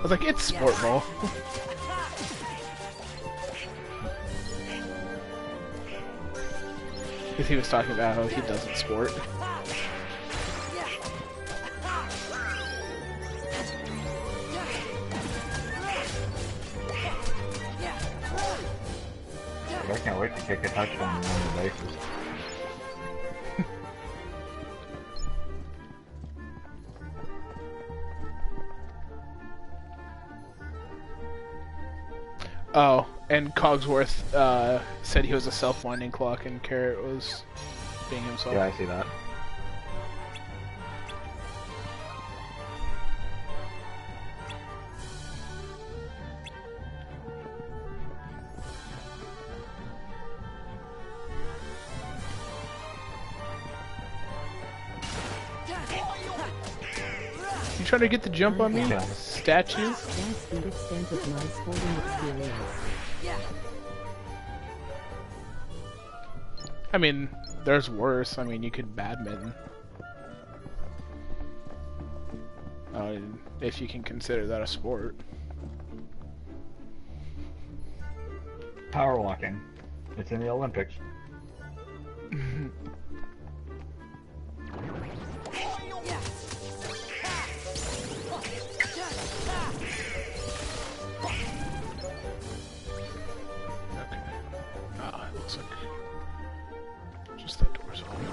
was like, it's sport ball. Because he was talking about how he doesn't sport. I can't wait to kick a touchdown on the bases. Oh, and Cogsworth said he was a self-winding clock and Carrot was being himself. Yeah, I see that. You trying to get the jump on me, statue? That's the extent of my sporting experience. I mean, there's worse. I mean, you could badminton. If you can consider that a sport. Power walking. It's in the Olympics. Just that door's open.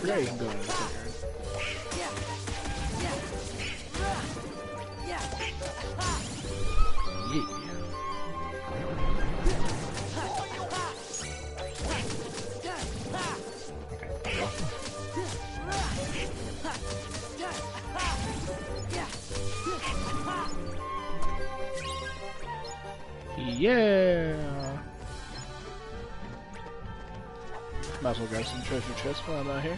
Very nice. Forgot you can go in the courtyard. Yeah. Might as well grab some treasure chests while I'm out here.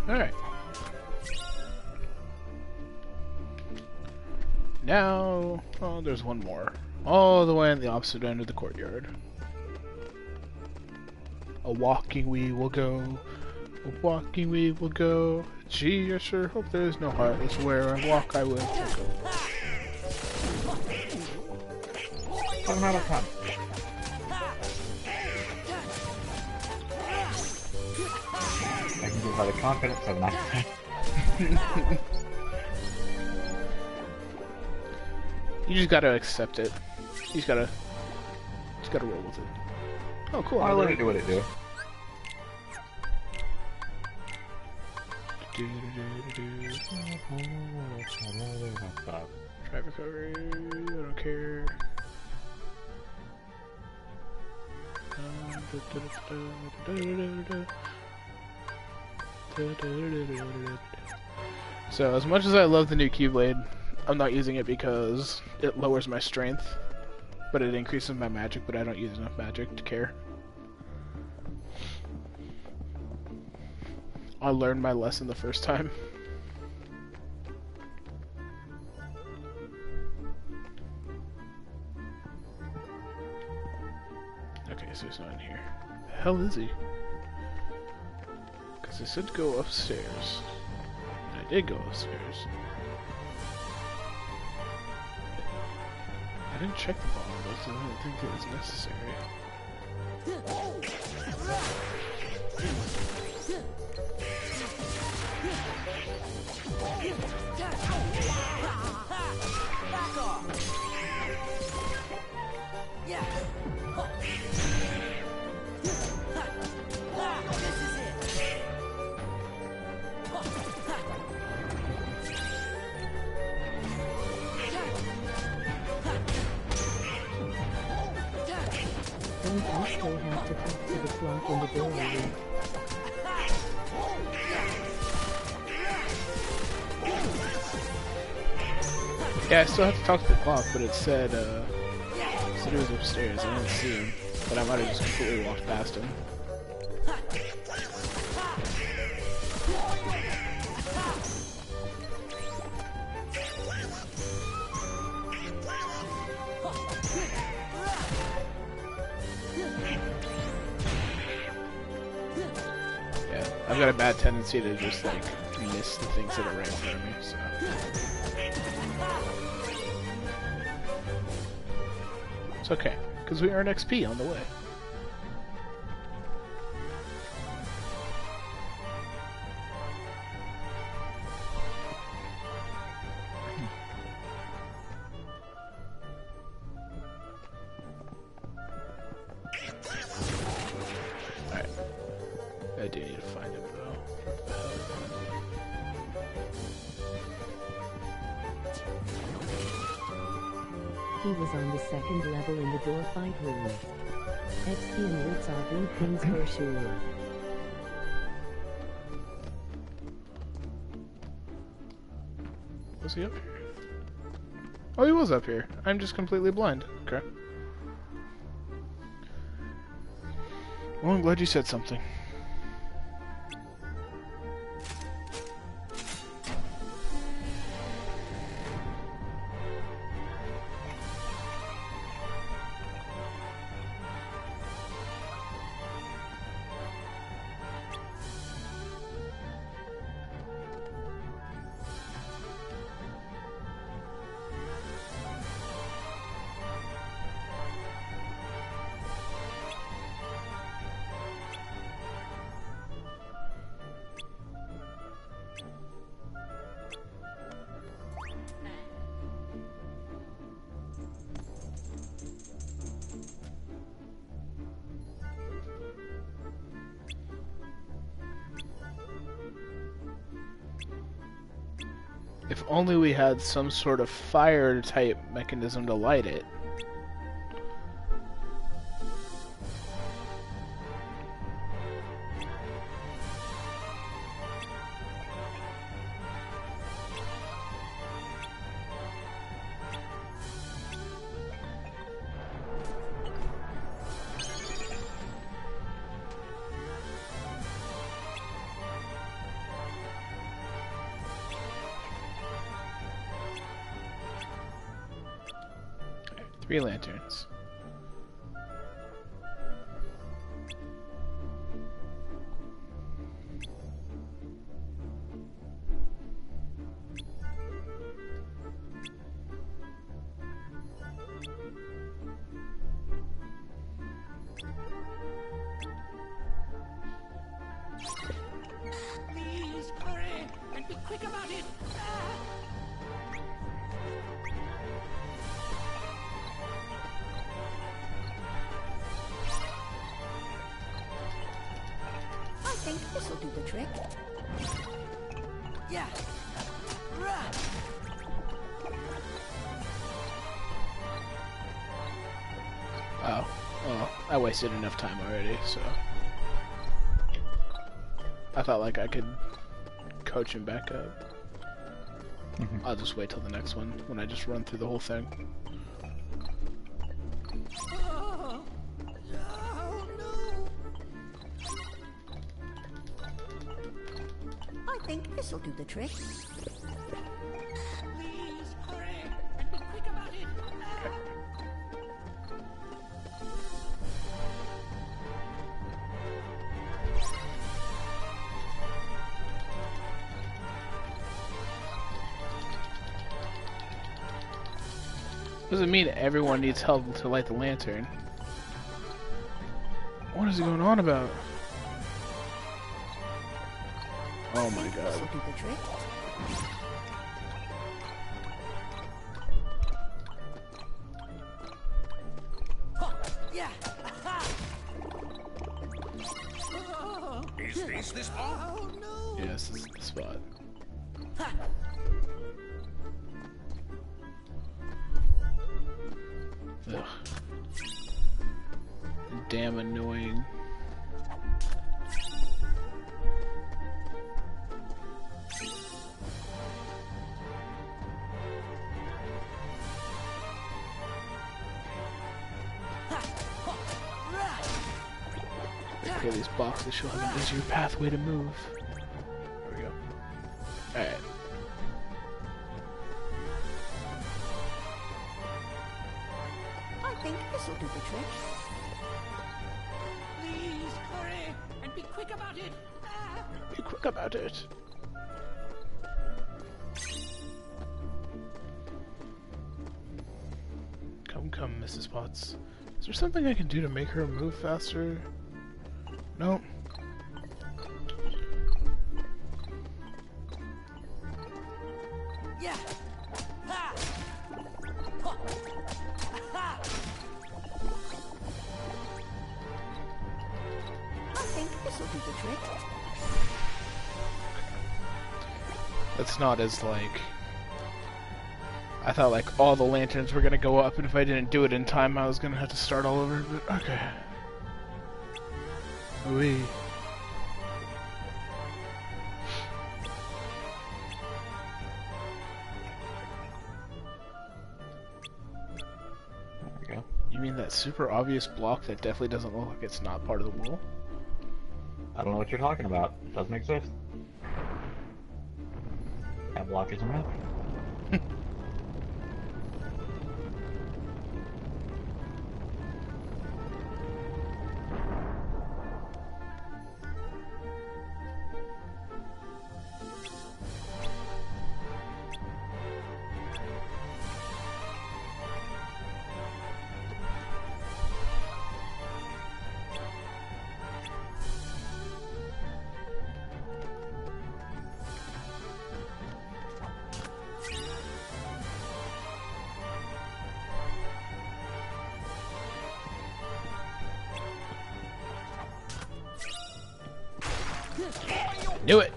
Alright. Now, oh, there's one more. All the way on the opposite end of the courtyard. A walking we will go. A walking we will go. Gee, I sure hope there's no heartless. Where I walk, I will go. 7 out of 10. I can give by the confidence 7 out of 10. You just gotta accept it. You just gotta roll with it. Oh, cool. I'll let it do what it do. Traffic recovery, I don't care. So, as much as I love the new Keyblade, I'm not using it because it lowers my strength, but it increases my magic, but I don't use enough magic to care. I learned my lesson the first time. Okay, so he's not in here. The hell is he? Because I said to go upstairs. And I did go upstairs. I didn't check the ball, but I didn't think it was necessary. Back off! Yeah. This is it. Don't you still have to talk to the clock in the doorway? Yeah, I still have to talk to the clock, but it said it was upstairs. I didn't see him, but I might have just completely walked past him. Yeah, I've got a bad tendency to just like miss the things that are right in front of me, so. It's okay, because we earn XP on the way. Alright. I do need to find him, though. He was on the second level in the door fight room. XP and roots are blue pins for sure. Was he up here? Oh, he was up here. I'm just completely blind. Okay. Well, I'm glad you said something. If only we had some sort of fire-type mechanism to light it. 3 lanterns. Please, hurry, and be quick about it. I think this'll do the trick. Yeah. Oh, well, I wasted enough time already, so... I thought like I could coach him back up. I'll just wait till the next one, when I just run through the whole thing. Oh, no. I think this'll do the trick. Please, hurry, and be quick about it. Doesn't mean everyone needs help to light the lantern. What is he going on about? Oh my god. This'll do the trick. Yeah. Is this the spot? Oh no. Yes, this is the spot. Ugh. Damn annoying. Okay, these boxes should have an easier pathway to move. There we go. Alright. I think this'll do the trick. Please, hurry, and be quick about it. Be quick about it. Come, come, Mrs. Potts. Is there something I can do to make her move faster? No. Yeah. Ha. I think this'll do the trick. That's not as like... I thought like all the lanterns were gonna go up, and if I didn't do it in time I was gonna have to start all over, but okay. Wee. There we go. You mean that super obvious block that definitely doesn't look like it's not part of the wall? I don't know what you're talking about. Doesn't exist. That block isn't real. Knew it!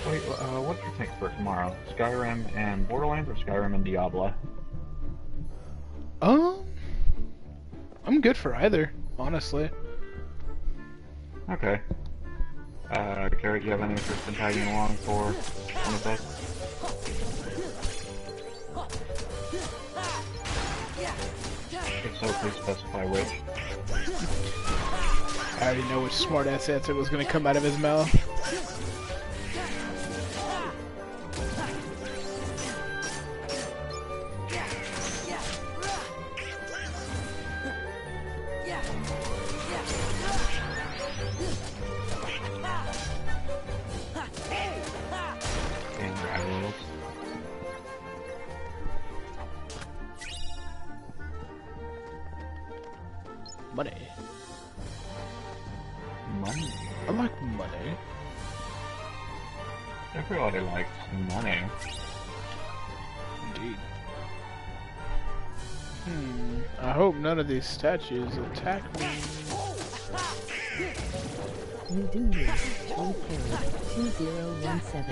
Wait, what do you think for tomorrow? Skyrim and Borderlands or Skyrim and Diablo? I'm good for either, honestly. Okay. Carrot, do you have any interest in tagging along for one of those? If so, please specify which. I already know which smart-ass answer was gonna come out of his mouth. Money. Money. I like money. Everybody likes money. Indeed. I hope none of these statues attack me. We do you, 2017.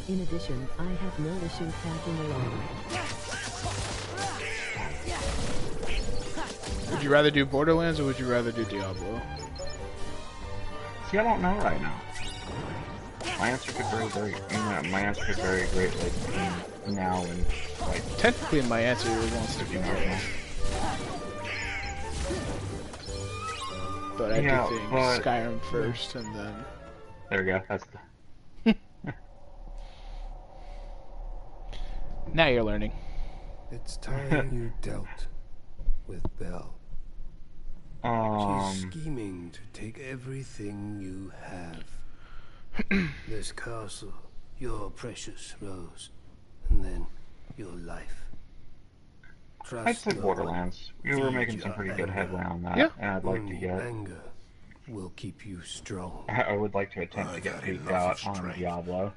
In addition, I have no issue tagging along. Would you rather do Borderlands or would you rather do Diablo? See, I don't know right now. My answer could vary my answer could vary greatly between now and like. Technically, my answer wants to be Borderlands. But I do think Skyrim first, and then. There we go. That's the. Now you're learning. It's time you dealt with Belle. She's scheming to take everything you have. This castle, your precious Rose, and then your life. I'd say Borderlands. We were making some pretty good headway on that, and I'd like to get. Anger will keep you strong. I would like to attempt to get peeked out on Diablo.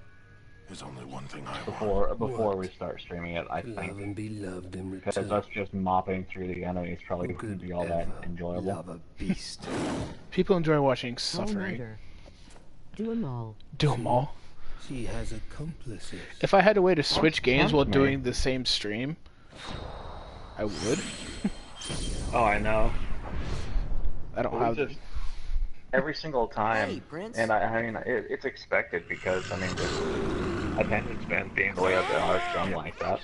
There's only one thing I before we start streaming it, I think. Love and be loved in return. Because us just mopping through the enemies probably wouldn't be all that enjoyable. Love a beast. People enjoy watching suffering. Do them all. Do them all. She has accomplices. If I had a way to switch games while doing the same stream, I would. Oh, I know. I don't have just every single time, and I mean it's expected because I mean the attention span being the way that they are, I'm like that.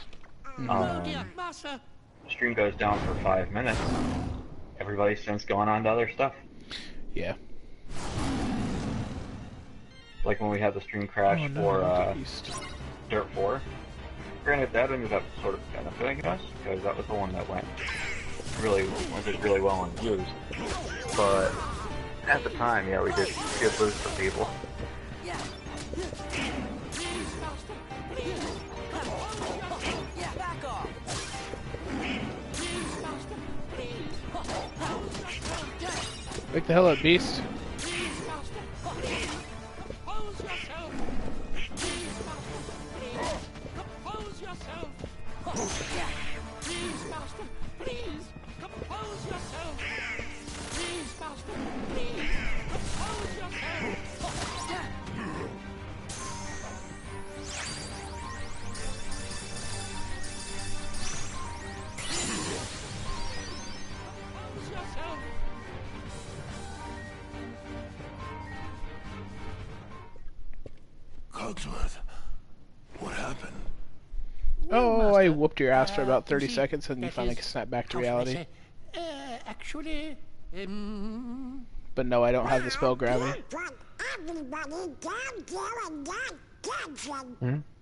Stream goes down for 5 minutes. Everybody's since going on to other stuff. Yeah. Like when we had the stream crash for Dirt 4. Granted, that ended up sort of benefiting us because that was the one that went really well on views. But at the time, yeah, we did lose some people. Wake the hell up, beast. Cogsworth, what happened? Oh, I whooped your ass for about 30 seconds and you finally snapped back to reality. Actually, But no, I don't have the spell gravity.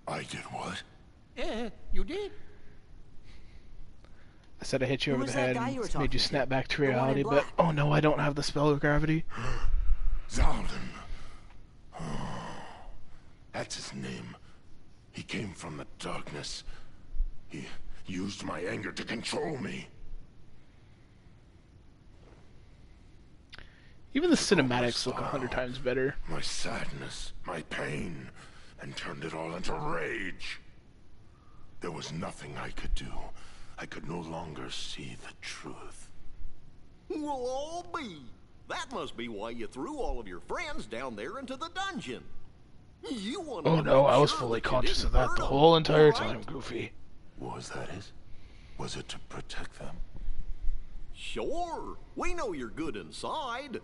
I did what? You did? I said I hit you over the head and made you snap back to reality, but oh no, I don't have the spell of gravity. Zaldin. That's his name. He came from the darkness. He used my anger to control me. Even the cinematics look 100 times better. My sadness, my pain, and turned it all into rage. There was nothing I could do. I could no longer see the truth. Well, I'll be. That must be why you threw all of your friends down there into the dungeon. You wanted Oh no, I was fully conscious of that the whole entire time, Goofy. Was that it? Was it to protect them? Sure. We know you're good inside.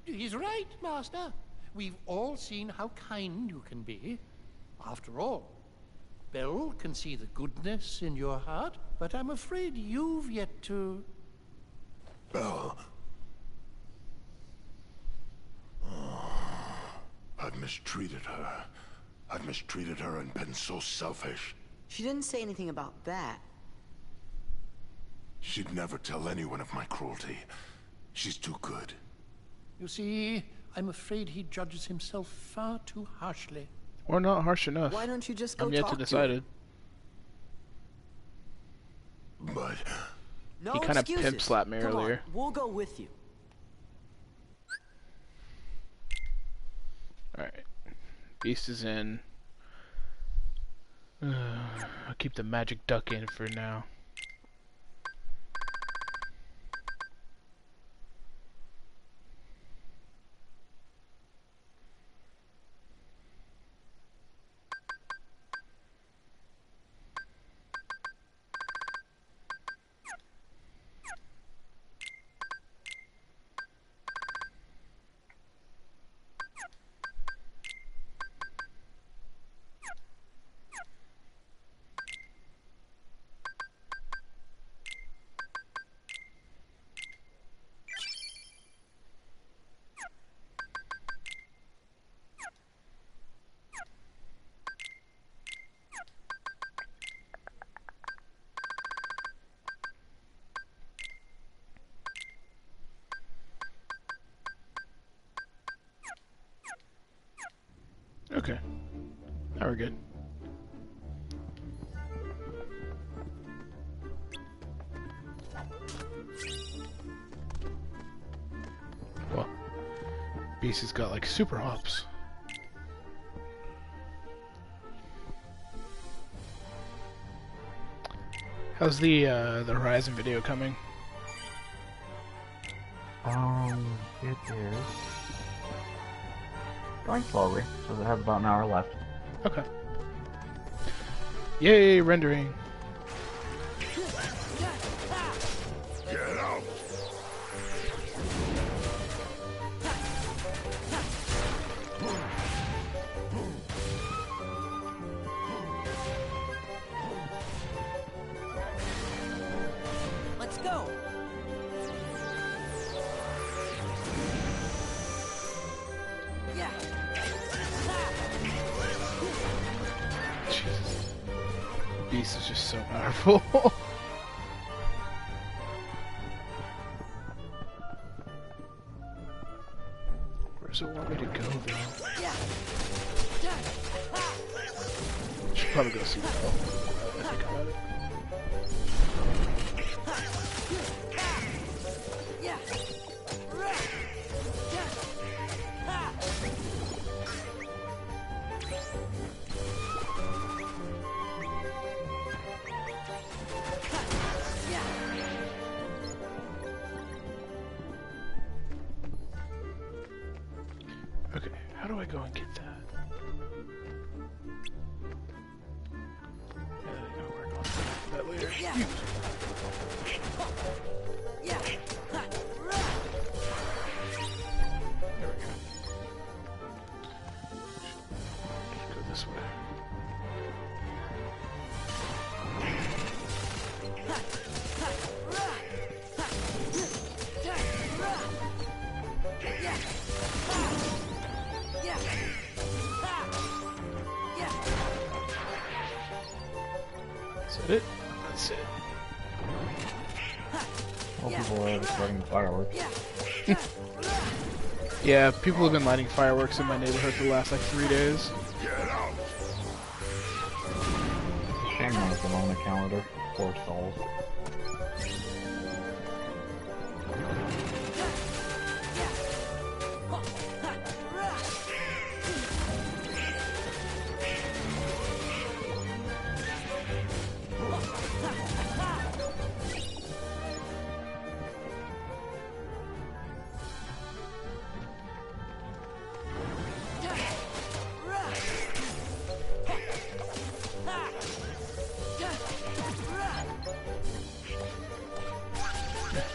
He's right, Master. We've all seen how kind you can be. After all, Belle can see the goodness in your heart, but I'm afraid you've yet to... Belle. I've mistreated her. I've mistreated her and been so selfish. She didn't say anything about that. She'd never tell anyone of my cruelty. She's too good. You see, I'm afraid he judges himself far too harshly. Or not harsh enough. Why don't you just go I'm yet talk to decide it. But No he kind of excuses. pimp slapped me Come earlier. On, we'll go with you. Alright. Beast is in. I'll keep the magic duck in for now. Okay. Now we're good. Well, Beast has got like super hops. How's the Horizon video coming? It is going slowly, so they have about an hour left. Okay. Yay, rendering. Get out! Let's go. Yeah. Jesus. Beast is just so powerful. Where's it want me to go, though? Should probably go see Belle. I think about it. Okay, how do I go and get that? Yeah, I gotta work on that later. There we go. Just go this way. Is that it? That's it. Well, people are lighting fireworks. Yeah, people have been lighting fireworks in my neighborhood for the last like 3 days. Shame on it on the calendar. Poor souls.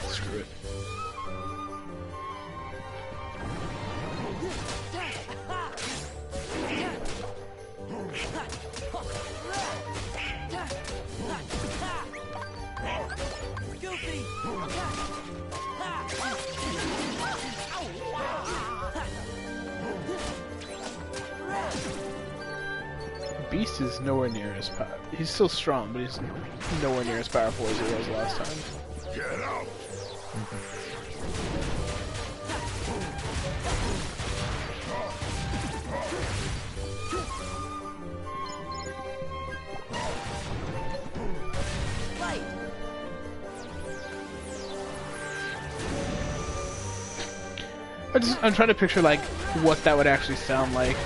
Screw it. Beast is nowhere near as powerful. He's still strong, but he's nowhere near as powerful as he was last time. Get out! I'm trying to picture like what that would actually sound like.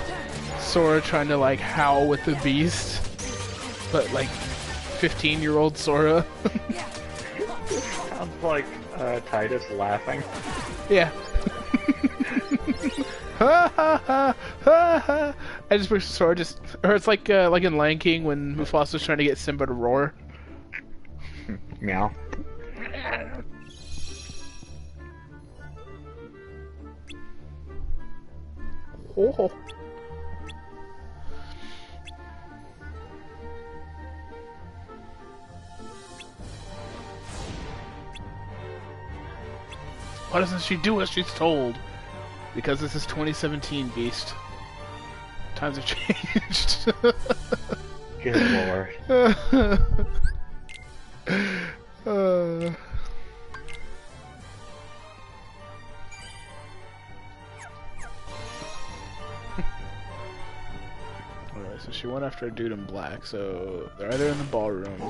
Sora trying to like howl with the beast, but like 15-year-old Sora. Sounds like Titus laughing. Yeah. Ha ha ha ha ha. I just picture Sora just, or it's like in Lion King when Mufasa's trying to get Simba to roar. Meow. Oh. Why doesn't she do as she's told? Because this is 2017, Beast. Times have changed. Good lord. Alright, so she went after a dude in black, so they're either in the ballroom.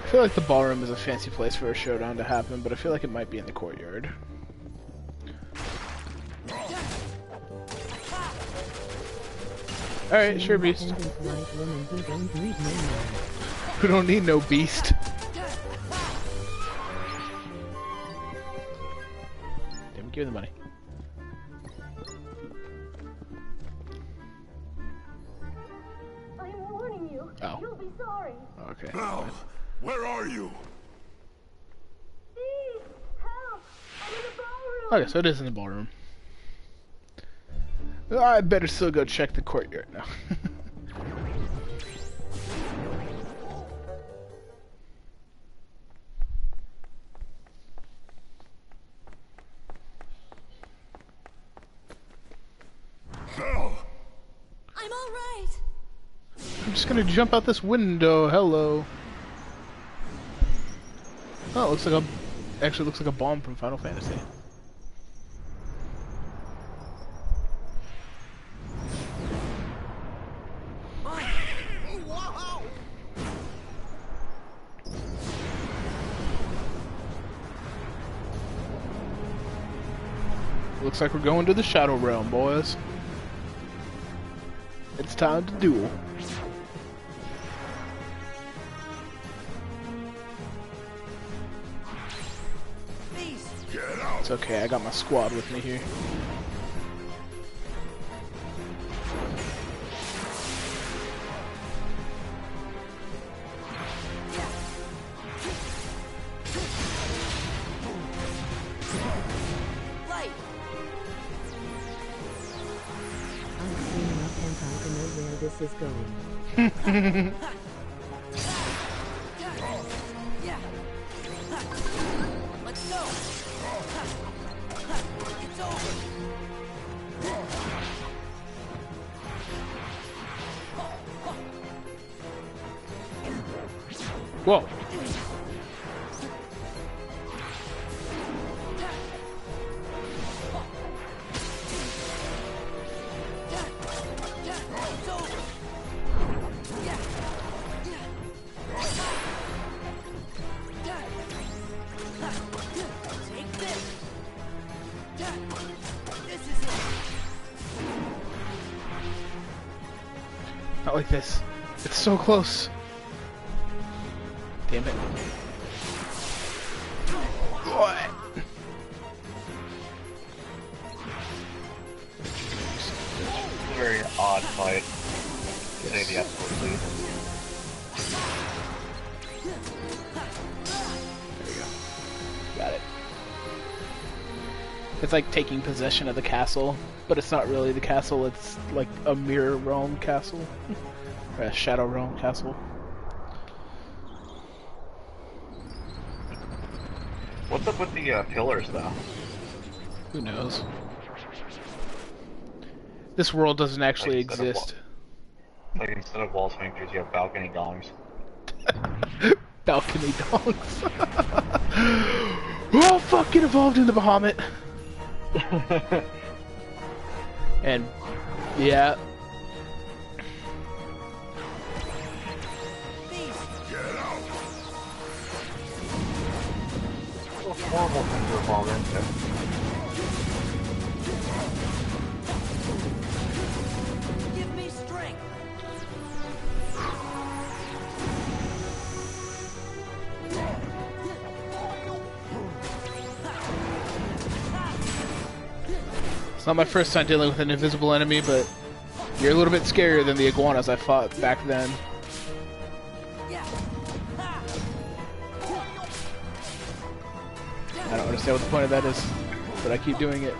I feel like the ballroom is a fancy place for a showdown to happen, but I feel like it might be in the courtyard. Alright, sure, Beast. Who don't need no Beast. Damn, give me the money. I'm warning you. Oh. You'll be sorry. Okay. Now, where are you? Please, help! I'm in the ballroom. Okay, so it is in the ballroom. I better still go check the courtyard now. No. I'm all right. I'm just gonna jump out this window. Hello. Oh, it looks like actually looks like a bomb from Final Fantasy. Looks like we're going to the Shadow Realm, boys. It's time to duel. It's okay, I got my squad with me here. This is going. Let's go. It's over. Whoa. Not like this. It's so close. Damn it. What? Very odd fight. To say the absolute least. There we go. Got it. It's like taking possession of the castle, but it's not really the castle, it's like a mirror realm castle. Or a shadow realm castle. What's up with the pillars, though? Who knows? This world doesn't actually exist. Like instead of wall sphincters, you have balcony gongs. Balcony gongs. Oh fuck! Get involved in the Bahamut. And yeah. horrible thing to evolve into. Give me strength. It's not my first time dealing with an invisible enemy, but you're a little bit scarier than the iguanas I fought back then. I don't understand what the point of that is, but I keep doing it.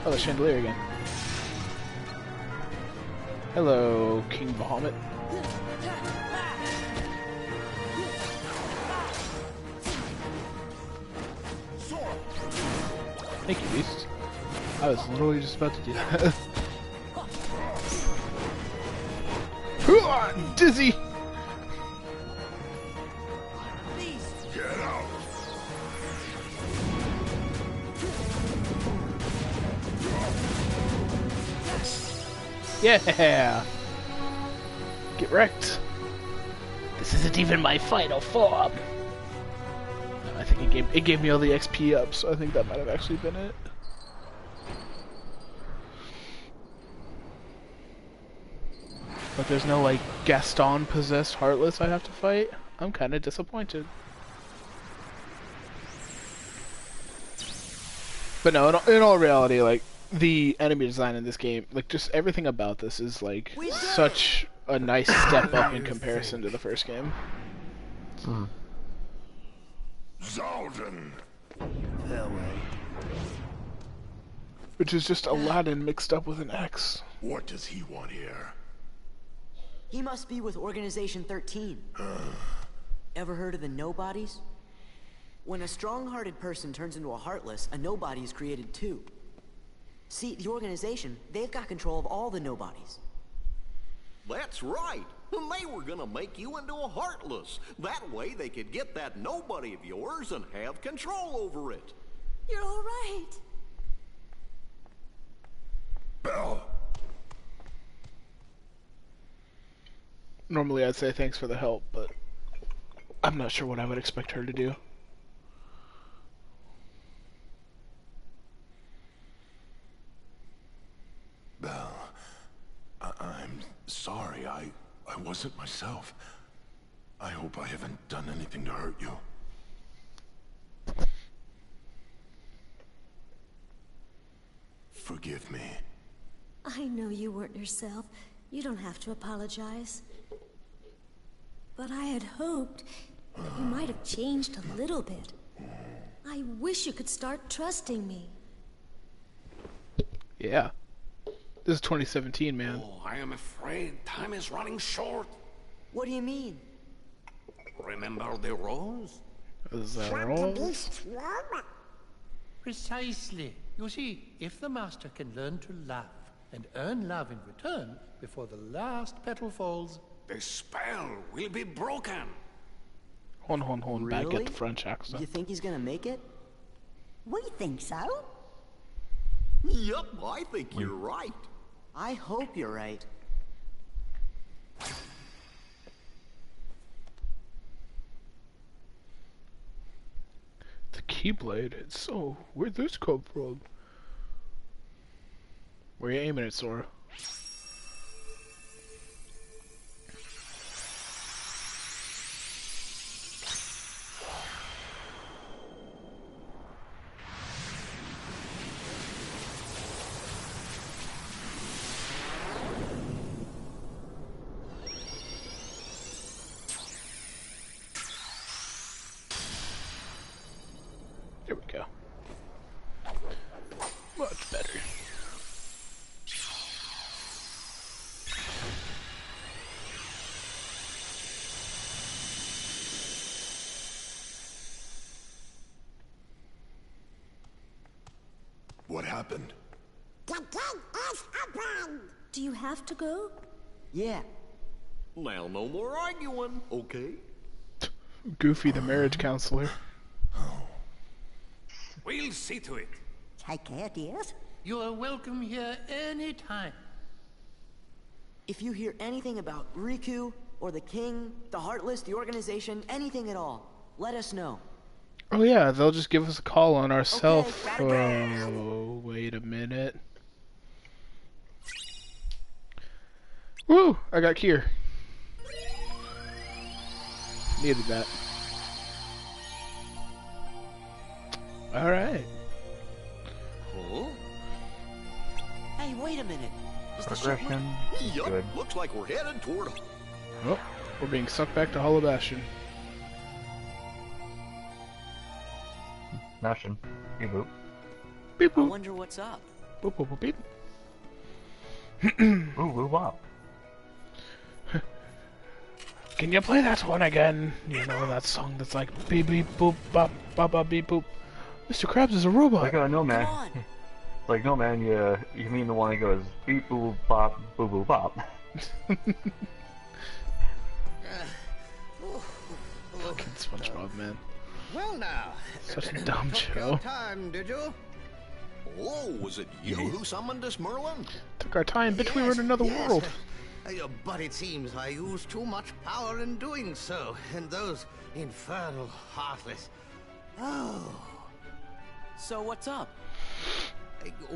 Oh, the chandelier again. Hello, King Bahamut. Thank you, Beast. I was literally just about to do that. Dizzy! Get out! Yeah! Get wrecked. This isn't even my final form. No, I think it gave me all the XP up, so I think that might have actually been it. But there's no, like, Gaston-possessed Heartless I have to fight. I'm kinda disappointed. But no, in all reality, like, the enemy design in this game, like, just everything about this is, like, such a nice step up in comparison to the first game. Zaldin! Which is just Aladdin mixed up with an X. What does he want here? He must be with Organization 13. Ever heard of the Nobodies? When a strong-hearted person turns into a Heartless, a Nobody is created too. See, the organization, they've got control of all the Nobodies. That's right. They were gonna make you into a Heartless. That way they could get that nobody of yours and have control over it. You're all right. Belle! Normally I'd say thanks for the help, but I'm not sure what I would expect her to do. Belle, I'm sorry. I wasn't myself. I hope I haven't done anything to hurt you. Forgive me. I know you weren't yourself. You don't have to apologize. But I had hoped that you might have changed a little bit. I wish you could start trusting me. Yeah. This is 2017, man. Oh, I am afraid time is running short. What do you mean? Remember the rose? Precisely. You see, if the master can learn to love and earn love in return before the last petal falls, the spell will be broken. Hold on. Really? Back at the French accent. You think he's gonna make it? We think so. Yup, I think you're right. I hope you're right. The Keyblade? It's so... Where'd this come from? Where are you aiming at, Sora? There we go. Much better. What happened? The gate is open. Do you have to go? Yeah. Now no more arguing, okay? Goofy the marriage counselor. We'll see to it. Take care, dears. you are welcome here any time. If you hear anything about Riku, or the King, the Heartless, the organization, anything at all, let us know. Oh yeah, they'll just give us a call on our cell gotta go. phone. Wait a minute. Woo! I got Kier. Needed that. Alright. Oh? Hey, wait a minute. Is the ship Progression. Yup, Good. looks like we're headed toward... Oh, we're being sucked back to Hollow Bastion. Nothing. Beep boop. Beep I boop. wonder what's up. Boop boop boop beep. Ooh, woo wop. Can you play that one again? You know that song that's like beep beep boop bop bop bop beep boop. Mr. Krabs is a robot. Like, no man. It's like, no man, you mean the one that goes beep boop bop boo boo bop. Fucking SpongeBob, man. Well now. Such a dumb Took show. your time, did you? Oh, was it you who summoned us, Merlin? Took our time, bitch. We were in another world. But it seems I used too much power in doing so, and those infernal heartless. Oh. So what's up?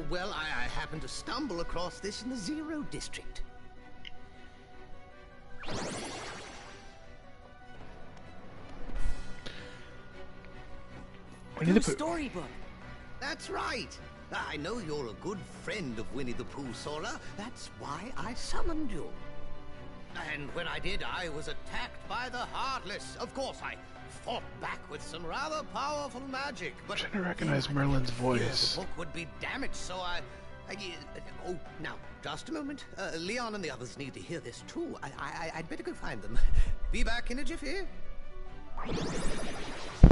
Well, I happened to stumble across this in the Zero District. New storybook. That's right. I know you're a good friend of Winnie the Pooh, Sora. That's why I summoned you. And when I did, I was attacked by the Heartless. Of course, I fought back with some rather powerful magic, but... I'm trying to recognize Merlin's voice. The book would be damaged, so oh, now, just a moment. Leon and the others need to hear this, too. I'd better go find them. Be back in a jiffy.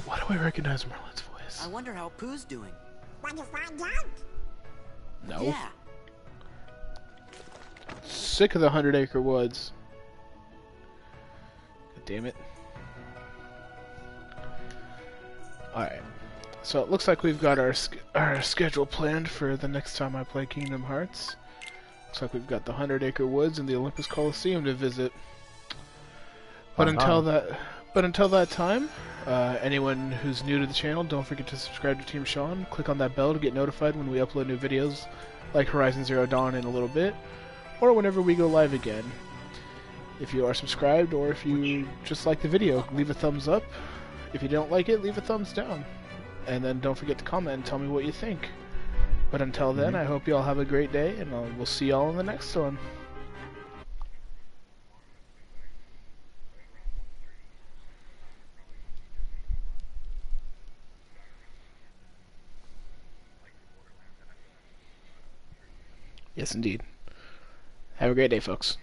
Why do I recognize Merlin's voice? I wonder how Pooh's doing. Want to find out? No. Yeah. Sick of the 100-acre woods. God damn it. Alright. So it looks like we've got our schedule planned for the next time I play Kingdom Hearts. Looks like we've got the 100-acre woods and the Olympus Coliseum to visit. But until that time, anyone who's new to the channel, don't forget to subscribe to Team Sean. Click on that bell to get notified when we upload new videos like Horizon Zero Dawn in a little bit, or whenever we go live again. If you are subscribed, or if you just like the video, leave a thumbs up. If you don't like it, leave a thumbs down. And then don't forget to comment and tell me what you think. But until then, I hope you all have a great day, and we'll see y'all in the next one. Yes, indeed. Have a great day, folks.